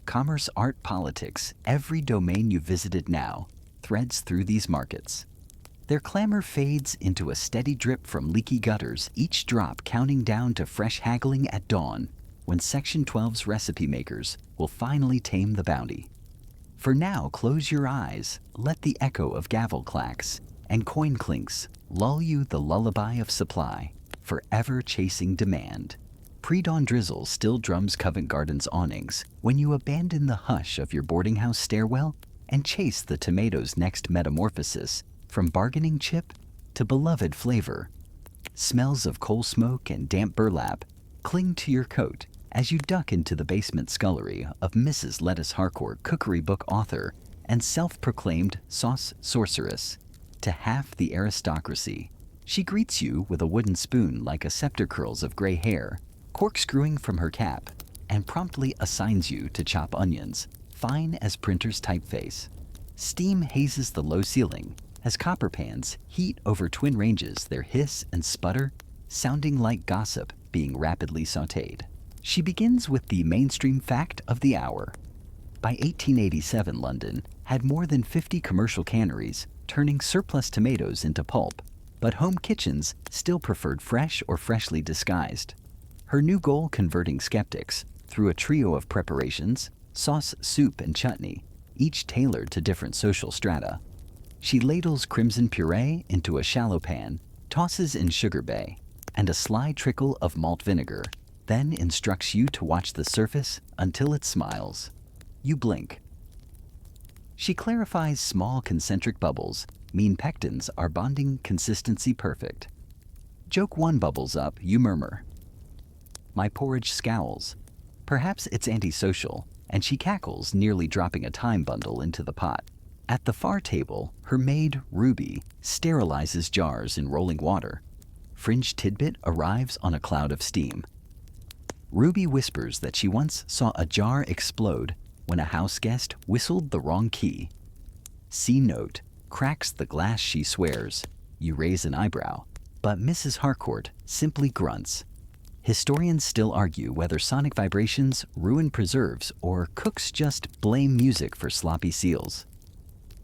Commerce, art, politics, every domain you visited now threads through these markets. Their clamor fades into a steady drip from leaky gutters, each drop counting down to fresh haggling at dawn, when Section 12's recipe makers will finally tame the bounty. For now, close your eyes, let the echo of gavel clacks and coin clinks lull you the lullaby of supply, forever chasing demand. Pre-dawn drizzle still drums Covent Garden's awnings when you abandon the hush of your boarding house stairwell and chase the tomato's next metamorphosis from bargaining chip to beloved flavor. Smells of coal smoke and damp burlap cling to your coat as you duck into the basement scullery of Mrs. Lettuce Harcourt, cookery book author and self-proclaimed sauce sorceress. To half the aristocracy, she greets you with a wooden spoon like a scepter curls of gray hair, corkscrewing from her cap, and promptly assigns you to chop onions, fine as printer's typeface. Steam hazes the low ceiling as copper pans heat over twin ranges, their hiss and sputter sounding like gossip being rapidly sautéed. She begins with the mainstream fact of the hour. By 1887, London had more than 50 commercial canneries, turning surplus tomatoes into pulp, but home kitchens still preferred fresh or freshly disguised. Her new goal converting skeptics through a trio of preparations, sauce, soup, and chutney, each tailored to different social strata. She ladles crimson puree into a shallow pan, tosses in sugar bay, and a sly trickle of malt vinegar, then instructs you to watch the surface until it smiles. You blink. She clarifies small concentric bubbles mean pectins are bonding consistency perfect. Joke one bubbles up, you murmur. My porridge scowls. Perhaps it's antisocial, and she cackles, nearly dropping a time bundle into the pot. At the far table, her maid, Ruby, sterilizes jars in rolling water. Fringe Tidbit arrives on a cloud of steam. Ruby whispers that she once saw a jar explode when a house guest whistled the wrong key. C note cracks the glass, she swears. You raise an eyebrow, but Mrs. Harcourt simply grunts. Historians still argue whether sonic vibrations ruin preserves or cooks just blame music for sloppy seals.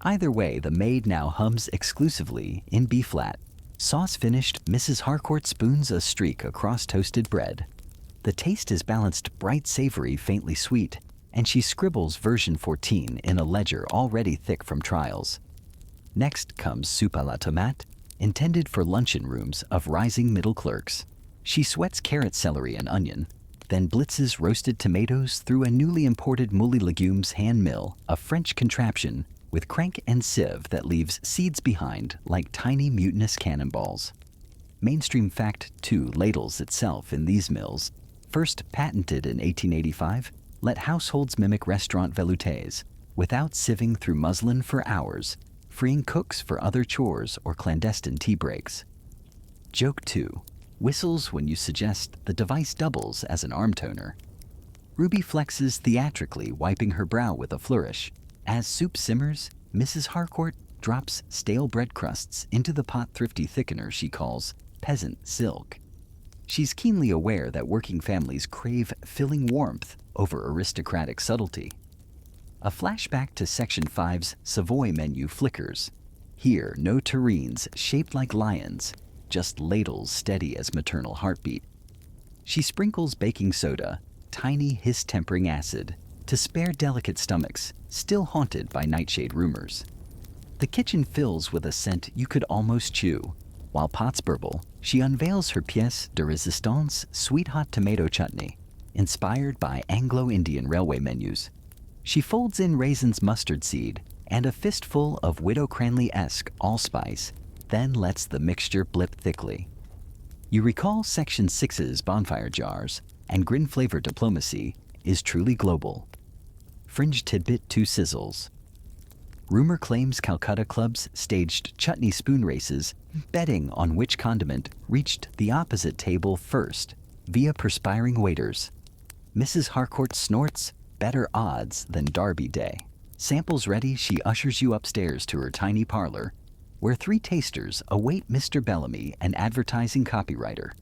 Either way, the maid now hums exclusively in B-flat. Sauce finished, Mrs. Harcourt spoons a streak across toasted bread. The taste is balanced, bright, savory, faintly sweet, and she scribbles version 14 in a ledger already thick from trials. Next comes soup à la tomate, intended for luncheon rooms of rising middle clerks. She sweats carrot, celery, and onion, then blitzes roasted tomatoes through a newly imported Moully Legumes hand mill, a French contraption with crank and sieve that leaves seeds behind like tiny mutinous cannonballs. Mainstream fact 2 ladles itself in these mills. First patented in 1885, let households mimic restaurant veloutés without sieving through muslin for hours, freeing cooks for other chores or clandestine tea breaks. Joke 2. Whistles when you suggest the device doubles as an arm toner. Ruby flexes theatrically, wiping her brow with a flourish. As soup simmers, Mrs. Harcourt drops stale bread crusts into the pot thrifty thickener she calls peasant silk. She's keenly aware that working families crave filling warmth over aristocratic subtlety. A flashback to Section 5's Savoy menu flickers. Here, no tureens shaped like lions, just ladles steady as maternal heartbeat. She sprinkles baking soda, tiny hiss-tempering acid, to spare delicate stomachs still haunted by nightshade rumors. The kitchen fills with a scent you could almost chew. While pots burble, she unveils her pièce de résistance, sweet hot tomato chutney, inspired by Anglo-Indian railway menus. She folds in raisins, mustard seed, and a fistful of Widow Cranley-esque allspice, then lets the mixture blip thickly. You recall Section 6's bonfire jars, and grin-flavor diplomacy is truly global. Fringe tidbit 2 sizzles. Rumor claims Calcutta clubs staged chutney spoon races, betting on which condiment reached the opposite table first, via perspiring waiters. Mrs. Harcourt snorts, better odds than Derby Day. Samples ready, she ushers you upstairs to her tiny parlor, where 3 tasters await Mr. Bellamy, an advertising copywriter,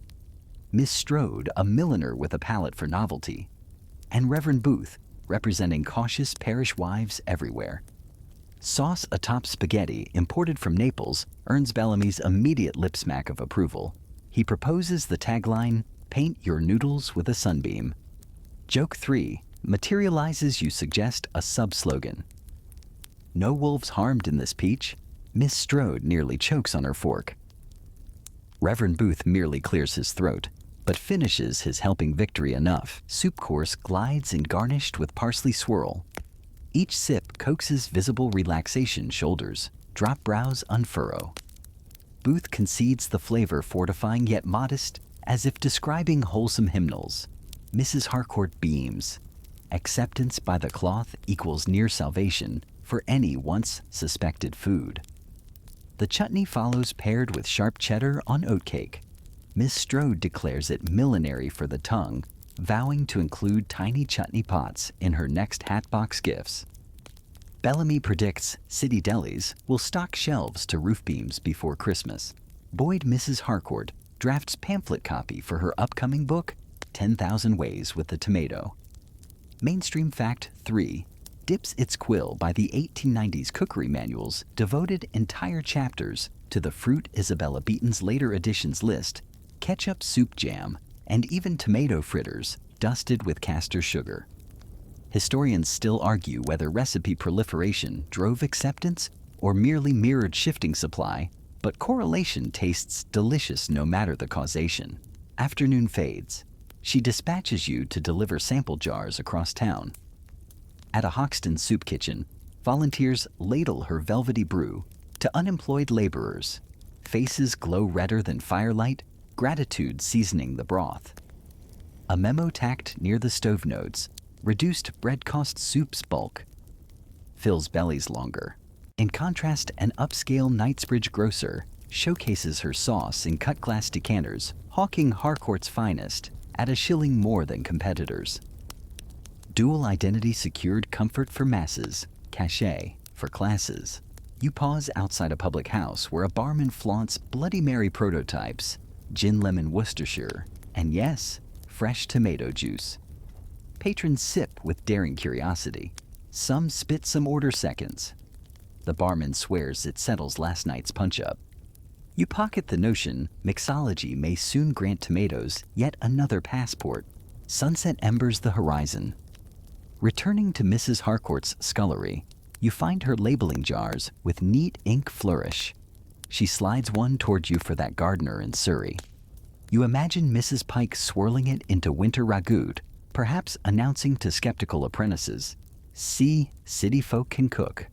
Miss Strode, a milliner with a palate for novelty, and Reverend Booth, representing cautious parish wives everywhere. Sauce atop spaghetti imported from Naples earns Bellamy's immediate lip smack of approval. He proposes the tagline, "Paint your noodles with a sunbeam." Joke 3 materializes, you suggest a sub-slogan. No wolves harmed in this peach. Miss Strode nearly chokes on her fork. Reverend Booth merely clears his throat, but finishes his helping victory enough. Soup course glides in garnished with parsley swirl. Each sip coaxes visible relaxation shoulders. Drop brows unfurrow. Booth concedes the flavor fortifying yet modest, as if describing wholesome hymnals. Mrs. Harcourt beams. Acceptance by the cloth equals near salvation for any once suspected food. The chutney follows paired with sharp cheddar on oatcake. Miss Strode declares it millinery for the tongue, vowing to include tiny chutney pots in her next hatbox gifts. Bellamy predicts city delis will stock shelves to roof beams before Christmas. Boyd Mrs. Harcourt drafts pamphlet copy for her upcoming book, 10,000 Ways with the Tomato. Mainstream fact 3 dips its quill by the 1890s cookery manuals devoted entire chapters to the fruit Isabella Beeton's later editions list, ketchup, soup jam, and even tomato fritters dusted with castor sugar. Historians still argue whether recipe proliferation drove acceptance or merely mirrored shifting supply, but correlation tastes delicious no matter the causation. Afternoon fades. She dispatches you to deliver sample jars across town. At a Hoxton soup kitchen, volunteers ladle her velvety brew to unemployed laborers. Faces glow redder than firelight, gratitude seasoning the broth. A memo tacked near the stove notes, reduced bread costs soup's bulk. Fills bellies longer. In contrast, an upscale Knightsbridge grocer showcases her sauce in cut glass decanters, hawking Harcourt's finest at a shilling more than competitors. Dual identity secured comfort for masses, cachet for classes. You pause outside a public house where a barman flaunts Bloody Mary prototypes, gin lemon Worcestershire, and yes, fresh tomato juice. Patrons sip with daring curiosity. Some spit some order seconds. The barman swears it settles last night's punch-up. You pocket the notion mixology may soon grant tomatoes yet another passport. Sunset embers the horizon. Returning to Mrs. Harcourt's scullery, you find her labeling jars with neat ink flourish. She slides one toward you for that gardener in Surrey. You imagine Mrs. Pike swirling it into winter ragout, perhaps announcing to skeptical apprentices, "See, city folk can cook."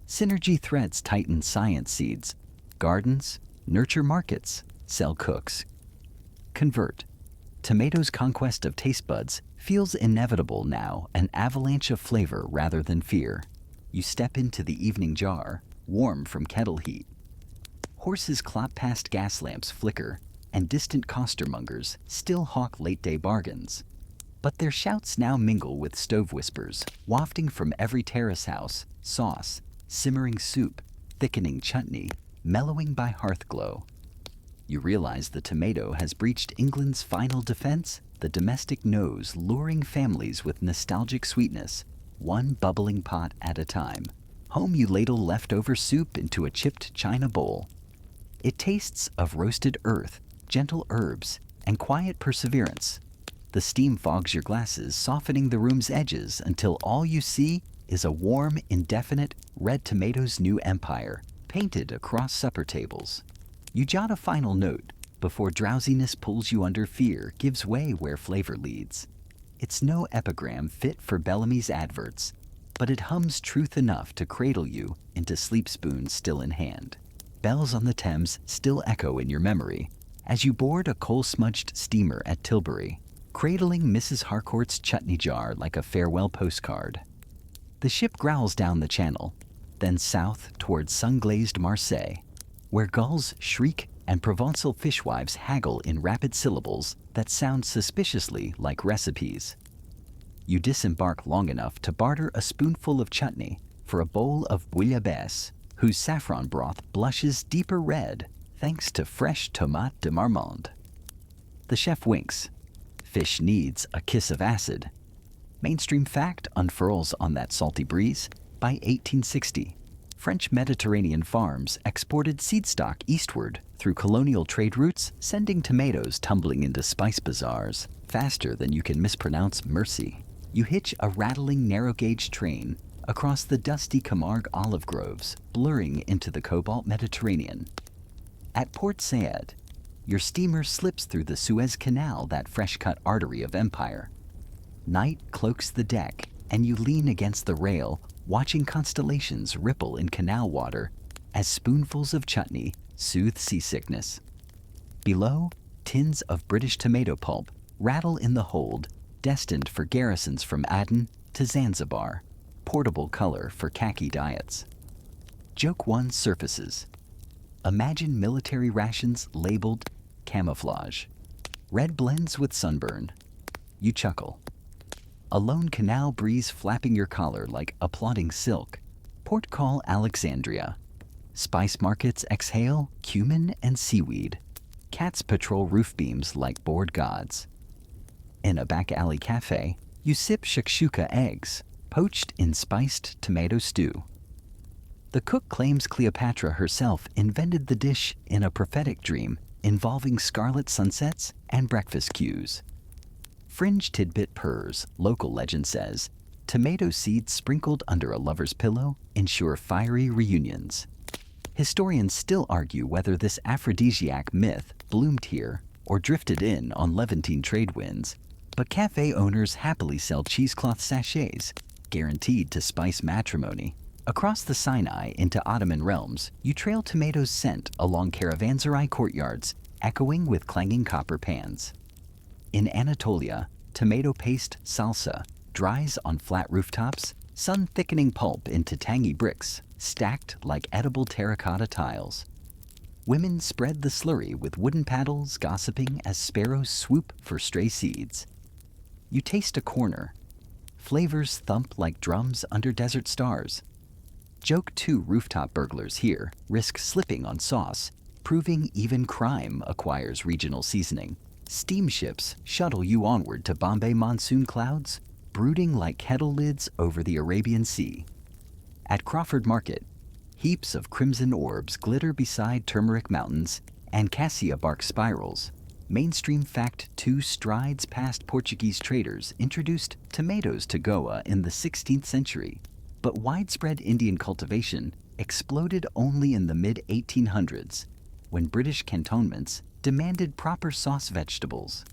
Synergy threads tighten science seeds. Gardens, nurture markets, sell cooks. Convert. Tomatoes' conquest of taste buds feels inevitable now, an avalanche of flavor rather than fear. You step into the evening jar, warm from kettle heat. Horses clop past gas lamps flicker, and distant costermongers still hawk late-day bargains. But their shouts now mingle with stove whispers, wafting from every terrace house, sauce, simmering soup, thickening chutney, mellowing by hearth glow. You realize the tomato has breached England's final defense, the domestic nose luring families with nostalgic sweetness, one bubbling pot at a time. Home you ladle leftover soup into a chipped china bowl. It tastes of roasted earth, gentle herbs, and quiet perseverance. The steam fogs your glasses, softening the room's edges until all you see is a warm, indefinite red tomato's new empire, painted across supper tables. You jot a final note before drowsiness pulls you under fear, gives way where flavor leads. It's no epigram fit for Bellamy's adverts, but it hums truth enough to cradle you into sleep spoons still in hand. Bells on the Thames still echo in your memory as you board a coal-smudged steamer at Tilbury, cradling Mrs. Harcourt's chutney jar like a farewell postcard. The ship growls down the channel, then south towards sun-glazed Marseille, where gulls shriek and Provençal fishwives haggle in rapid syllables that sound suspiciously like recipes. You disembark long enough to barter a spoonful of chutney for a bowl of bouillabaisse, whose saffron broth blushes deeper red thanks to fresh tomate de marmande. The chef winks. Fish needs a kiss of acid. Mainstream fact unfurls on that salty breeze. By 1860, French Mediterranean farms exported seed stock eastward through colonial trade routes, sending tomatoes tumbling into spice bazaars faster than you can mispronounce Mercy. You hitch a rattling narrow-gauge train across the dusty Camargue olive groves, blurring into the cobalt Mediterranean. At Port Said, your steamer slips through the Suez Canal, that fresh-cut artery of empire. Night cloaks the deck, and you lean against the rail, watching constellations ripple in canal water as spoonfuls of chutney soothe seasickness. Below, tins of British tomato pulp rattle in the hold, destined for garrisons from Aden to Zanzibar, portable color for khaki diets. Joke 1 surfaces. Imagine military rations labeled camouflage. Red blends with sunburn. You chuckle. A lone canal breeze flapping your collar like applauding silk. Port call Alexandria. Spice markets exhale cumin and seaweed. Cats patrol roof beams like bored gods. In a back alley cafe, you sip shakshuka eggs, poached in spiced tomato stew. The cook claims Cleopatra herself invented the dish in a prophetic dream involving scarlet sunsets and breakfast cues. Fringe tidbit purrs, local legend says, tomato seeds sprinkled under a lover's pillow ensure fiery reunions. Historians still argue whether this aphrodisiac myth bloomed here or drifted in on Levantine trade winds, but cafe owners happily sell cheesecloth sachets, guaranteed to spice matrimony. Across the Sinai into Ottoman realms, you trail tomatoes' scent along caravanserai courtyards, echoing with clanging copper pans. In Anatolia, tomato paste salsa dries on flat rooftops, sun-thickening pulp into tangy bricks, stacked like edible terracotta tiles. Women spread the slurry with wooden paddles, gossiping as sparrows swoop for stray seeds. You taste a corner. Flavors thump like drums under desert stars. Joke 2 rooftop burglars here risk slipping on sauce, proving even crime acquires regional seasoning. Steamships shuttle you onward to Bombay monsoon clouds, brooding like kettle lids over the Arabian Sea. At Crawford Market, heaps of crimson orbs glitter beside turmeric mountains and cassia bark spirals. Mainstream fact 2 strides past Portuguese traders introduced tomatoes to Goa in the 16th century, but widespread Indian cultivation exploded only in the mid-1800s, when British cantonments demanded proper sauce vegetables.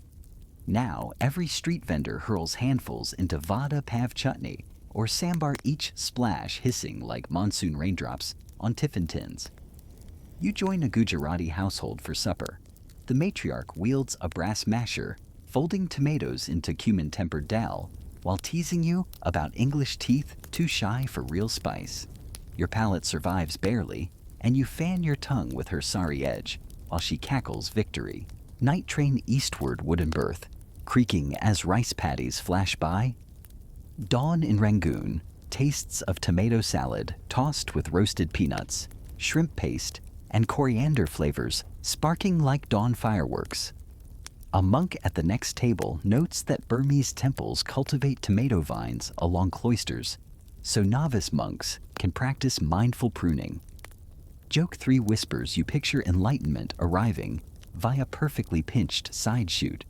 Now, every street vendor hurls handfuls into vada pav chutney or sambar, each splash hissing like monsoon raindrops on tiffin tins. You join a Gujarati household for supper. The matriarch wields a brass masher, folding tomatoes into cumin-tempered dal, while teasing you about English teeth too shy for real spice. Your palate survives barely, and you fan your tongue with her sorry edge, while she cackles victory. Night train eastward wooden berth, creaking as rice paddies flash by. Dawn in Rangoon, tastes of tomato salad tossed with roasted peanuts, shrimp paste, and coriander flavors sparking like dawn fireworks. A monk at the next table notes that Burmese temples cultivate tomato vines along cloisters, so novice monks can practice mindful pruning. Joke 3 whispers you picture enlightenment arriving via perfectly pinched side shoot.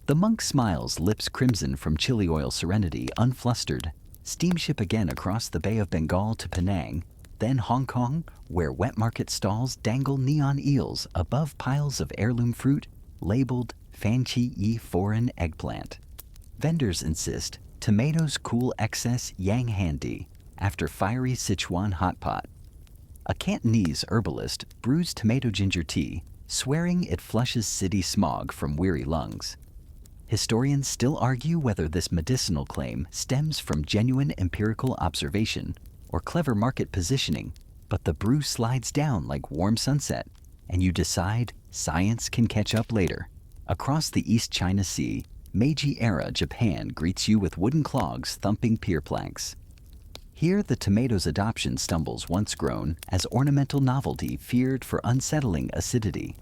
The monk smiles, lips crimson from chili oil serenity, unflustered. Steamship again across the Bay of Bengal to Penang, then Hong Kong, where wet market stalls dangle neon eels above piles of heirloom fruit labeled Fanchi-yi foreign eggplant. Vendors insist tomatoes cool excess yang handy after fiery Sichuan hot pot. A Cantonese herbalist brews tomato ginger tea, swearing it flushes city smog from weary lungs. Historians still argue whether this medicinal claim stems from genuine empirical observation or clever market positioning, but the brew slides down like warm sunset, and you decide science can catch up later. Across the East China Sea, Meiji-era Japan greets you with wooden clogs thumping pier planks. Here the tomato's adoption stumbles once grown as ornamental novelty feared for unsettling acidity.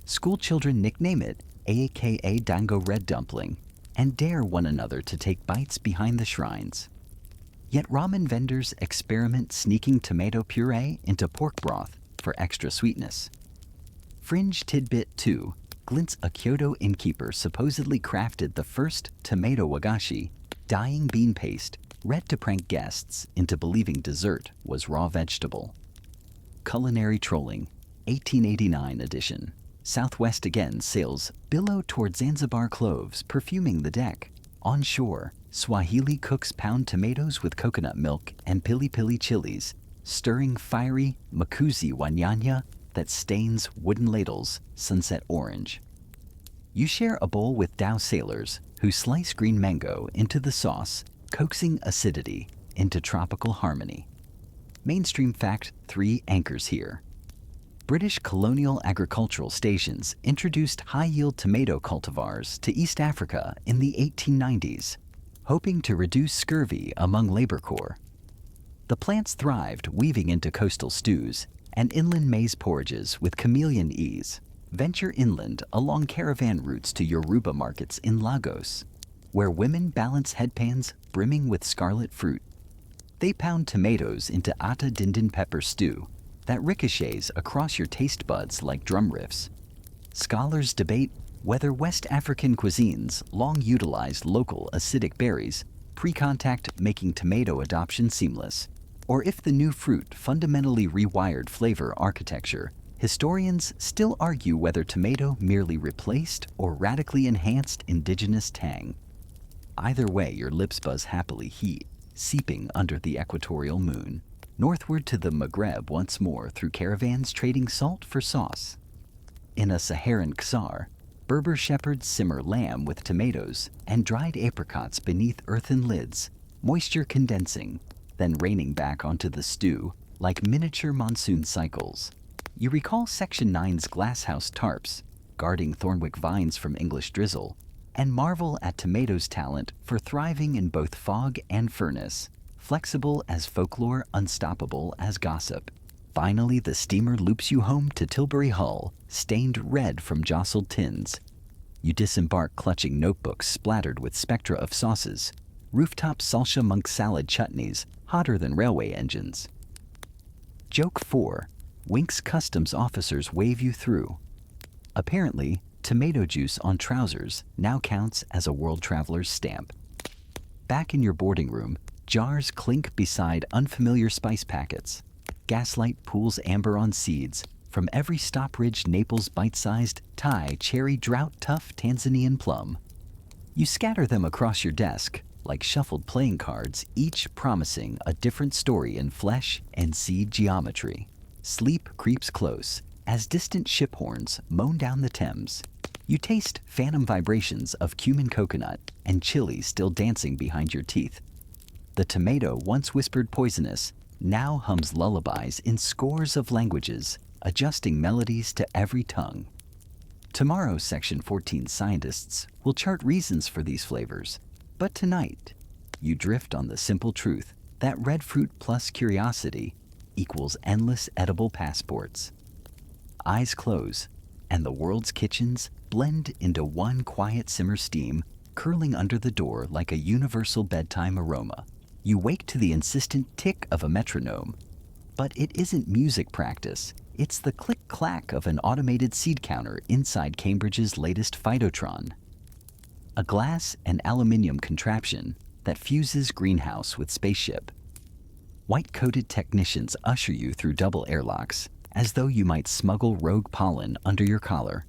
Schoolchildren nickname it aka Dango Red Dumpling, and dare one another to take bites behind the shrines. Yet ramen vendors experiment sneaking tomato puree into pork broth for extra sweetness. Fringe tidbit 2 glints a Kyoto innkeeper supposedly crafted the first tomato wagashi, dyeing bean paste, red to prank guests into believing dessert was raw vegetable. Culinary Trolling, 1889 edition. Southwest again sails billow toward Zanzibar cloves, perfuming the deck. On shore, Swahili cooks pound tomatoes with coconut milk and pili-pili chilies, stirring fiery makuzi wanyanya that stains wooden ladles sunset orange. You share a bowl with Dao sailors who slice green mango into the sauce, coaxing acidity into tropical harmony. Mainstream fact 3 anchors here. British colonial agricultural stations introduced high-yield tomato cultivars to East Africa in the 1890s, hoping to reduce scurvy among labor corps. The plants thrived, weaving into coastal stews and inland maize porridges with chameleon ease. Venture inland along caravan routes to Yoruba markets in Lagos, where women balance headpans brimming with scarlet fruit. They pound tomatoes into ata dindin pepper stew that ricochets across your taste buds like drum riffs. Scholars debate whether West African cuisines long utilized local acidic berries, pre-contact making tomato adoption seamless, or if the new fruit fundamentally rewired flavor architecture. Historians still argue whether tomato merely replaced or radically enhanced indigenous tang. Either way, your lips buzz happily heat, seeping under the equatorial moon. Northward to the Maghreb once more through caravans trading salt for sauce. In a Saharan Ksar, Berber shepherds simmer lamb with tomatoes and dried apricots beneath earthen lids, moisture condensing, then raining back onto the stew like miniature monsoon cycles. You recall Section 9's glasshouse tarps, guarding Thornwick vines from English drizzle, and marvel at tomatoes' talent for thriving in both fog and furnace. Flexible as folklore, unstoppable as gossip. Finally, the steamer loops you home to Tilbury Hull, stained red from jostled tins. You disembark clutching notebooks splattered with spectra of sauces, rooftop salsa monk salad chutneys hotter than railway engines. Joke 4. Winks customs officers wave you through. Apparently, tomato juice on trousers now counts as a world traveler's stamp. Back in your boarding room, jars clink beside unfamiliar spice packets. Gaslight pools amber on seeds from every Stockbridge Naples bite-sized Thai cherry drought-tough Tanzanian plum. You scatter them across your desk like shuffled playing cards, each promising a different story in flesh and seed geometry. Sleep creeps close as distant ship horns moan down the Thames. You taste phantom vibrations of cumin coconut and chili still dancing behind your teeth. The tomato once whispered poisonous now hums lullabies in scores of languages, adjusting melodies to every tongue. Tomorrow's Section 14 scientists will chart reasons for these flavors, but tonight, you drift on the simple truth that red fruit plus curiosity equals endless edible passports. Eyes close, and the world's kitchens blend into one quiet simmer steam curling under the door like a universal bedtime aroma. You wake to the insistent tick of a metronome, but it isn't music practice. It's the click-clack of an automated seed counter inside Cambridge's latest phytotron. A glass and aluminium contraption that fuses greenhouse with spaceship. White-coated technicians usher you through double airlocks, as though you might smuggle rogue pollen under your collar.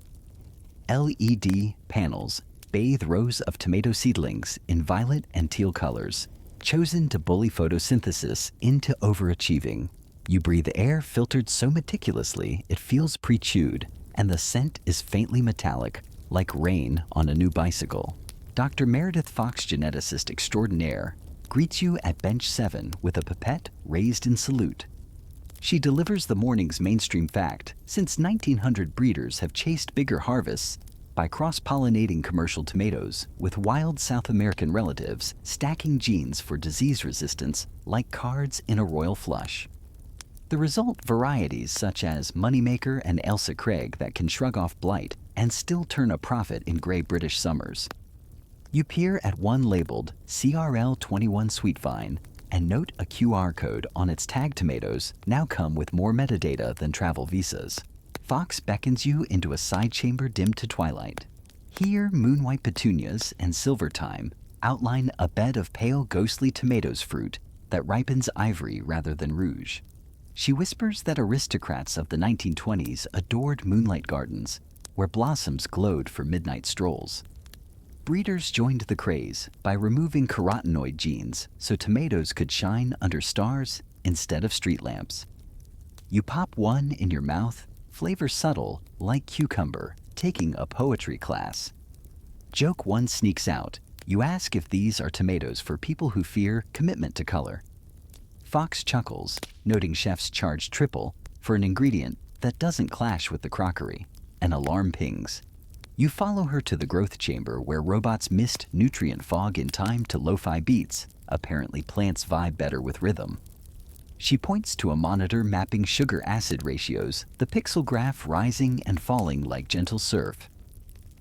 LED panels bathe rows of tomato seedlings in violet and teal colors, chosen to bully photosynthesis into overachieving. You breathe air filtered so meticulously it feels pre-chewed, and the scent is faintly metallic, like rain on a new bicycle. Dr. Meredith Fox, geneticist extraordinaire, greets you at bench 7 with a pipette raised in salute. She delivers the morning's mainstream fact: since 1900, breeders have chased bigger harvests by cross-pollinating commercial tomatoes with wild South American relatives, stacking genes for disease resistance like cards in a royal flush. The result, varieties such as Moneymaker and Ailsa Craig that can shrug off blight and still turn a profit in gray British summers. You peer at one labeled CRL21 Sweetvine and note a QR code on its tag. Tomatoes now come with more metadata than travel visas. Fox beckons you into a side chamber dimmed to twilight. Here, moonwhite petunias and silver thyme outline a bed of pale, ghostly tomatoes fruit that ripens ivory rather than rouge. She whispers that aristocrats of the 1920s adored moonlight gardens, where blossoms glowed for midnight strolls. Breeders joined the craze by removing carotenoid genes so tomatoes could shine under stars instead of street lamps. You pop one in your mouth, flavor subtle like cucumber, taking a poetry class. Joke one sneaks out. You ask if these are tomatoes for people who fear commitment to color. Fox chuckles, noting chefs charge triple for an ingredient that doesn't clash with the crockery. An alarm pings. You follow her to the growth chamber where robots mist nutrient fog in time to lo-fi beats. Apparently plants vibe better with rhythm. She points to a monitor mapping sugar-acid ratios, the pixel graph rising and falling like gentle surf.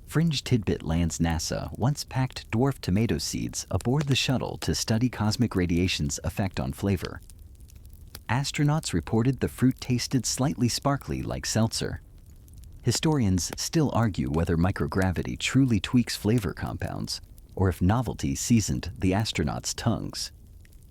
Fringe tidbit lands: NASA once packed dwarf tomato seeds aboard the shuttle to study cosmic radiation's effect on flavor. Astronauts reported the fruit tasted slightly sparkly like seltzer. Historians still argue whether microgravity truly tweaks flavor compounds, or if novelty seasoned the astronauts' tongues.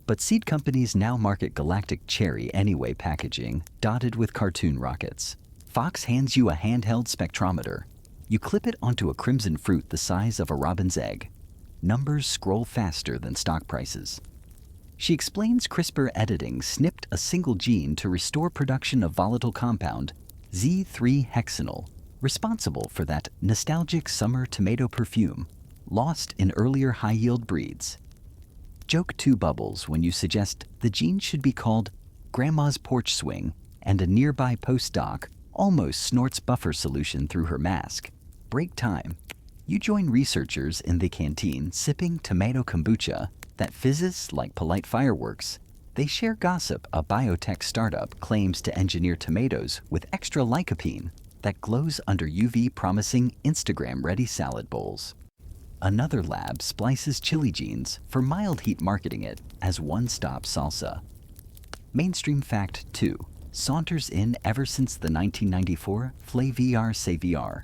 But seed companies now market galactic cherry anyway packaging, dotted with cartoon rockets. Fox hands you a handheld spectrometer. You clip it onto a crimson fruit the size of a robin's egg. Numbers scroll faster than stock prices. She explains CRISPR editing snipped a single gene to restore production of volatile compound Z3-hexanol, responsible for that nostalgic summer tomato perfume, lost in earlier high-yield breeds. Joke two bubbles when you suggest the gene should be called Grandma's Porch Swing, and a nearby postdoc almost snorts buffer solution through her mask. Break time. You join researchers in the canteen sipping tomato kombucha that fizzes like polite fireworks. They share gossip a biotech startup claims to engineer tomatoes with extra lycopene that glows under UV, promising Instagram-ready salad bowls. Another lab splices chili genes for mild heat, marketing it as one-stop salsa. Mainstream fact 2 saunters in ever since the 1994 Flaviar Saviar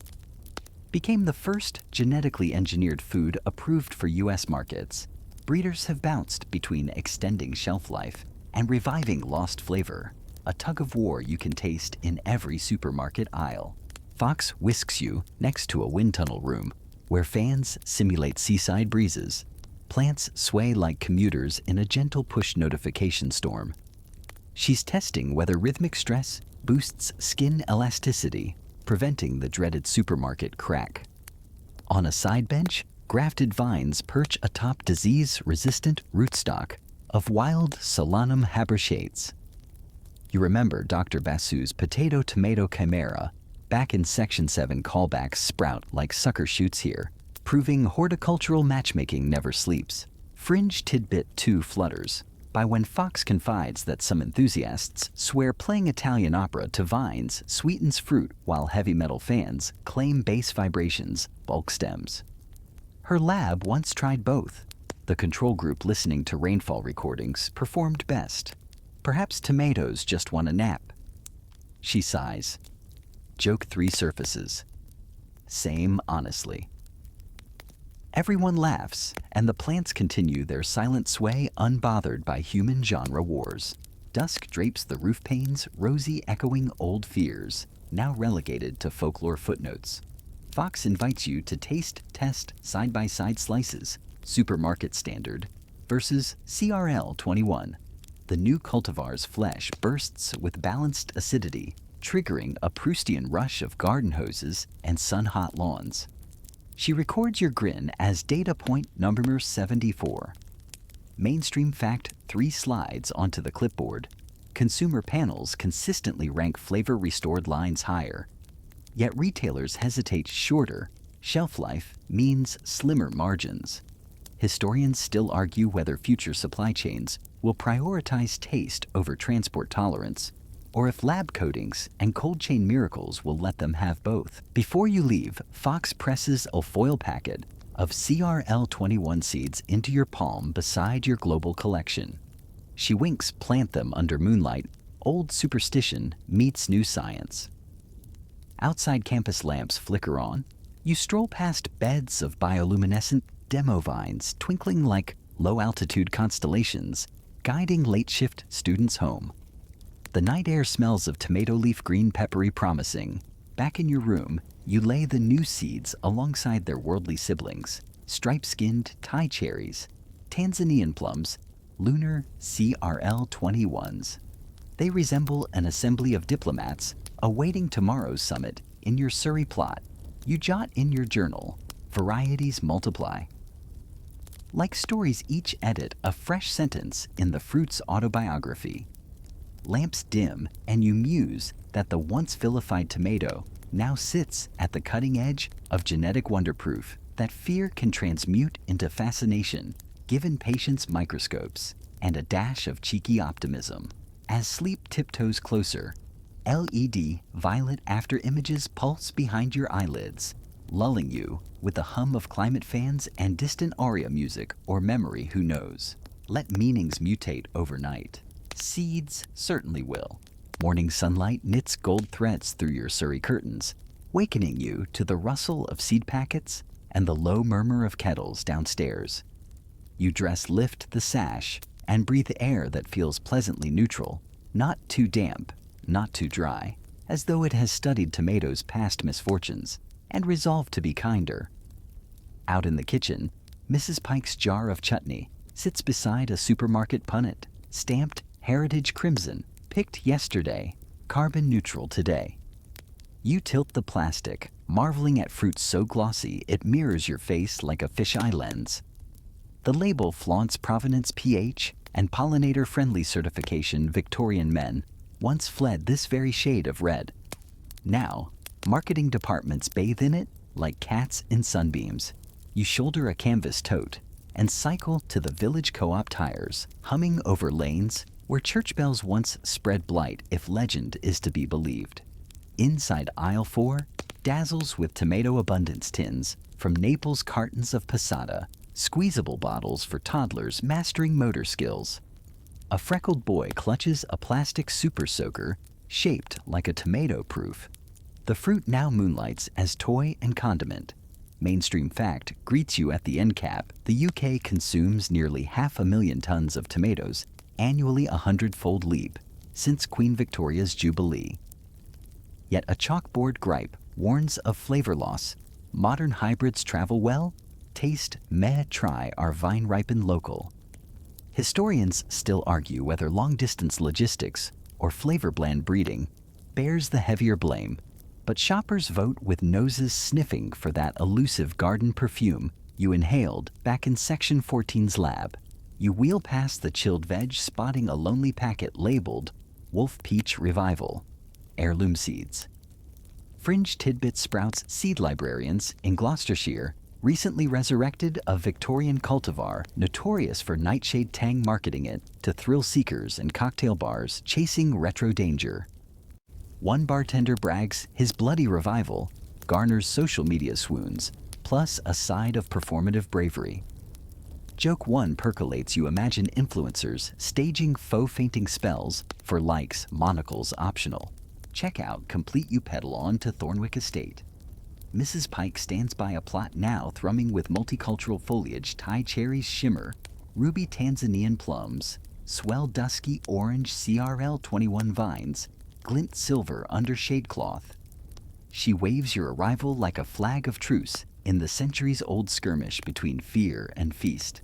became the first genetically engineered food approved for U.S. markets. Breeders have bounced between extending shelf life and reviving lost flavor. a tug of war you can taste in every supermarket aisle. Fox whisks you next to a wind tunnel room where fans simulate seaside breezes. Plants sway like commuters in a gentle push notification storm. She's testing whether rhythmic stress boosts skin elasticity, preventing the dreaded supermarket crack. On a side bench, grafted vines perch atop disease-resistant rootstock of wild Solanum haberchates. You remember Dr. Basu's potato-tomato chimera. Back in Section 7, callbacks sprout like sucker shoots here, proving horticultural matchmaking never sleeps. Fringe tidbit 2 flutters by when Fox confides that some enthusiasts swear playing Italian opera to vines sweetens fruit while heavy metal fans claim bass vibrations bulk stems. Her lab once tried both. The control group listening to rainfall recordings performed best. Perhaps tomatoes just want a nap. She sighs. Joke 3 surfaces. Same, honestly. Everyone laughs, and the plants continue their silent sway unbothered by human genre wars. Dusk drapes the roof panes, rosy echoing old fears, now relegated to folklore footnotes. Fox invites you to taste test side-by-side slices, supermarket standard versus CRL 21. The new cultivar's flesh bursts with balanced acidity, triggering a Proustian rush of garden hoses and sun-hot lawns. She records your grin as data point number 74. Mainstream fact 3 slides onto the clipboard. Consumer panels consistently rank flavor-restored lines higher. Yet retailers hesitate. Shorter shelf life means slimmer margins. Historians still argue whether future supply chains will prioritize taste over transport tolerance, or if lab coatings and cold chain miracles will let them have both. Before you leave, Fox presses a foil packet of CRL21 seeds into your palm beside your global collection. She winks. Plant them under moonlight. Old superstition meets new science. Outside campus lamps flicker on. You stroll past beds of bioluminescent demo vines twinkling like low-altitude constellations, guiding late-shift students home. The night air smells of tomato leaf green peppery promising. Back in your room, you lay the new seeds alongside their worldly siblings, stripe-skinned Thai cherries, Tanzanian plums, lunar CRL21s. They resemble an assembly of diplomats awaiting tomorrow's summit. In your Surrey plot, you jot in your journal, varieties multiply. Like stories, each edit a fresh sentence in the fruit's autobiography. Lamps dim, and you muse that the once vilified tomato now sits at the cutting edge of genetic wonderproof that fear can transmute into fascination, given patience microscopes and a dash of cheeky optimism. As sleep tiptoes closer, LED violet after images pulse behind your eyelids, lulling you with the hum of climate fans and distant aria music or memory, who knows. Let meanings mutate overnight. Seeds certainly will. Morning sunlight knits gold threads through your Surrey curtains, wakening you to the rustle of seed packets and the low murmur of kettles downstairs. You lift the sash and breathe air that feels pleasantly neutral, not too damp, not too dry, as though it has studied tomatoes' past misfortunes and resolved to be kinder. Out in the kitchen, Mrs. Pike's jar of chutney sits beside a supermarket punnet, stamped Heritage Crimson, picked yesterday, carbon neutral today. You tilt the plastic, marveling at fruit so glossy it mirrors your face like a fisheye lens. The label flaunts provenance, pH, and pollinator-friendly certification. Victorian men once fled this very shade of red. Now, marketing departments bathe in it like cats in sunbeams. You shoulder a canvas tote and cycle to the village co-op tires, humming over lanes where church bells once spread blight, if legend is to be believed. Inside aisle 4, dazzles with tomato abundance tins from Naples, cartons of passata, squeezable bottles for toddlers mastering motor skills. A freckled boy clutches a plastic super soaker shaped like a tomato proof. The fruit now moonlights as toy and condiment. Mainstream fact greets you at the end cap. The UK consumes nearly 500,000 tons of tomatoes, annually, a 100-fold leap. since Queen Victoria's Jubilee. Yet a chalkboard gripe warns of flavor loss. Modern hybrids travel well, taste meh, try our vine-ripened local. Historians still argue whether long-distance logistics or flavor-bland breeding bears the heavier blame, but shoppers vote with noses sniffing for that elusive garden perfume you inhaled back in Section 14's lab. You wheel past the chilled veg, spotting a lonely packet labeled Wolf Peach Revival, heirloom seeds. Fringe Tidbit Sprouts seed librarians in Gloucestershire recently resurrected a Victorian cultivar notorious for nightshade tang, marketing it to thrill seekers and cocktail bars chasing retro danger. One bartender brags his bloody revival garners social media swoons, plus a side of performative bravery. Joke 1 percolates you imagine influencers staging faux fainting spells for likes, monocles optional. Check out Complete You Pedal on to Thornwick Estate. Mrs. Pike stands by a plot now thrumming with multicultural foliage, Thai cherries shimmer, ruby Tanzanian plums, swell dusky orange CRL 21 vines, glint silver under shade cloth. She waves your arrival like a flag of truce in the centuries-old skirmish between fear and feast.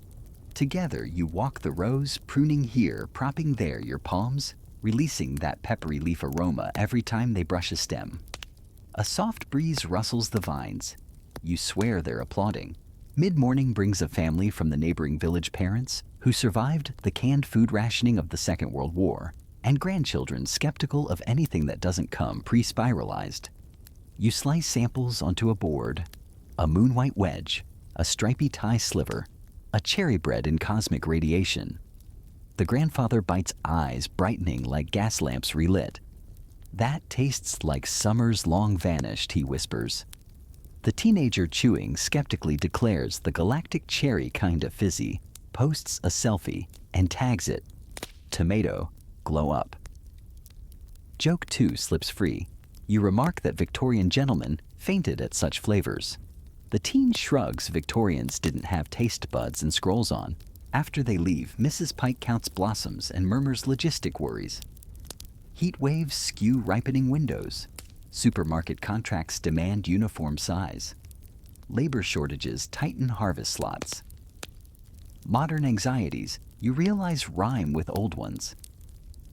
Together you walk the rows, pruning here, propping there your palms, releasing that peppery leaf aroma every time they brush a stem. A soft breeze rustles the vines. You swear they're applauding. Mid-morning brings a family from the neighboring village, parents who survived the canned food rationing of the Second World War, and grandchildren skeptical of anything that doesn't come pre-spiralized. You slice samples onto a board, a moon-white wedge, a stripy Thai sliver, a cherry bread in cosmic radiation. The grandfather bites, eyes brightening like gas lamps relit. That tastes like summers long vanished, he whispers. The teenager chewing skeptically declares the galactic cherry kinda fizzy, posts a selfie, and tags it, tomato, glow up. Joke 2 slips free. You remark that Victorian gentlemen fainted at such flavors. The teen shrugs Victorians didn't have taste buds and scrolls on. After they leave, Mrs. Pike counts blossoms and murmurs logistic worries. Heat waves skew ripening windows. Supermarket contracts demand uniform size. Labor shortages tighten harvest slots. Modern anxieties, you realize, rhyme with old ones.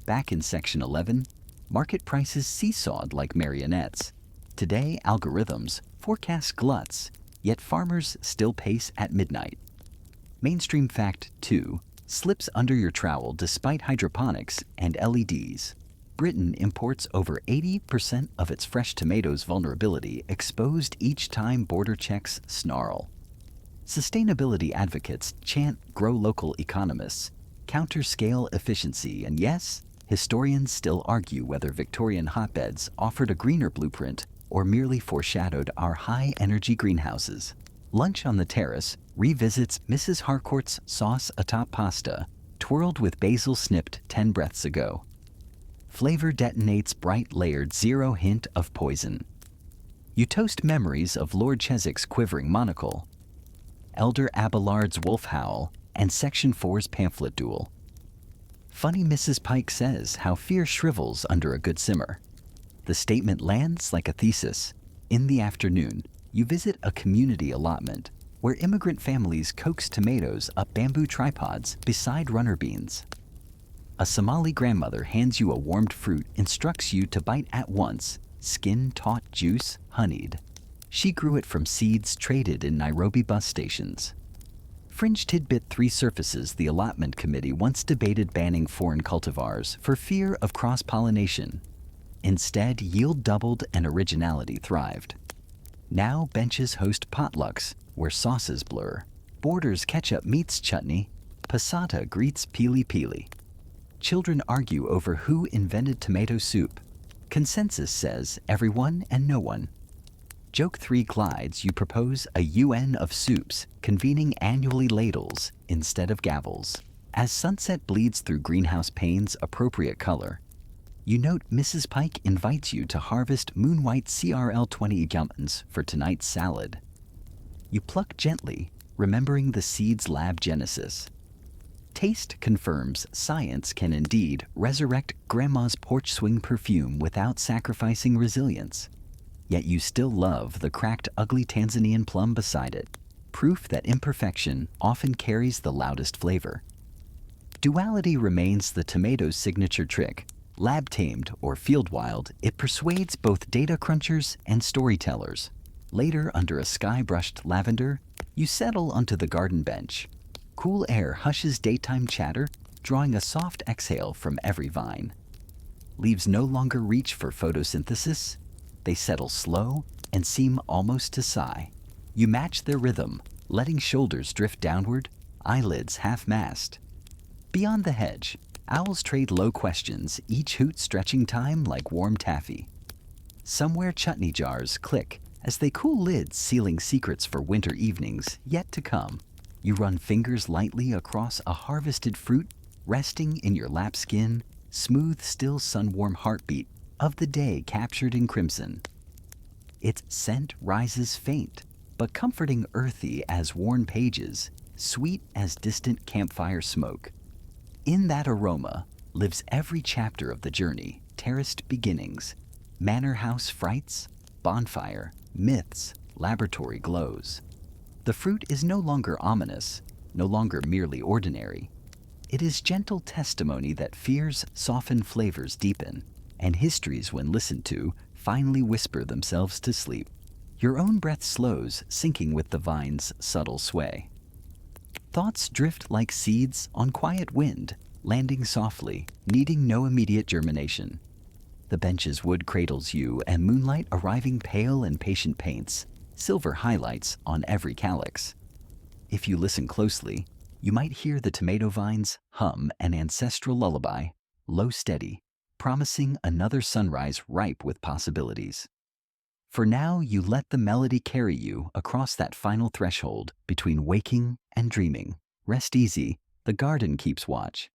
Back in Section 11, market prices seesawed like marionettes. Today, algorithms forecast gluts, yet farmers still pace at midnight. Mainstream fact 2 slips under your trowel despite hydroponics and LEDs. Britain imports over 80% of its fresh tomatoes, vulnerability exposed each time border checks snarl. Sustainability advocates chant grow local, economists counter scale efficiency, and yes, historians still argue whether Victorian hotbeds offered a greener blueprint or merely foreshadowed our high-energy greenhouses. Lunch on the Terrace revisits Mrs. Harcourt's sauce atop pasta, twirled with basil snipped 10 breaths ago. Flavor detonates bright layered, zero hint of poison. You toast memories of Lord Cheswick's quivering monocle, Elder Abelard's wolf howl, and Section 4's pamphlet duel. Funny Mrs. Pike says how fear shrivels under a good simmer. The statement lands like a thesis. In the afternoon, you visit a community allotment where immigrant families coax tomatoes up bamboo tripods beside runner beans. A Somali grandmother hands you a warmed fruit, instructs you to bite at once, skin taut, juice honeyed. She grew it from seeds traded in Nairobi bus stations. Fringe Tidbit 3 surfaces the allotment committee once debated banning foreign cultivars for fear of cross-pollination. Instead, yield doubled and originality thrived. Now benches host potlucks where sauces blur. Borders ketchup meets chutney. Passata greets pili pili. Children argue over who invented tomato soup. Consensus says everyone and no one. Joke 3 glides, you propose a UN of soups, convening annually ladles instead of gavels. As sunset bleeds through greenhouse panes, appropriate color. You note Mrs. Pike invites you to harvest moon-white CRL 20 gumins for tonight's salad. You pluck gently, remembering the seed's lab genesis. Taste confirms science can indeed resurrect grandma's porch swing perfume without sacrificing resilience. Yet you still love the cracked, ugly Tanzanian plum beside it, proof that imperfection often carries the loudest flavor. Duality remains the tomato's signature trick. Lab-tamed or field-wild, it persuades both data crunchers and storytellers. Later, under a sky-brushed lavender, you settle onto the garden bench. Cool air hushes daytime chatter, drawing a soft exhale from every vine. Leaves no longer reach for photosynthesis. They settle slow and seem almost to sigh. You match their rhythm, letting shoulders drift downward, eyelids half-masked. Beyond the hedge, owls trade low questions, each hoot stretching time like warm taffy. Somewhere chutney jars click as they cool lids, sealing secrets for winter evenings yet to come. You run fingers lightly across a harvested fruit, resting in your lap skin, smooth, still sun-warm heartbeat of the day captured in crimson. Its scent rises faint, but comforting, earthy as worn pages, sweet as distant campfire smoke. In that aroma lives every chapter of the journey, terraced beginnings, manor house frights, bonfire, myths, laboratory glows. The fruit is no longer ominous, no longer merely ordinary. It is gentle testimony that fears soften, flavors deepen, and histories, when listened to, finally whisper themselves to sleep. Your own breath slows, syncing with the vine's subtle sway. Thoughts drift like seeds on quiet wind, landing softly, needing no immediate germination. The bench's wood cradles you, and moonlight arriving pale and patient paints silver highlights on every calyx. If you listen closely, you might hear the tomato vines hum an ancestral lullaby, low, steady, promising another sunrise ripe with possibilities. For now, you let the melody carry you across that final threshold between waking and dreaming. Rest easy, the garden keeps watch.